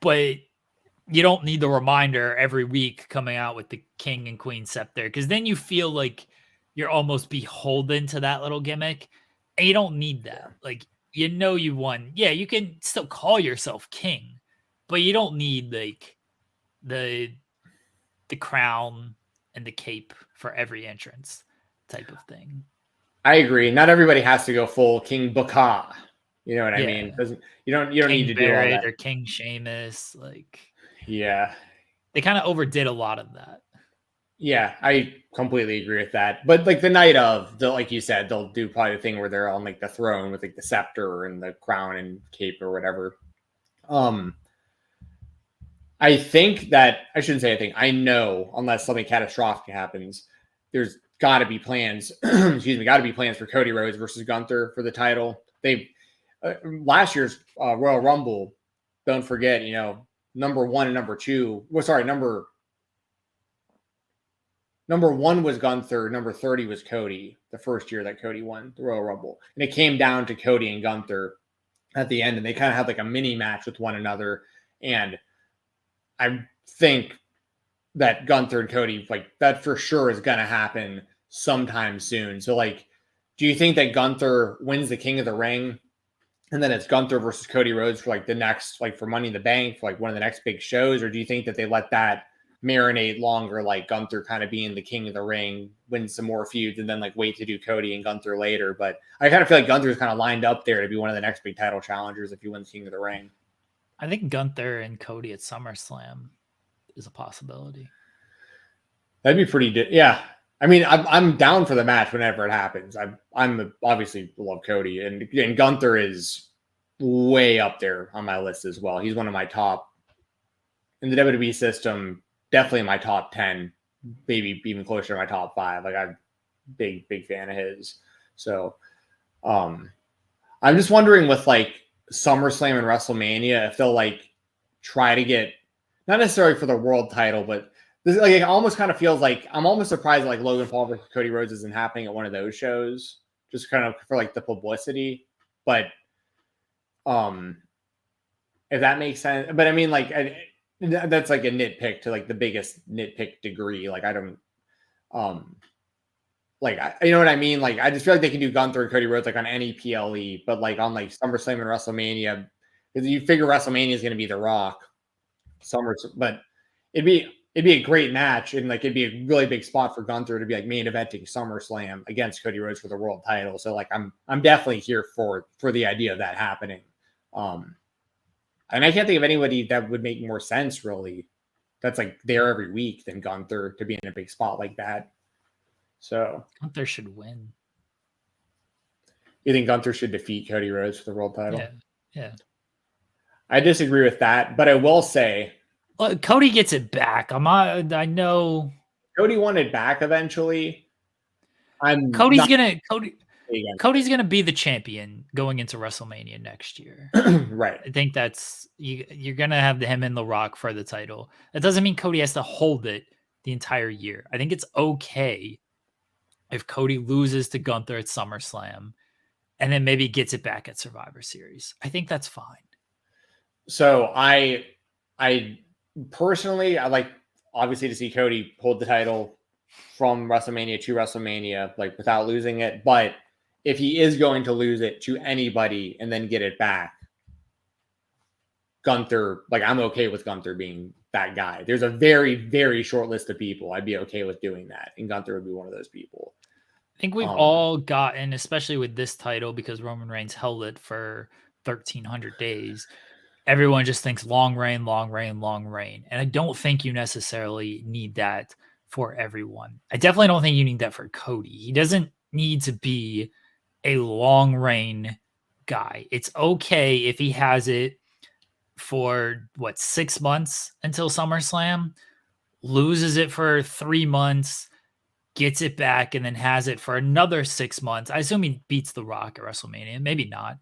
but you don't need the reminder every week coming out with the king and queen scepter because then you feel like you're almost beholden to that little gimmick and you don't need that. Like, you know, you won. Yeah, you can still call yourself king, but you don't need like the crown and the cape for every entrance type of thing. I agree. Not everybody has to go full King Booker. You know what I mean? You don't King need to Barrett do all that. or King Sheamus. Like, yeah, they kind of overdid a lot of that. Yeah, I completely agree with that. But like the night of, like you said, they'll do probably the thing where they're on like the throne with like the scepter and the crown and cape or whatever. I think that I shouldn't say anything. I know unless something catastrophic happens, there's got to be plans. Excuse me, got to be plans for Cody Rhodes versus Gunther for the title. They've last year's Royal Rumble. Don't forget, you know, number 1 and number 2. Well, sorry, number 1 was Gunther. Number 30 was Cody. The first year that Cody won the Royal Rumble, and it came down to Cody and Gunther at the end, and they kind of had like a mini match with one another. And I think that Gunther and Cody, like that for sure is going to happen sometime soon. So like, do you think that Gunther wins the King of the Ring and then it's Gunther versus Cody Rhodes for like the next, like for Money in the Bank, for like one of the next big shows? Or do you think that they let that marinate longer, like Gunther kind of being the King of the Ring, win some more feuds and then like wait to do Cody and Gunther later? But I kind of feel like Gunther's kind of lined up there to be one of the next big title challengers if he wins King of the Ring. I think Gunther and Cody at SummerSlam is a possibility. That'd be pretty good. Yeah. I mean, I'm down for the match whenever it happens. I'm obviously love Cody, and Gunther is way up there on my list as well. He's one of my top in the WWE system, definitely in my top 10, maybe even closer to my top 5. Like I'm big fan of his. So I'm just wondering with like SummerSlam and WrestleMania if they'll like try to get not necessarily for the world title, but this like it almost kind of feels like I'm almost surprised that, like Logan Paul versus Cody Rhodes isn't happening at one of those shows, just kind of for like the publicity. But if that makes sense. But I mean, like that's like a nitpick to like the biggest nitpick degree. Like I don't like you know what I mean? Like I just feel like they can do Gunther and Cody Rhodes like on any PLE, but like on like SummerSlam and WrestleMania, because you figure WrestleMania is going to be The Rock. But it'd be a great match, and like it'd be a really big spot for Gunther to be like main eventing SummerSlam against Cody Rhodes for the world title. So like I'm definitely here for the idea of that happening. And I can't think of anybody that would make more sense really. That's like there every week than Gunther to be in a big spot like that. So Gunther should win. You think Gunther should defeat Cody Rhodes for the world title? Yeah. I disagree with that, but I will say, well, Cody gets it back. I know Cody won it back eventually. Cody's gonna be the champion going into WrestleMania next year. Right. I think that's you're gonna have him and The Rock for the title. That doesn't mean Cody has to hold it the entire year. I think it's okay if Cody loses to Gunther at SummerSlam and then maybe gets it back at Survivor Series. I think that's fine. So I personally, I like obviously to see Cody hold the title from WrestleMania to WrestleMania, like without losing it. But if he is going to lose it to anybody and then get it back, Gunther, like I'm okay with Gunther being that guy. There's a very, very short list of people I'd be okay with doing that. And Gunther would be one of those people. I think we've all gotten, especially with this title, because Roman Reigns held it for 1,300 days. Everyone just thinks long reign, long reign, long reign. And I don't think you necessarily need that for everyone. I definitely don't think you need that for Cody. He doesn't need to be a long reign guy. It's okay if he has it for 6 months until SummerSlam, loses it for 3 months, gets it back, and then has it for another 6 months. I assume he beats The Rock at WrestleMania. Maybe not.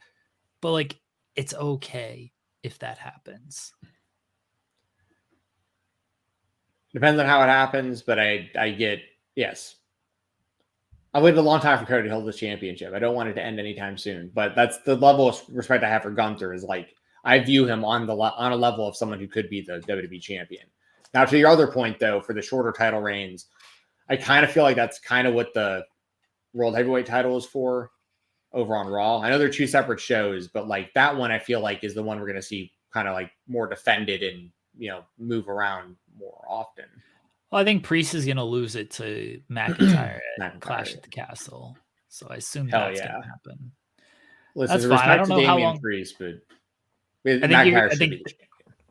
But like, it's okay if that happens. Depends on how it happens, but I get, yes. I waited a long time for Cody to hold this championship. I don't want it to end anytime soon, but that's the level of respect I have for Gunther is like, I view him on a level of someone who could be the WWE champion. Now, to your other point, though, for the shorter title reigns, I kind of feel like that's kind of what the World Heavyweight title is for over on Raw. I know they're two separate shows, but like that one I feel like is the one we're going to see kind of like more defended and, you know, move around more often. Well, I think Priest is going to lose it to McIntyre at Clash at the Castle. So I assume that's going to happen. Listen, that's fine. I don't know how long. Priest, but I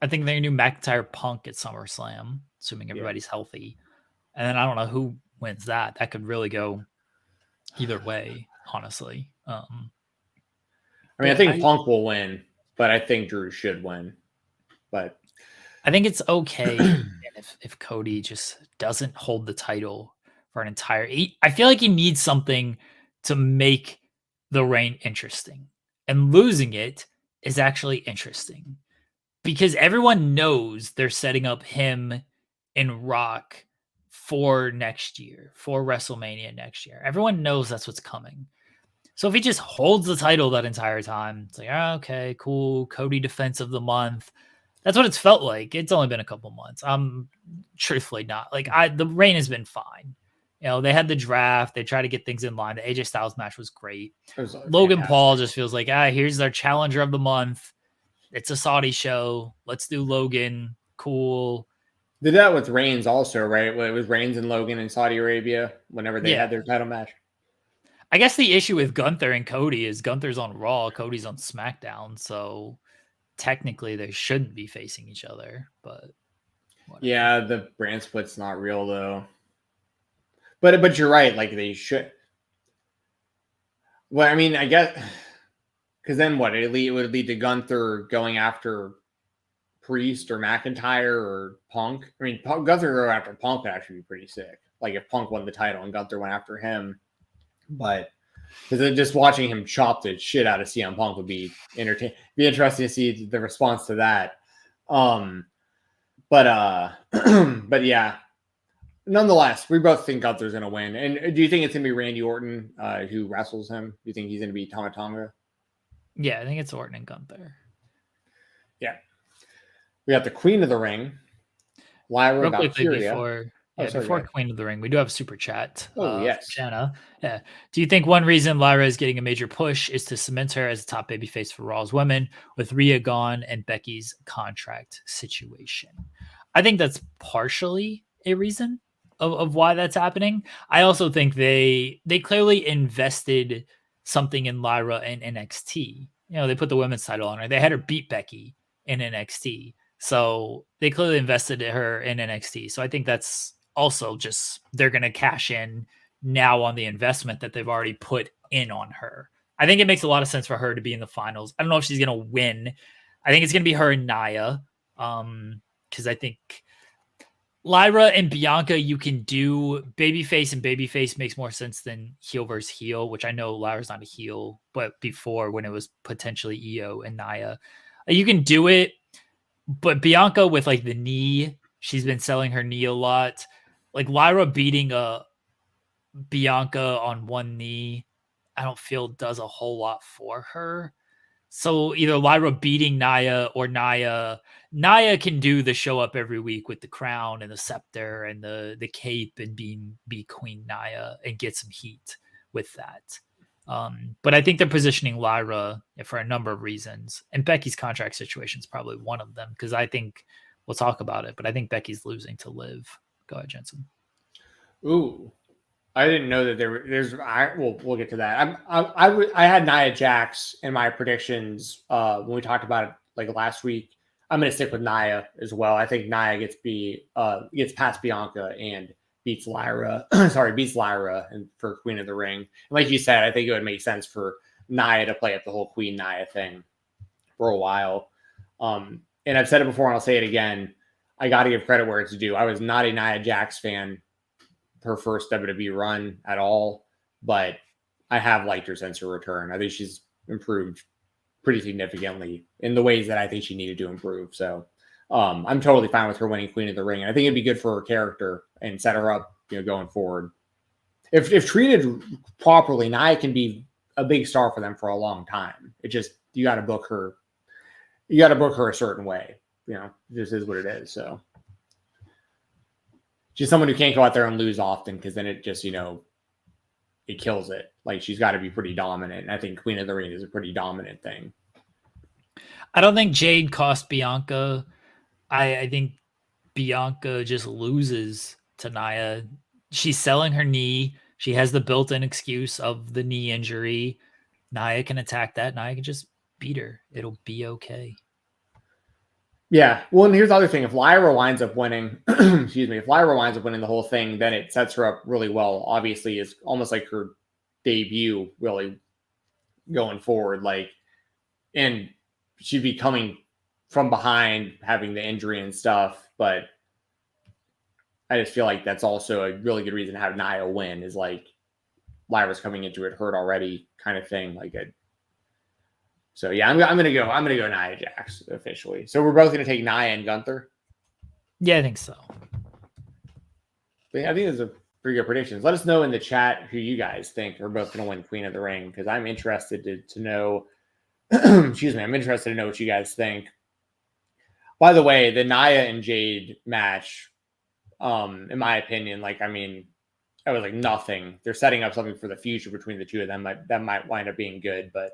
think they knew McIntyre Punk at SummerSlam, assuming everybody's healthy. And then I don't know who wins that. That could really go either way, honestly. I mean, I think Punk will win, but I think Drew should win. But I think it's okay if Cody just doesn't hold the title for an entire. I feel like he needs something to make the reign interesting, and losing it is actually interesting because everyone knows they're setting up him and Rock for next year, for WrestleMania next year. Everyone knows that's what's coming. So if he just holds the title that entire time, it's like, okay, cool. Cody defense of the month. That's what it's felt like. It's only been a couple months. I'm truthfully not like the reign has been fine. You know, they had the draft. They tried to get things in line. The AJ Styles match was great. Logan Paul just feels like, here's our challenger of the month. It's a Saudi show. Let's do Logan. Cool. Did that with Reigns also, right? It was Reigns and Logan in Saudi Arabia whenever they had their title match. I guess the issue with Gunther and Cody is Gunther's on Raw, Cody's on SmackDown, so technically they shouldn't be facing each other. But whatever. Yeah, the brand split's not real though. But you're right, like they should. Well, I mean, I guess because then what? It would lead to Gunther going after Priest or McIntyre or Punk. I mean, Gunther go after Punk would actually be pretty sick. Like if Punk won the title and Gunther went after him. But because just watching him chop the shit out of CM Punk would be entertaining. Be interesting to see the response to that. But yeah. Nonetheless, we both think Gunther's going to win. And do you think it's going to be Randy Orton who wrestles him? Do you think he's going to be Tama Tonga? Yeah, I think it's Orton and Gunther. Yeah. We got the Queen of the Ring, Lyra Valkyria. Before Queen of the Ring, we do have a super chat. Yes. Shanna. Yeah. Do you think one reason Lyra is getting a major push is to cement her as a top babyface for Raw's women with Rhea gone and Becky's contract situation? I think that's partially a reason of why that's happening. I also think they clearly invested something in Lyra in NXT. You know, they put the women's title on her. They had her beat Becky in NXT. So they clearly invested in her in NXT. So I think that's also just they're going to cash in now on the investment that they've already put in on her. I think it makes a lot of sense for her to be in the finals. I don't know if she's going to win. I think it's going to be her and Nia. Because I think Lyra and Bianca, you can do babyface, and babyface makes more sense than heel versus heel, which I know Lyra's not a heel, but before when it was potentially Io and Nia, you can do it. But Bianca with like the knee, she's been selling her knee a lot. Like Lyra beating a Bianca on one knee, I don't feel does a whole lot for her. So either Lyra beating Nia or Nia can do the show up every week with the crown and the scepter and the cape and be Queen Nia and get some heat with that. But I think they're positioning Lyra for a number of reasons, and Becky's contract situation is probably one of them, because I think we'll talk about it, but I think Becky's losing to Liv. Go ahead, Jensen. Ooh, I didn't know that we'll get to that. I had Nia Jax in my predictions when we talked about it like last week. I'm going to stick with Nia as well. I think Nia gets past Bianca and beats Lyra. beats Lyra and for Queen of the Ring. And like you said, I think it would make sense for Nia to play up the whole Queen Nia thing for a while. And I've said it before and I'll say it again. I got to give credit where it's due. I was not a Nia Jax fan her first WWE run at all, but I have liked her since her return. I think she's improved pretty significantly in the ways that I think she needed to improve. So I'm totally fine with her winning Queen of the Ring. And I think it'd be good for her character and set her up, going forward. If treated properly, Nia can be a big star for them for a long time. It just, you got to book her. You got to book her a certain way. It just is what it is. So she's someone who can't go out there and lose often, because then it just, it kills it. Like, she's got to be pretty dominant. And I think Queen of the Ring is a pretty dominant thing. I don't think Jade cost Bianca. I think Bianca just loses to Nia. She's selling her knee. She has the built-in excuse of the knee injury. Nia can attack that. Nia can just beat her. It'll be okay. Yeah. Well, and here's the other thing. If Lyra winds up winning, if Lyra winds up winning the whole thing, then it sets her up really well. Obviously, it's almost like her debut really going forward. And she'd be coming from behind, having the injury and stuff. But I just feel like that's also a really good reason to have Nia win, is like Lyra's coming into it hurt already kind of thing. So yeah, I'm gonna go Nia Jax officially. So we're both gonna take Nia and Gunther. Yeah, I think so. But yeah, I think those are pretty good predictions. Let us know in the chat who you guys think are both gonna win Queen of the Ring, because I'm interested to know. Excuse me, I'm interested to know what you guys think. By the way, the Nia and Jade match, in my opinion, that was like nothing. They're setting up something for the future between the two of them. That might wind up being good, but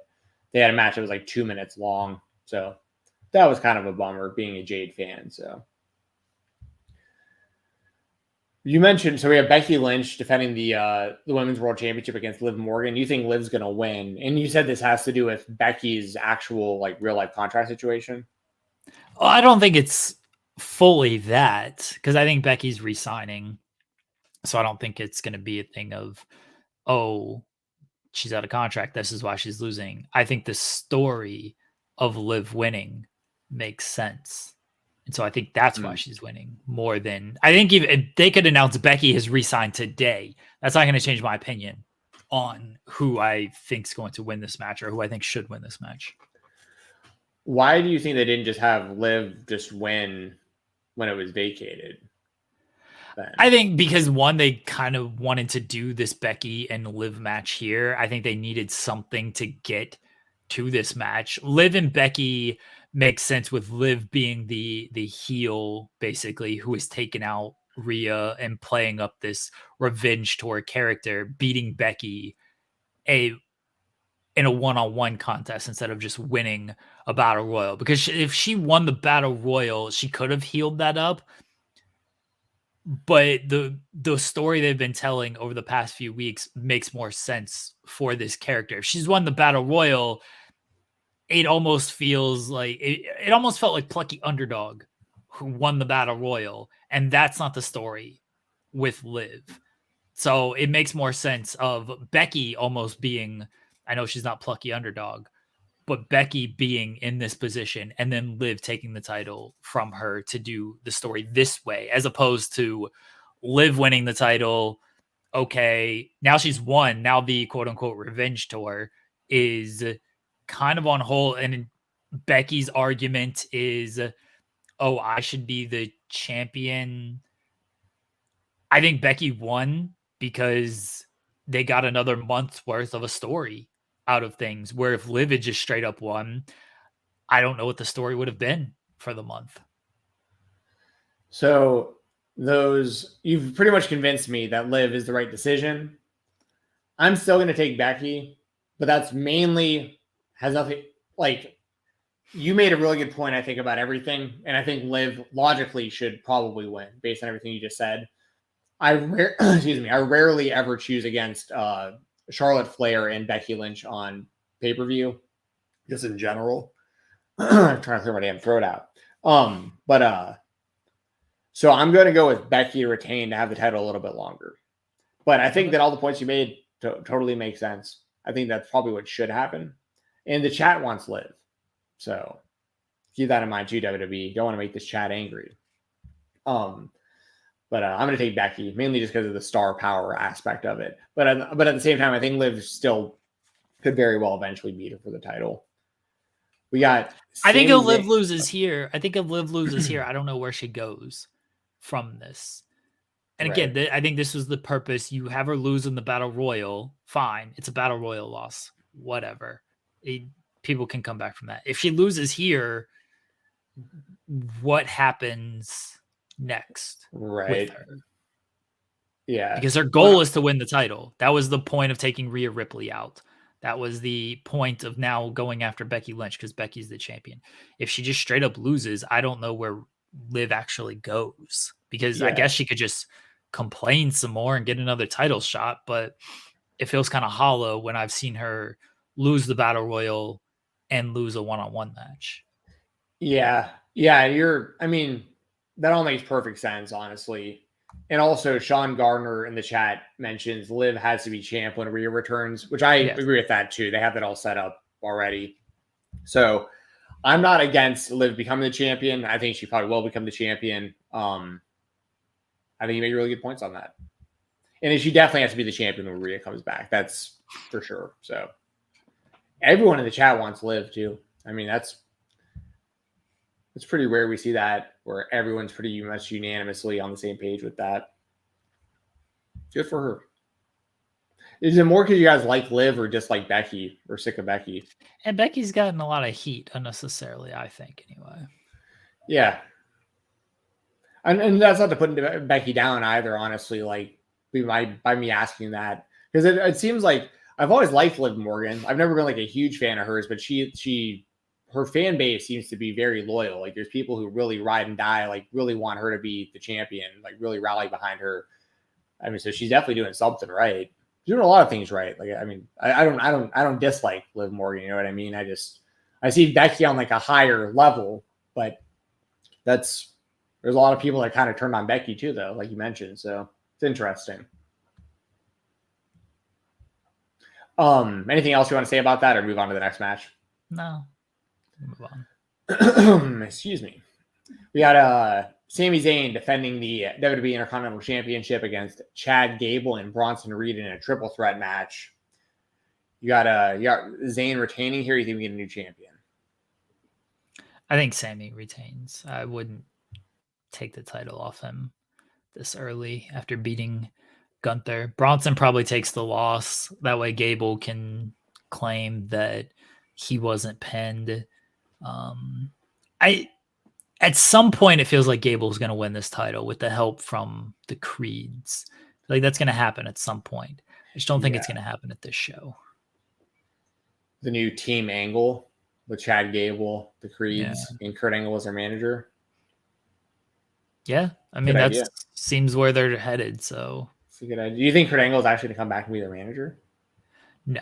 they had a match that was like 2 minutes long. So that was kind of a bummer, being a Jade fan. So you mentioned, so we have Becky Lynch defending the Women's World Championship against Liv Morgan. You think Liv's going to win? And you said this has to do with Becky's actual real life contract situation. Well, I don't think it's fully that, because I think Becky's re-signing. So I don't think it's going to be a thing of, oh, she's out of contract, this is why she's losing. I think the story of Liv winning makes sense. And so I think that's why she's winning more than, I think if they could announce Becky has re-signed today, that's not going to change my opinion on who I think is going to win this match, or who I think should win this match. Why do you think they didn't just have Liv just win when it was vacated? I think because, one, they kind of wanted to do this Becky and Liv match here. I think they needed something to get to this match. Liv and Becky makes sense, with Liv being the heel, basically, who has taken out Rhea and playing up this revenge tour character, beating Becky in a one-on-one contest instead of just winning a battle royal. Because if she won the battle royal, she could have healed that up. But the story they've been telling over the past few weeks makes more sense for this character. If she's won the battle royal, it almost feels like it almost felt like plucky underdog who won the battle royal, and that's not the story with Liv. So it makes more sense of Becky almost being, I know she's not plucky underdog, but Becky being in this position and then Liv taking the title from her to do the story this way, as opposed to Liv winning the title. Okay, now she's won. Now the quote unquote revenge tour is kind of on hold. And Becky's argument is, oh, I should be the champion. I think Becky won because they got another month's worth of a story out of things, where if Liv had just straight up won, I don't know what the story would have been for the month. So you've pretty much convinced me that Liv is the right decision. I'm still going to take Becky, but that's mainly has nothing, like, you made a really good point, I think, about everything. And I think Liv logically should probably win based on everything you just said. I rarely ever choose against Charlotte Flair and Becky Lynch on pay-per-view, just in general. I'm trying to clear my damn throat out. So I'm going to go with Becky to retain to have the title a little bit longer. But I think that all the points you made totally make sense. I think that's probably what should happen. And the chat wants Liv. So keep that in mind too, WWE. Don't want to make this chat angry. But I'm going to take Becky, mainly just because of the star power aspect of it. But at the same time, I think Liv still could very well eventually beat her for the title. We got. I think if Liv loses here, I don't know where she goes from this. And again, I think this was the purpose. You have her lose in the Battle Royal. Fine. It's a Battle Royal loss. Whatever. People can come back from that. If she loses here, what happens next with her? Yeah. Because her goal is to win the title. That was the point of taking Rhea Ripley out. That was the point of now going after Becky Lynch, because Becky's the champion. If she just straight up loses, I don't know where Liv actually goes, because I guess she could just complain some more and get another title shot, but it feels kind of hollow when I've seen her lose the Battle Royal and lose a one-on-one match. Yeah. That all makes perfect sense, honestly. And also, Sean Gardner in the chat mentions Liv has to be champ when Rhea returns, which I agree with that too. They have that all set up already. So I'm not against Liv becoming the champion. I think she probably will become the champion. I think you make really good points on that. And she definitely has to be the champion when Rhea comes back. That's for sure. So everyone in the chat wants Liv too. I mean, it's pretty rare we see that, where everyone's pretty much unanimously on the same page with that. Good for her. Is it more because you guys like Liv or just like Becky or sick of Becky? And Becky's gotten a lot of heat unnecessarily, I think, anyway. Yeah. And that's not to put Becky down either, honestly, like by me asking that. Because it seems like I've always liked Liv Morgan. I've never been like a huge fan of hers, but her fan base seems to be very loyal. Like, there's people who really ride and die, like really want her to be the champion, like really rally behind her. I mean, so she's definitely doing something right. She's doing a lot of things right. Like, I mean, I don't dislike Liv Morgan. You know what I mean? I see Becky on like a higher level, but there's a lot of people that kind of turned on Becky too, though, like you mentioned. So it's interesting. Anything else you want to say about that, or move on to the next match? No. Move on. Excuse me. We got Sami Zayn defending the WWE Intercontinental Championship against Chad Gable and Bronson Reed in a triple threat match. You got Zayn retaining here. You think we get a new champion? I think Sami retains. I wouldn't take the title off him this early after beating Gunther. Bronson probably takes the loss. That way Gable can claim that he wasn't pinned. At some point it feels like Gable's going to win this title with the help from the Creeds. Like, that's going to happen at some point. I just don't think it's going to happen at this show. The new team angle with Chad Gable, the Creeds, and Kurt Angle as their manager. Yeah, I mean, that seems where they're headed. So it's a good idea. Do you think Kurt Angle is actually going to come back and be their manager? No.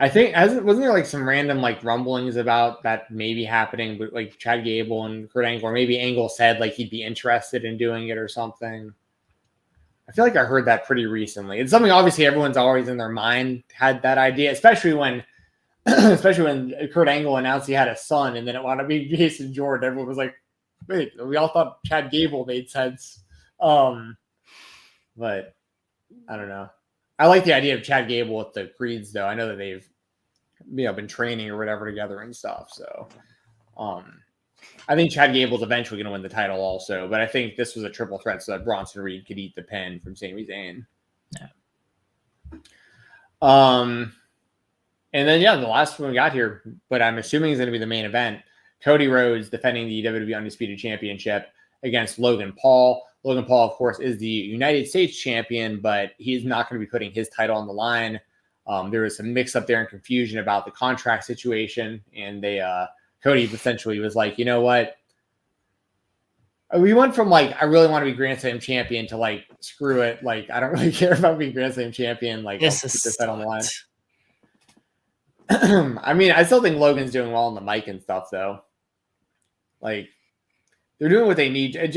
I think wasn't there like some random like rumblings about that maybe happening, but like Chad Gable and Kurt Angle, or maybe Angle said like he'd be interested in doing it or something. I feel like I heard that pretty recently. It's something obviously everyone's always in their mind had that idea, especially when Kurt Angle announced he had a son and then it wound up being Jason Jordan. Everyone was like, wait, we all thought Chad Gable made sense. But I don't know. I like the idea of Chad Gable with the Creeds, though. I know that they've been training or whatever together and stuff. So I think Chad Gable's eventually going to win the title also. But I think this was a triple threat so that Bronson Reed could eat the pin from Sami Zayn. Yeah. And then, the last one we got here, but I'm assuming is going to be the main event. Cody Rhodes defending the WWE Undisputed Championship against Logan Paul. Logan Paul, of course, is the United States champion, but he's not going to be putting his title on the line. There was some mix up there and confusion about the contract situation. And Cody essentially was like, you know what? We went from I really want to be Grand Slam champion to screw it. I don't really care about being Grand Slam champion. I'll put this title on the line. I mean, I still think Logan's doing well on the mic and stuff, though. They're doing what they need. It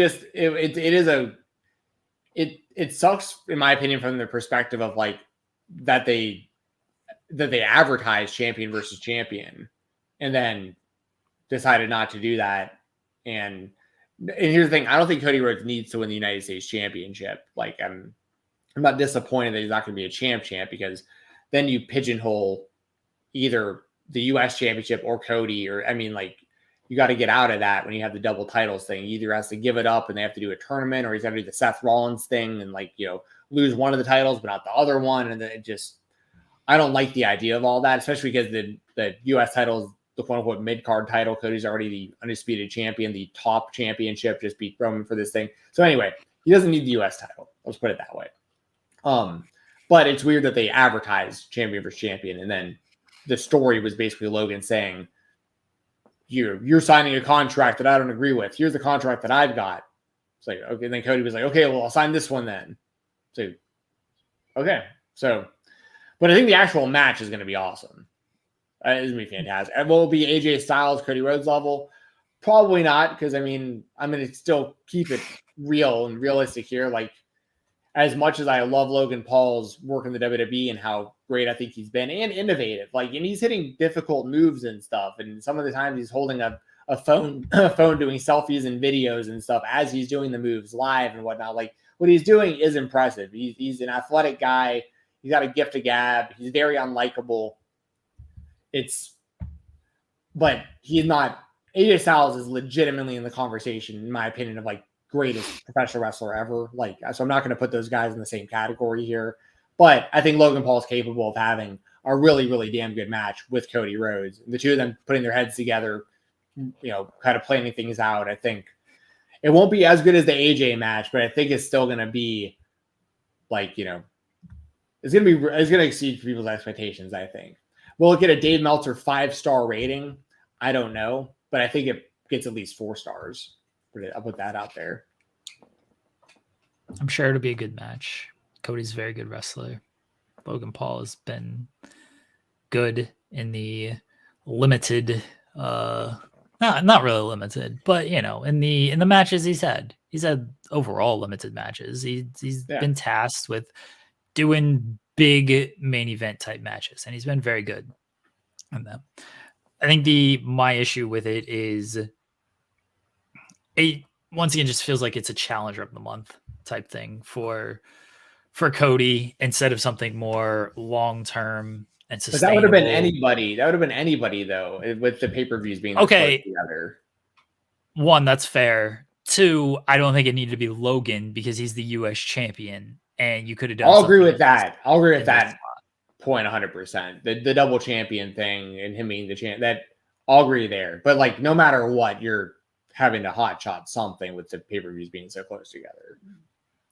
sucks, in my opinion, from the perspective of that they advertise champion versus champion, and then decided not to do that. And here's the thing: I don't think Cody Rhodes needs to win the United States Championship. I'm not disappointed that he's not going to be a champ because then you pigeonhole either the U.S. Championship or Cody, or you got to get out of that when you have the double titles thing. He either has to give it up and they have to do a tournament, or he's got to do the Seth Rollins thing and lose one of the titles but not the other one. And then I don't like the idea of all that, especially because the U.S. title is the quote unquote mid card title. Cody's already the undisputed champion. The top championship just beat Roman for this thing. So anyway, he doesn't need the U.S. title. Let's put it that way. But it's weird that they advertise champion versus champion, and then the story was basically Logan saying, you're signing a contract that I don't agree with. Here's the contract that I've got. It's okay. And then Cody was like, okay, well, I'll sign this one then. So, okay. So, but I think the actual match is going to be awesome. It's going to be fantastic. And will it be AJ Styles, Cody Rhodes level? Probably not, because I'm going to still keep it real and realistic here. As much as I love Logan Paul's work in the WWE and how great I think he's been and innovative, and he's hitting difficult moves and stuff. And some of the times he's holding a phone doing selfies and videos and stuff as he's doing the moves live and whatnot. What he's doing is impressive. He's an athletic guy. He's got a gift of gab. He's very unlikable. But he's not. AJ Styles is legitimately in the conversation, in my opinion, of greatest professional wrestler ever. So I'm not going to put those guys in the same category here. But I think Logan Paul is capable of having a really, really damn good match with Cody Rhodes. The two of them putting their heads together, kind of planning things out. I think it won't be as good as the AJ match, but I think it's still going to be it's going to exceed people's expectations, I think. Will it get a Dave Meltzer 5-star rating? I don't know, but I think it gets at least 4 stars. I'll put that out there. I'm sure it'll be a good match. Cody's a very good wrestler. Logan Paul has been good in the limited, not really limited, but in the matches he's had overall limited matches. He's been tasked with doing big main event type matches, and he's been very good in them. I think my issue with it is once again just feels like it's a challenger of the month type thing for Cody instead of something more long term and sustainable. But that would have been anybody. That would have been anybody though, with the pay-per-views being okay together. One, that's fair. Two, I don't think it needed to be Logan because he's the US champion, and you could have done. I'll agree with that point 100%. The double champion thing and him being the champ, that I'll agree there. But no matter what, you're having to hotshot something with the pay-per-views being so close together.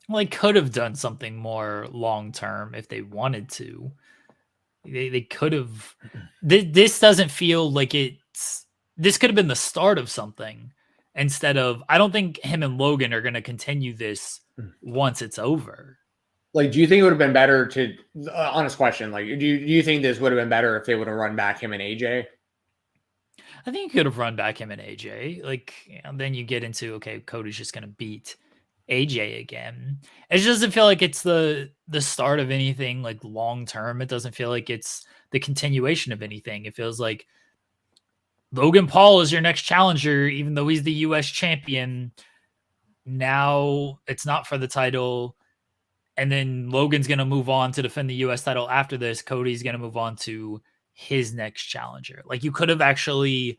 Well, they could have done something more long-term if they wanted to. They could have. This doesn't feel like this could have been the start of something instead of, I don't think him and Logan are going to continue this once it's over. Do you think it would have been better to, honest question, do you think this would have been better if they would have run back him and AJ? I think you could have run back him and AJ. Then you get into, okay, Cody's just going to beat AJ again. It just doesn't feel like it's the start of anything like long term. It doesn't feel like it's the continuation of anything. It feels like Logan Paul is your next challenger, even though he's the US champion. Now it's not for the title. And then Logan's going to move on to defend the US title after this. Cody's going to move on to his next challenger. Like, you could have actually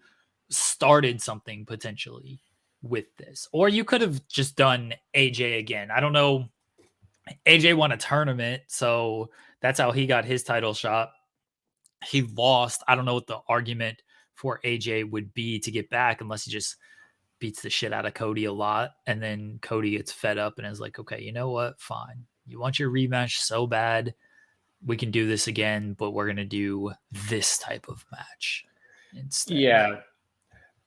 started something potentially with this, or you could have just done AJ again. I don't know. AJ won a tournament, so that's how he got his title shot. He lost. I don't know what the argument for AJ would be to get back, unless he just beats the shit out of Cody a lot. And then Cody gets fed up and is like, okay, you know what? Fine. You want your rematch so bad, we can do this again, but we're going to do this type of match instead. Yeah.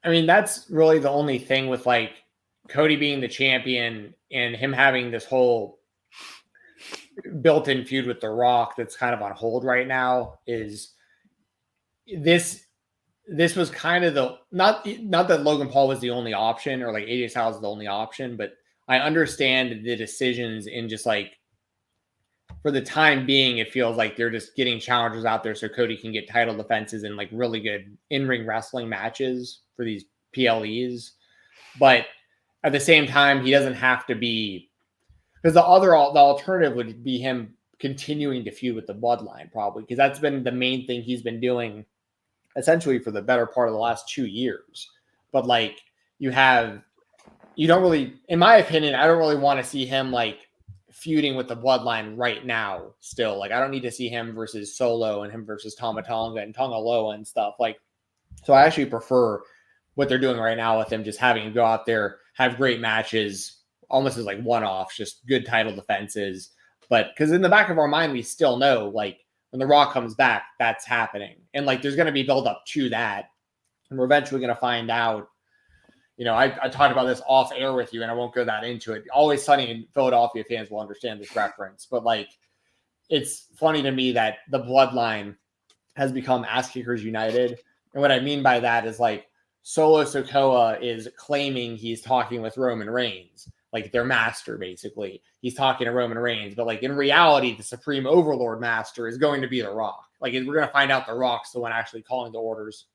I mean, that's really the only thing with like Cody being the champion and him having this whole built-in feud with The Rock that's kind of on hold right now is this was kind of the, not that Logan Paul was the only option or like AJ Styles is the only option, but I understand the decisions in just like, for the time being, it feels like they're just getting challengers out there so Cody can get title defenses and like really good in-ring wrestling matches for these PLEs. But at the same time, he doesn't have to be, because the alternative would be him continuing to feud with the Bloodline, probably, because that's been the main thing he's been doing essentially for the better part of the last 2 years. But like, you don't really, in my opinion, I don't really want to see him like feuding with the Bloodline right now still. Like, I don't need to see him versus Solo and him versus Tama Tonga and Tonga Loa and stuff. Like, so I actually prefer what they're doing right now with him, just having him go out there, have great matches, almost as like one-offs, just good title defenses. But because in the back of our mind, we still know, like, when The Rock comes back, that's happening. And like, there's going to be build up to that. And we're eventually going to find out. You know, I talked about this off air with you, and I won't go that into it. Always Sunny in Philadelphia fans will understand this reference, but like, it's funny to me that the Bloodline has become Ass Kickers United. And what I mean by that is like, Solo Sikoa is claiming he's talking with Roman Reigns, like their master, basically. He's talking to Roman Reigns, but like in reality, the Supreme Overlord Master is going to be The Rock. Like, we're going to find out The Rock's the one actually calling the orders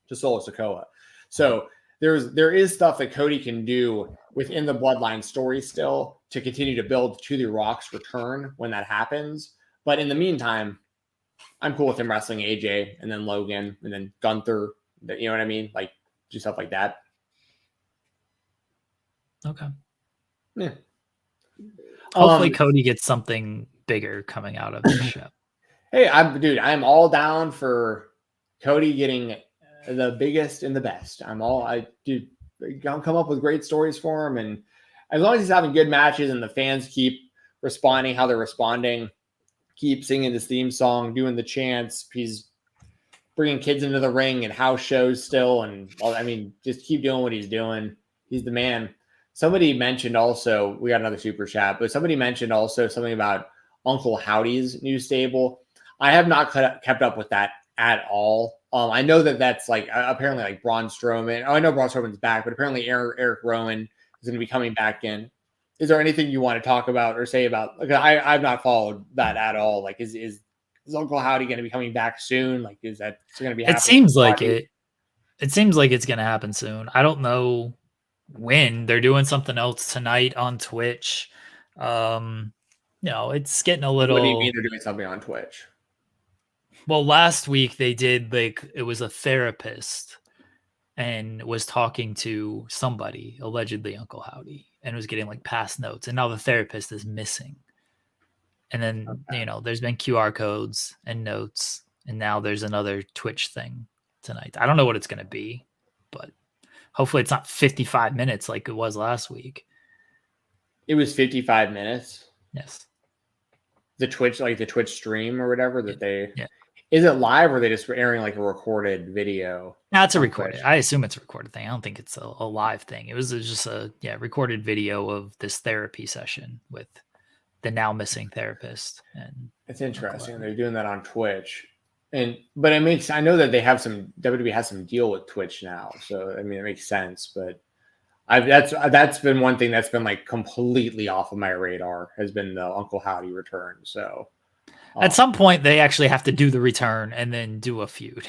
to Solo Sikoa. So there is stuff that Cody can do within the Bloodline story still to continue to build to The Rock's return when that happens. But in the meantime, I'm cool with him wrestling AJ and then Logan and then Gunther. You know what I mean? Like, do stuff like that. Okay. Yeah. Hopefully Cody gets something bigger coming out of this show. Hey, I'm all down for Cody getting the biggest and the best. Come up with great stories for him, and as long as he's having good matches and the fans keep responding how they're responding, keep singing this theme song, doing the chants, he's bringing kids into the ring and house shows still, and I mean, just keep doing what he's doing. He's the man. Somebody mentioned also, we got another super chat, but somebody mentioned also something about Uncle Howdy's new stable. I have not kept up with that at all. I know that's like apparently like Braun Strowman. Oh, I know Braun Strowman's back, but apparently Eric Rowan is going to be coming back in. Is there anything you want to talk about or say about? Like, I've not followed that at all. Like, is Uncle Howdy going to be coming back soon? Like, is that going to be? It seems like it. It seems like it's going to happen soon. I don't know when. They're doing something else tonight on Twitch. It's getting a little. What do you mean they're doing something on Twitch? Well, last week they did, like, it was a therapist and was talking to somebody, allegedly Uncle Howdy, and was getting like past notes. And now the therapist is missing. And then, there's been QR codes and notes. And now there's another Twitch thing tonight. I don't know what it's going to be, but hopefully it's not 55 minutes like it was last week. It was 55 minutes? Yes. The Twitch stream or whatever that they... Yeah. Is it live or are they just airing like a recorded video? No, it's a recorded. I assume it's a recorded thing. I don't think it's a live thing. It was just a recorded video of this therapy session with the now missing therapist. And it's interesting. They're doing that on Twitch. But it makes, I know that they have WWE has some deal with Twitch now. So, I mean, it makes sense, but That's been one thing that's been like completely off of my radar, has been the Uncle Howdy return. So at some point they actually have to do the return and then do a feud.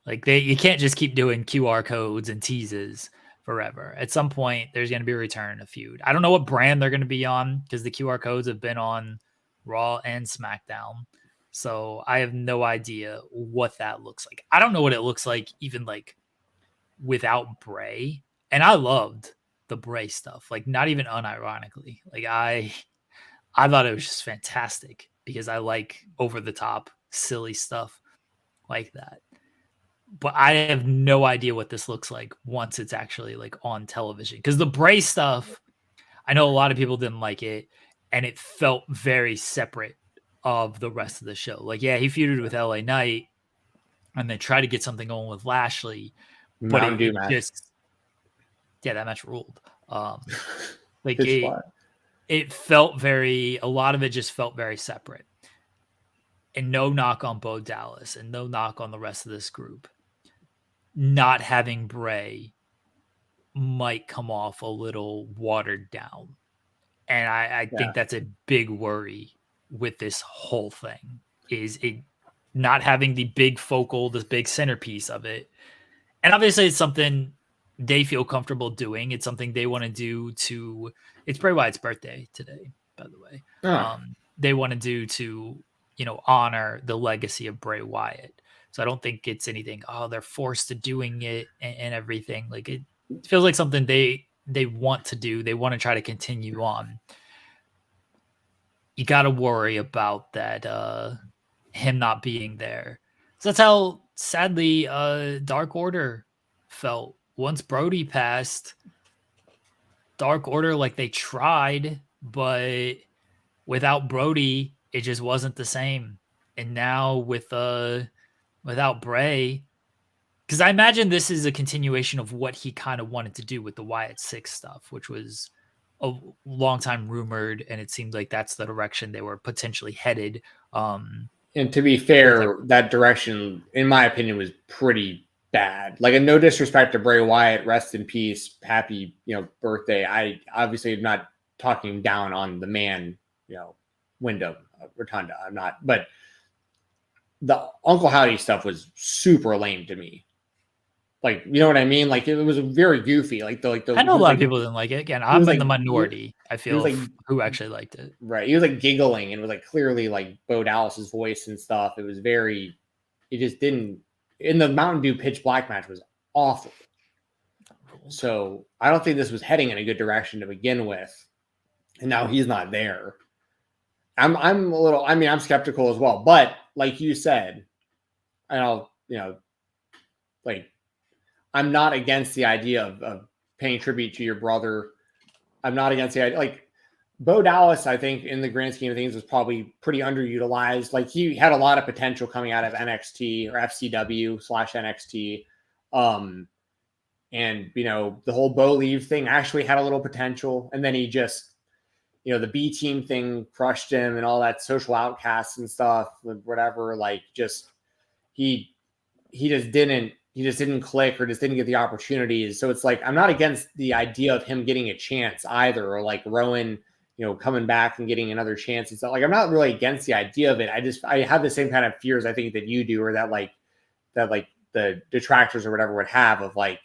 Like you can't just keep doing QR codes and teases forever. At some point there's going to be a return and a feud. I don't know what brand they're going to be on, because the QR codes have been on Raw and SmackDown. So I have no idea what that looks like. I don't know what it looks like even like without Bray. And I loved the Bray stuff, like not even unironically. Like I thought it was just fantastic, because I like over the top, silly stuff like that. But I have no idea what this looks like once it's actually like on television. Because the Bray stuff, I know a lot of people didn't like it, and it felt very separate of the rest of the show. Like, yeah, he feuded with LA Knight, and they tried to get something going with Lashley, but it just, yeah, that match ruled. Like it felt a lot of it just felt very separate. And no knock on Bo Dallas, and no knock on the rest of this group. Not having Bray might come off a little watered down. And I think that's a big worry with this whole thing, is it not having the big focal, the big centerpiece of it. And obviously it's something they feel comfortable doing. It's something they want to do it's Bray Wyatt's birthday today, by the way. They want to do to, honor the legacy of Bray Wyatt. So I don't think it's anything, they're forced to doing it and everything. Like, it feels like something they want to do. They want to try to continue on. You got to worry about that, him not being there. So that's how, sadly, Dark Order felt. Once Brody passed, Dark Order, like, they tried, but without Brody, it just wasn't the same. And now without Bray, because I imagine this is a continuation of what he kind of wanted to do with the Wyatt 6 stuff, which was a long time rumored, and it seemed like that's the direction they were potentially headed. And to be fair, that direction, in my opinion, was pretty bad. Like, no disrespect to Bray Wyatt, rest in peace, happy birthday. I obviously am not talking down on the man, Wyndham, Rotunda. I'm not, but the Uncle Howdy stuff was super lame to me. Like, you know what I mean? Like, it was very goofy. I know a lot of people didn't like it. Again, I'm in the minority, I feel, who actually liked it. Right. He was like giggling, and it was like clearly like Bo Dallas's voice and stuff. It was it just didn't, in the Mountain Dew Pitch Black match was awful. So I don't think this was heading in a good direction to begin with. And now he's not there. I'm skeptical as well. But like you said, I'm not against the idea of paying tribute to your brother. I'm not against the idea. Like, Bo Dallas, I think, in the grand scheme of things, was probably pretty underutilized. Like, he had a lot of potential coming out of NXT or FCW/NXT. And, the whole Bo Leave thing actually had a little potential. And then he just, the B team thing crushed him, and all that social outcasts and stuff, whatever. Like, just, he just didn't click, or just didn't get the opportunities. So it's like, I'm not against the idea of him getting a chance either, or like Rowan, coming back and getting another chance. It's not like, I'm not really against the idea of it. I have the same kind of fears, I think, that you do, or that the detractors or whatever would have, of like,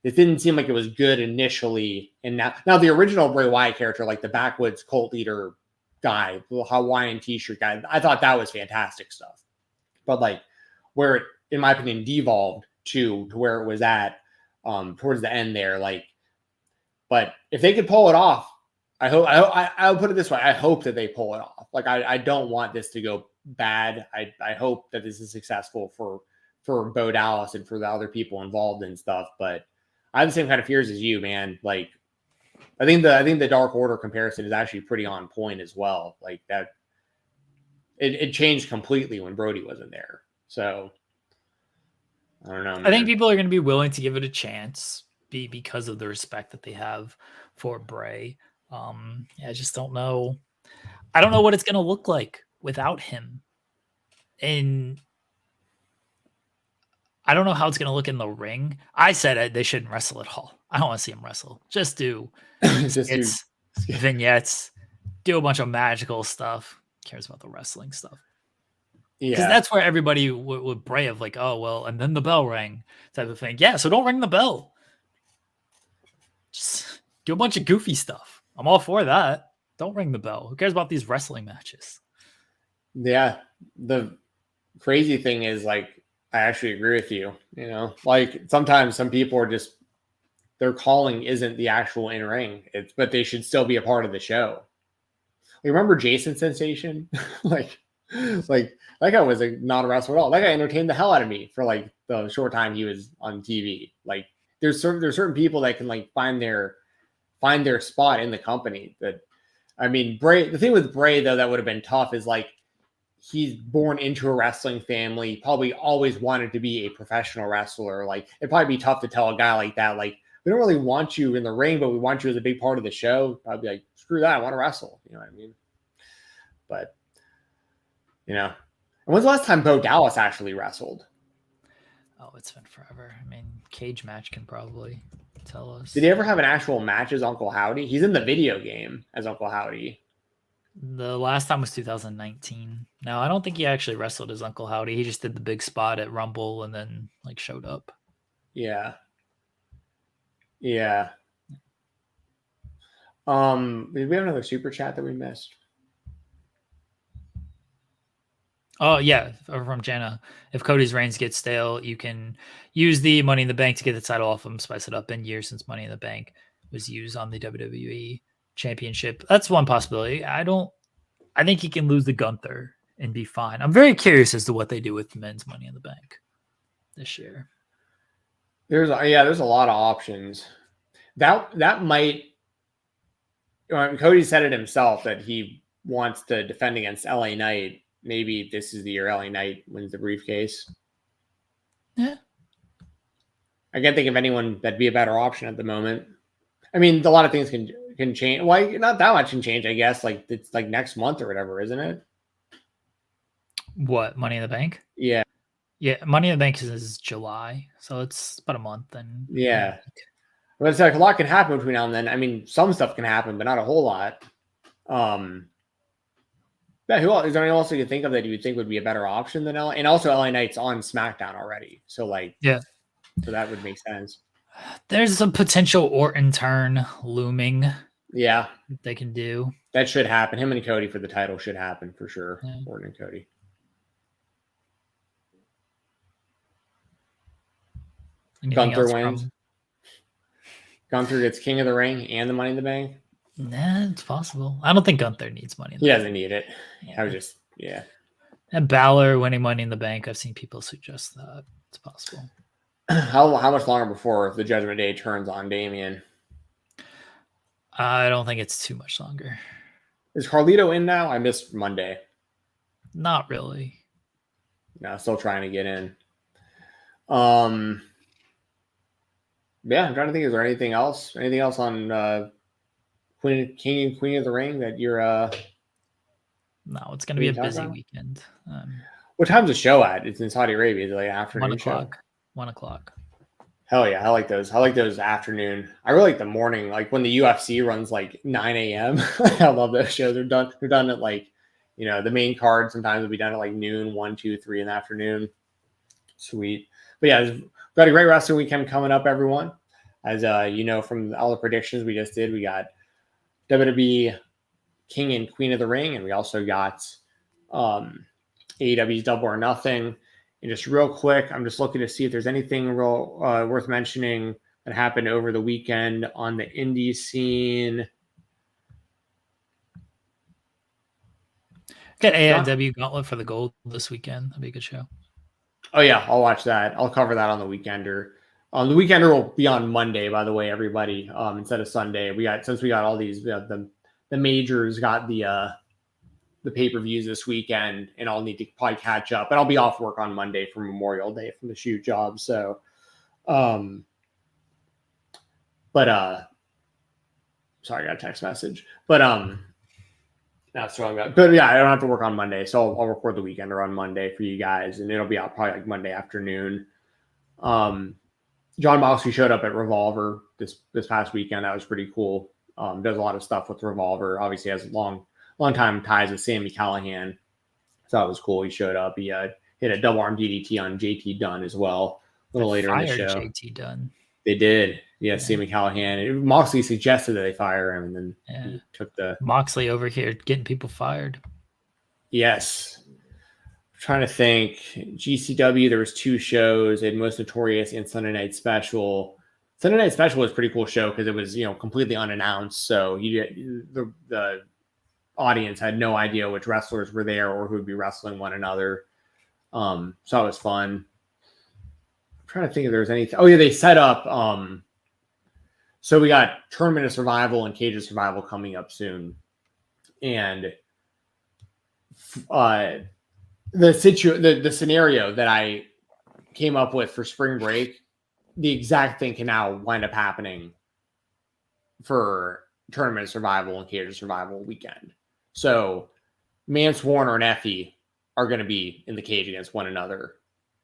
it didn't seem like it was good initially. And now the original Bray Wyatt character, like the backwoods cult leader guy, the Hawaiian t-shirt guy, I thought that was fantastic stuff. But like, where it, in my opinion, devolved to where it was at towards the end there, like, but if they could pull it off, I'll put it this way, I hope that they pull it off. Like, I don't want this to go bad. I hope that this is successful for Bo Dallas and for the other people involved and stuff. But I have the same kind of fears as you, man. Like, I think the Dark Order comparison is actually pretty on point as well. Like, that it changed completely when Brody wasn't there. So I don't know, man. I think people are going to be willing to give it a chance because of the respect that they have for Bray. I just don't know. I don't know what it's going to look like without him. And I don't know how it's going to look in the ring. I said they shouldn't wrestle at all. I don't want to see him wrestle. Just do Just do- skits, vignettes, do a bunch of magical stuff. Cares about the wrestling stuff. Because Yeah. that's where everybody would bray of like, oh, well, and then the bell rang type of thing. Yeah, so don't ring the bell. Just do a bunch of goofy stuff. I'm all for that. Don't ring the bell. Who cares about these wrestling matches? Yeah. The crazy thing is, like, I actually agree with you. You know, like sometimes some people are just, their calling isn't the actual in ring, but they should still be a part of the show. You remember Jason Sensation? like that guy was not a wrestler at all. That guy entertained the hell out of me for like the short time he was on TV. Like there's certain people that can like find their spot in the company. But I mean, Bray, the thing with Bray though that would have been tough is like he's born into a wrestling family, probably always wanted to be a professional wrestler. Like it'd probably be tough to tell a guy like that, like, we don't really want you in the ring, but we want you as a big part of the show. I'd be like, screw that, I want to wrestle. You know what I mean? But, you know, and when's the last time Bo Dallas actually wrestled? Oh, it's been forever. I mean, Cage Match can probably tell us. Did he ever have an actual match as Uncle Howdy? He's in the video game as Uncle Howdy. The last time was 2019. No, I don't think he actually wrestled as Uncle Howdy. He just did the big spot at Rumble and then like showed up. Yeah. Yeah. Did we have another super chat that we missed? Oh yeah, from Jenna. If Cody's reigns get stale, you can use the Money in the Bank to get the title off him, spice it up. Been years since Money in the Bank was used on the WWE Championship. That's one possibility. I think he can lose the Gunther and be fine. I'm very curious as to what they do with men's Money in the Bank this year. There's a lot of options. That might. Cody said it himself that he wants to defend against LA Knight. Maybe this is the year LA Knight wins the briefcase. Yeah. I can't think of anyone that'd be a better option at the moment. I mean, a lot of things can change. Well, not that much can change, I guess. Like it's like next month or whatever, isn't it? What, Money in the Bank? Yeah. Yeah, Money in the Bank is July, so it's about a month. And yeah. But it's like a lot can happen between now and then. I mean, some stuff can happen, but not a whole lot. Yeah, who else? Is there anyone else you could think of that you would think would be a better option than LA? And also LA Knight's on SmackDown already. So like, yeah. So that would make sense. There's a potential Orton turn looming. Yeah. They can do. That should happen. Him and Cody for the title should happen for sure. Yeah. Orton and Cody. Gunther wins. Gunther gets King of the Ring and the Money in the Bank. Nah, it's possible. I don't think Gunther needs Money in the Bank. He doesn't need it. Yeah. And Balor winning Money in the Bank. I've seen people suggest that. It's possible. How much longer before the Judgment Day turns on Damian? I don't think it's too much longer. Is Carlito in now? I missed Monday. Not really. No, still trying to get in. Yeah, I'm trying to think. Is there anything else? Anything else on King and Queen of the Ring that you're? No, it's going to be a busy weekend. What time's the show at? It's in Saudi Arabia. Is it like afternoon 1 o'clock. Show? 1 o'clock. Hell yeah, I like those. I like those afternoon. I really like the morning, like when the UFC runs like 9 a.m. I love those shows. They're done at like, the main card sometimes will be done at like noon, 1, 2, 3 in the afternoon. Sweet. But yeah, we've got a great wrestling weekend coming up, everyone. As from all the predictions we just did, we got WWE King and Queen of the Ring, and we also got AEW's Double or Nothing. And just real quick, I'm just looking to see if there's anything real worth mentioning that happened over the weekend on the indie scene. Get AEW Gauntlet for the Gold this weekend. That'd be a good show. Oh yeah, I'll watch that. I'll cover that on the Weekender. The Weekender will be on Monday, by the way, everybody, instead of Sunday. Since we got all these, the majors got the pay-per-views this weekend, and I'll need to probably catch up. And I'll be off work on Monday for Memorial Day from the shoot job. So, sorry, I got a text message. But that's what I'm going. But yeah, I don't have to work on Monday, so I'll record the Weekender on Monday for you guys, and it'll be out probably like Monday afternoon. John Moxley showed up at Revolver this past weekend. That was pretty cool. Does a lot of stuff with Revolver. Obviously has long time ties with Sami Callihan. So that was cool. He showed up. He hit a double arm DDT on JT Dunn as well a little later in the show. JT Dunn. They did. Yeah, Sami Callihan. Moxley suggested that they fire him, and then he took the Moxley over here getting people fired. Yes. I'm trying to think. GCW, there was 2 shows. They had Most Notorious and Sunday Night Special. Sunday Night Special was a pretty cool show because it was, completely unannounced. So the audience had no idea which wrestlers were there or who would be wrestling one another. So that was fun. I'm trying to think if there was anything. Oh yeah, they set up. So we got Tournament of Survival and Cage of Survival coming up soon, and the scenario that I came up with for spring break, the exact thing can now wind up happening for Tournament of Survival and Cage of Survival weekend. So Mance Warner and Effie are going to be in the cage against one another,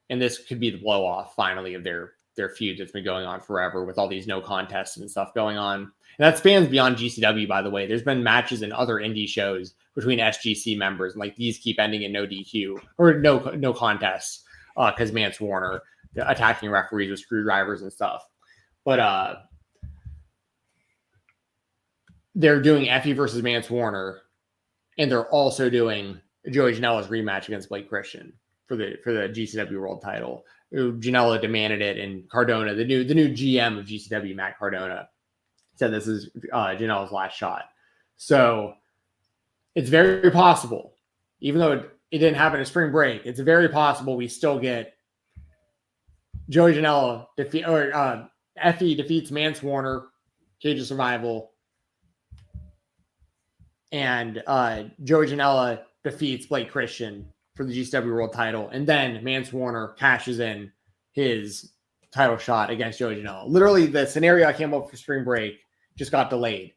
and this could be the blow off finally of their feud that's been going on forever with all these no contests and stuff going on. And that spans beyond GCW, by the way. There's been matches in other indie shows between SGC members, and like these keep ending in no DQ or no contests because Mance Warner attacking referees with screwdrivers and stuff. But they're doing Effie versus Mance Warner, and they're also doing Joey Janela's rematch against Blake Christian for the GCW World Title. Janela demanded it, and Cardona, the new GM of GCW, Matt Cardona, said this is Janela's last shot. So it's very possible, even though it didn't happen in spring break, it's very possible we still get Joey Janela Effie defeats Mance Warner, Cage of Survival, and Joey Janela defeats Blake Christian for the GCW World Title, and then Mance Warner cashes in his title shot against Joey Janela. Literally, the scenario I came up for spring break just got delayed,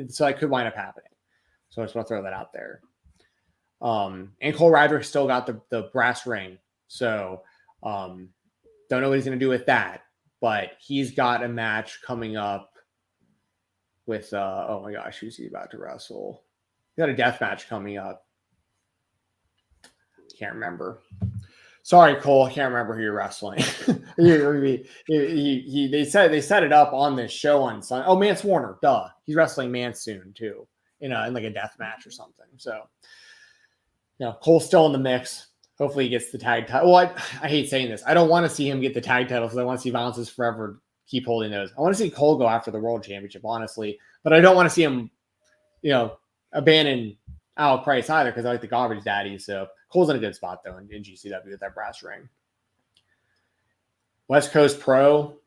so it could wind up happening. So I just want to throw that out there. And Cole Radrick still got the brass ring, so don't know what he's going to do with that, but he's got a match coming up with oh my gosh, who's he about to wrestle? He got a death match coming up. Can't remember. Sorry, Cole. I can't remember who you're wrestling. They set it up on this show on Sunday. Oh, Mance Warner. Duh. He's wrestling Mance soon too, in like a death match or something. So, Cole's still in the mix. Hopefully, he gets the tag title. Well, I hate saying this. I don't want to see him get the tag title because I want to see Violence Forever keep holding those. I want to see Cole go after the World Championship, honestly, but I don't want to see him, abandon Al Price either because I like the garbage daddy. So Cole's in a good spot though in GCW with that brass ring. West Coast Pro.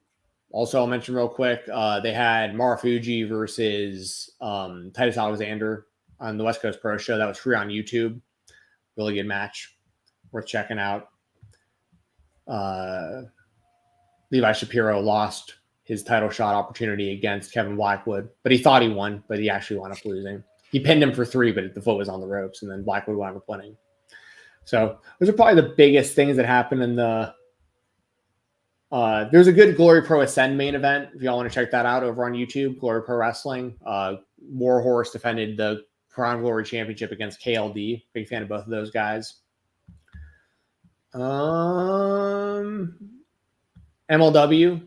Also, I'll mention real quick. They had Marufuji versus Titus Alexander on the West Coast Pro show. That was free on YouTube. Really good match. Worth checking out. Levi Shapiro lost his title shot opportunity against Kevin Blackwood, but he thought he won, but he actually wound up losing. He pinned him for 3, but the foot was on the ropes, and then Blackwood wound up winning. So those are probably the biggest things that happened in the there's a good Glory Pro Ascend main event. If y'all want to check that out over on YouTube, Glory Pro Wrestling. Warhorse defended the Crown Glory Championship against KLD. Big fan of both of those guys. MLW.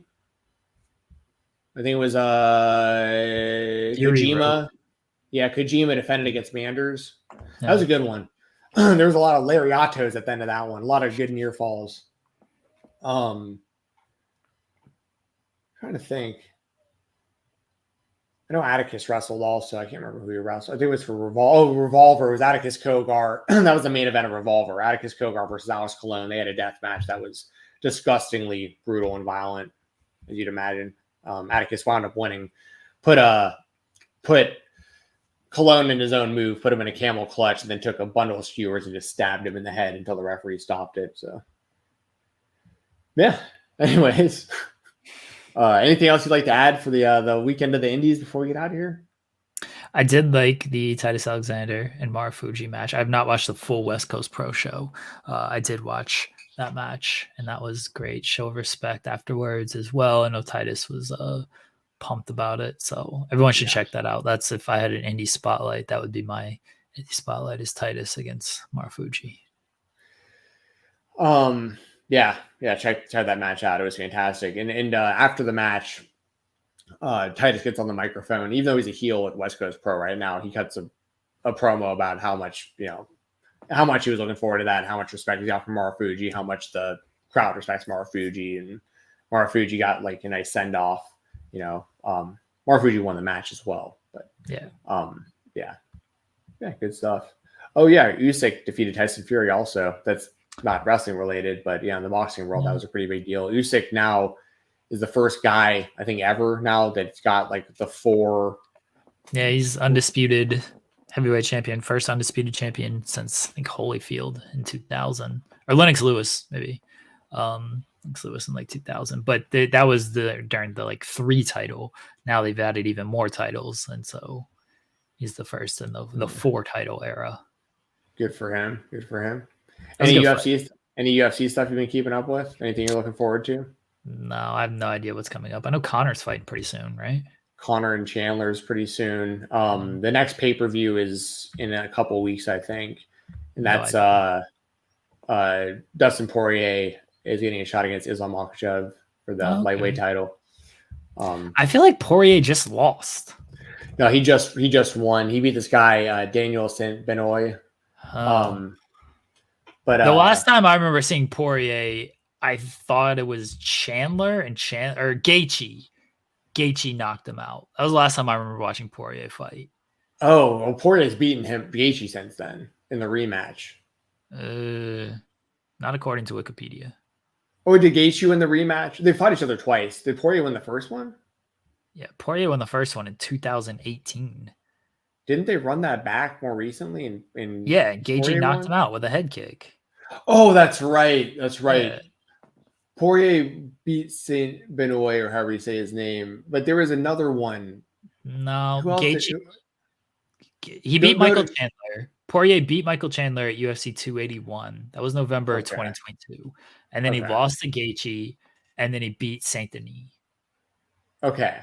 I think it was Kojima. Yeah, Kojima defended against Manders. That was a good one. There was a lot of lariatos at the end of that one. A lot of good near falls. Trying to think. I know Atticus wrestled also. I can't remember who he wrestled. I think it was for Revolver. It was Atticus Kogar. That was the main event of Revolver. Atticus Kogar versus Alex Colon. They had a death match that was disgustingly brutal and violent, as you'd imagine. Atticus wound up winning. Put Colon in his own move, put him in a camel clutch, and then took a bundle of skewers and just stabbed him in the head until the referee stopped it. So, yeah. Anyways, anything else you'd like to add for the weekend of the Indies before we get out of here? I did like the Titus Alexander and Marufuji match. I have not watched the full West Coast Pro show. I did watch that match, and that was great. Show of respect afterwards as well. I know Titus was pumped about it, so everyone should check that out. That's if I had an indie spotlight, that would be my indie spotlight is Titus against Marufuji. Check that match out. It was fantastic. And after the match, Titus gets on the microphone. Even though he's a heel at West Coast Pro right now, he cuts a promo about how much he was looking forward to that, how much respect he got from Marufuji, how much the crowd respects Marufuji, and Marufuji got like a nice send off. Marufuji won the match as well. But good stuff. Oh yeah, Usyk defeated Tyson Fury also. That's not wrestling related, but in the boxing world, that was a pretty big deal. Usyk now is the first guy I think ever now that's got like the 4. Yeah, he's undisputed heavyweight champion, first undisputed champion since I think Holyfield in 2000 or Lennox Lewis maybe. Lennox Lewis in like 2000, but that was during the like 3 title. Now they've added even more titles, and so he's the first in the 4 title era. Good for him. Any UFC stuff you've been keeping up with? Anything you're looking forward to? No, I have no idea what's coming up. I know Connor's fighting pretty soon, right? Connor and Chandler's pretty soon. The next pay-per-view is in a couple of weeks, I think. And that's Dustin Poirier is getting a shot against Islam Makhachev for the lightweight title. I feel like Poirier just lost. No, he just won. He beat this guy, Daniel St. Benoit. But the last time I remember seeing Poirier, I thought it was Chandler or Gaethje. Gaethje knocked him out. That was the last time I remember watching Poirier fight. Oh, well, Poirier's beaten Gaethje since then in the rematch. Not according to Wikipedia. Oh, did Gaethje win the rematch? They fought each other twice. Did Poirier win the first one? Yeah, Poirier won the first one in 2018. Didn't they run that back more recently? Yeah, Gaethje knocked him out with a head kick. Oh, that's right. Yeah. Poirier beat St. Benoit, or however you say his name. But there was another one. No, Gaethje. He beat Michael Chandler. Poirier beat Michael Chandler at UFC 281. That was November 2022. And then he lost to Gaethje, and then he beat Saint Denis. Okay.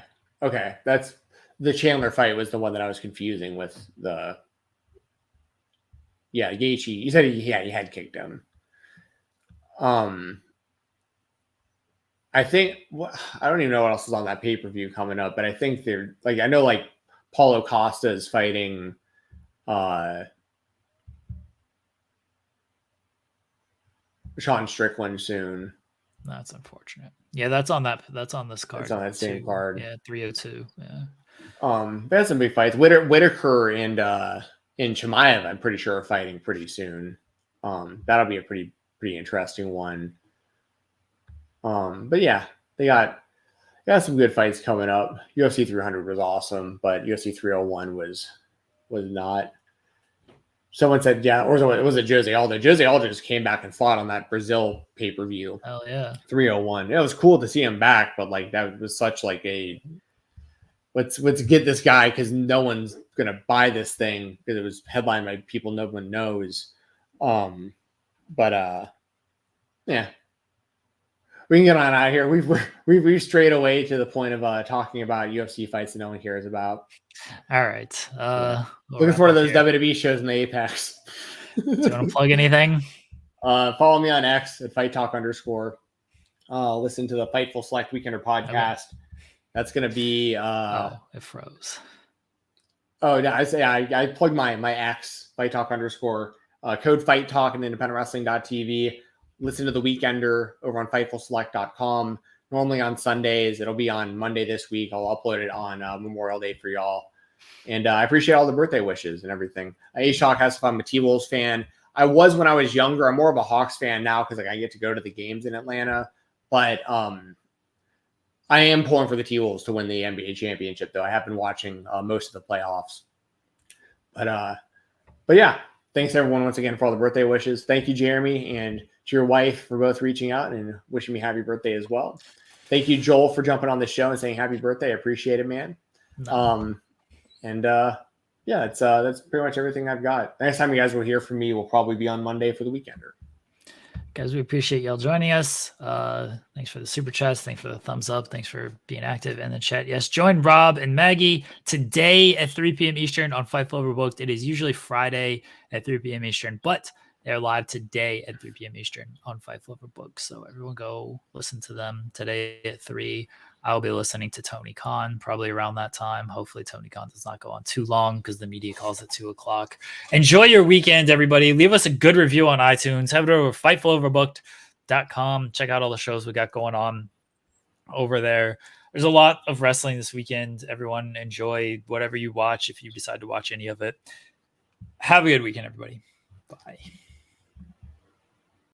That's the Chandler fight was the one that I was confusing with the. Yeah, Gaethje. You said he had kicked him. I think I don't even know what else is on that pay-per-view coming up, but I think they're like I know like Paulo Costa is fighting Sean Strickland soon. That's unfortunate. Yeah, that's on this card. It's on that same card. Yeah, 302. Yeah. They had some big fights. Whitaker and Chimaev, I'm pretty sure, are fighting pretty soon. That'll be a pretty interesting one. But yeah, they got some good fights coming up. UFC 300 was awesome, but UFC 301 was not. Someone said, yeah, or was it Jose Aldo? Jose Aldo just came back and fought on that Brazil pay-per-view. Hell yeah. 301. It was cool to see him back, but like that was such like a let's get this guy because no one's gonna buy this thing because it was headlined by people no one knows. Yeah. We can get on out of here. We've strayed away to the point of talking about UFC fights that no one cares about. All right. Looking forward to those WWE shows in the Apex. Do you want to plug anything? Follow me on X at @FightTalk_. Listen to the Fightful Select Weekender podcast. Okay. That's going to be. It froze. Oh, yeah. I plugged my X @FightTalk_. Code Fight Talk and IndependentWrestling.tv. Listen to the Weekender over on FightfulSelect.com. Normally on Sundays. It'll be on Monday this week. I'll upload it on Memorial Day for y'all. And I appreciate all the birthday wishes and everything. A-Shock has fun. I'm a T-Wolves fan. I was when I was younger. I'm more of a Hawks fan now because I get to go to the games in Atlanta. But I am pulling for the T-Wolves to win the NBA championship, though. I have been watching most of the playoffs. But yeah, thanks everyone once again for all the birthday wishes. Thank you, Jeremy, and to your wife for both reaching out and wishing me happy birthday as well. Thank you, Joel, for jumping on the show and saying happy birthday. I appreciate it, man. No. Yeah, that's pretty much everything I've got. Next time you guys will hear from me will probably be on Monday for the Weekender. Guys, we appreciate y'all joining us. Thanks for the super chats. Thanks for the thumbs up. Thanks for being active in the chat. Yes, join Rob and Maggie today at 3 p.m. Eastern on Fightful Overbooked. It is usually Friday at 3 p.m. Eastern, but they're live today at 3 p.m. Eastern on Fightful Overbooked. So everyone go listen to them today at 3. I'll be listening to Tony Khan probably around that time. Hopefully Tony Khan does not go on too long because the media calls at 2 o'clock. Enjoy your weekend, everybody. Leave us a good review on iTunes. Head over to FightfulOverbooked.com. Check out all the shows we got going on over there. There's a lot of wrestling this weekend. Everyone enjoy whatever you watch if you decide to watch any of it. Have a good weekend, everybody. Bye.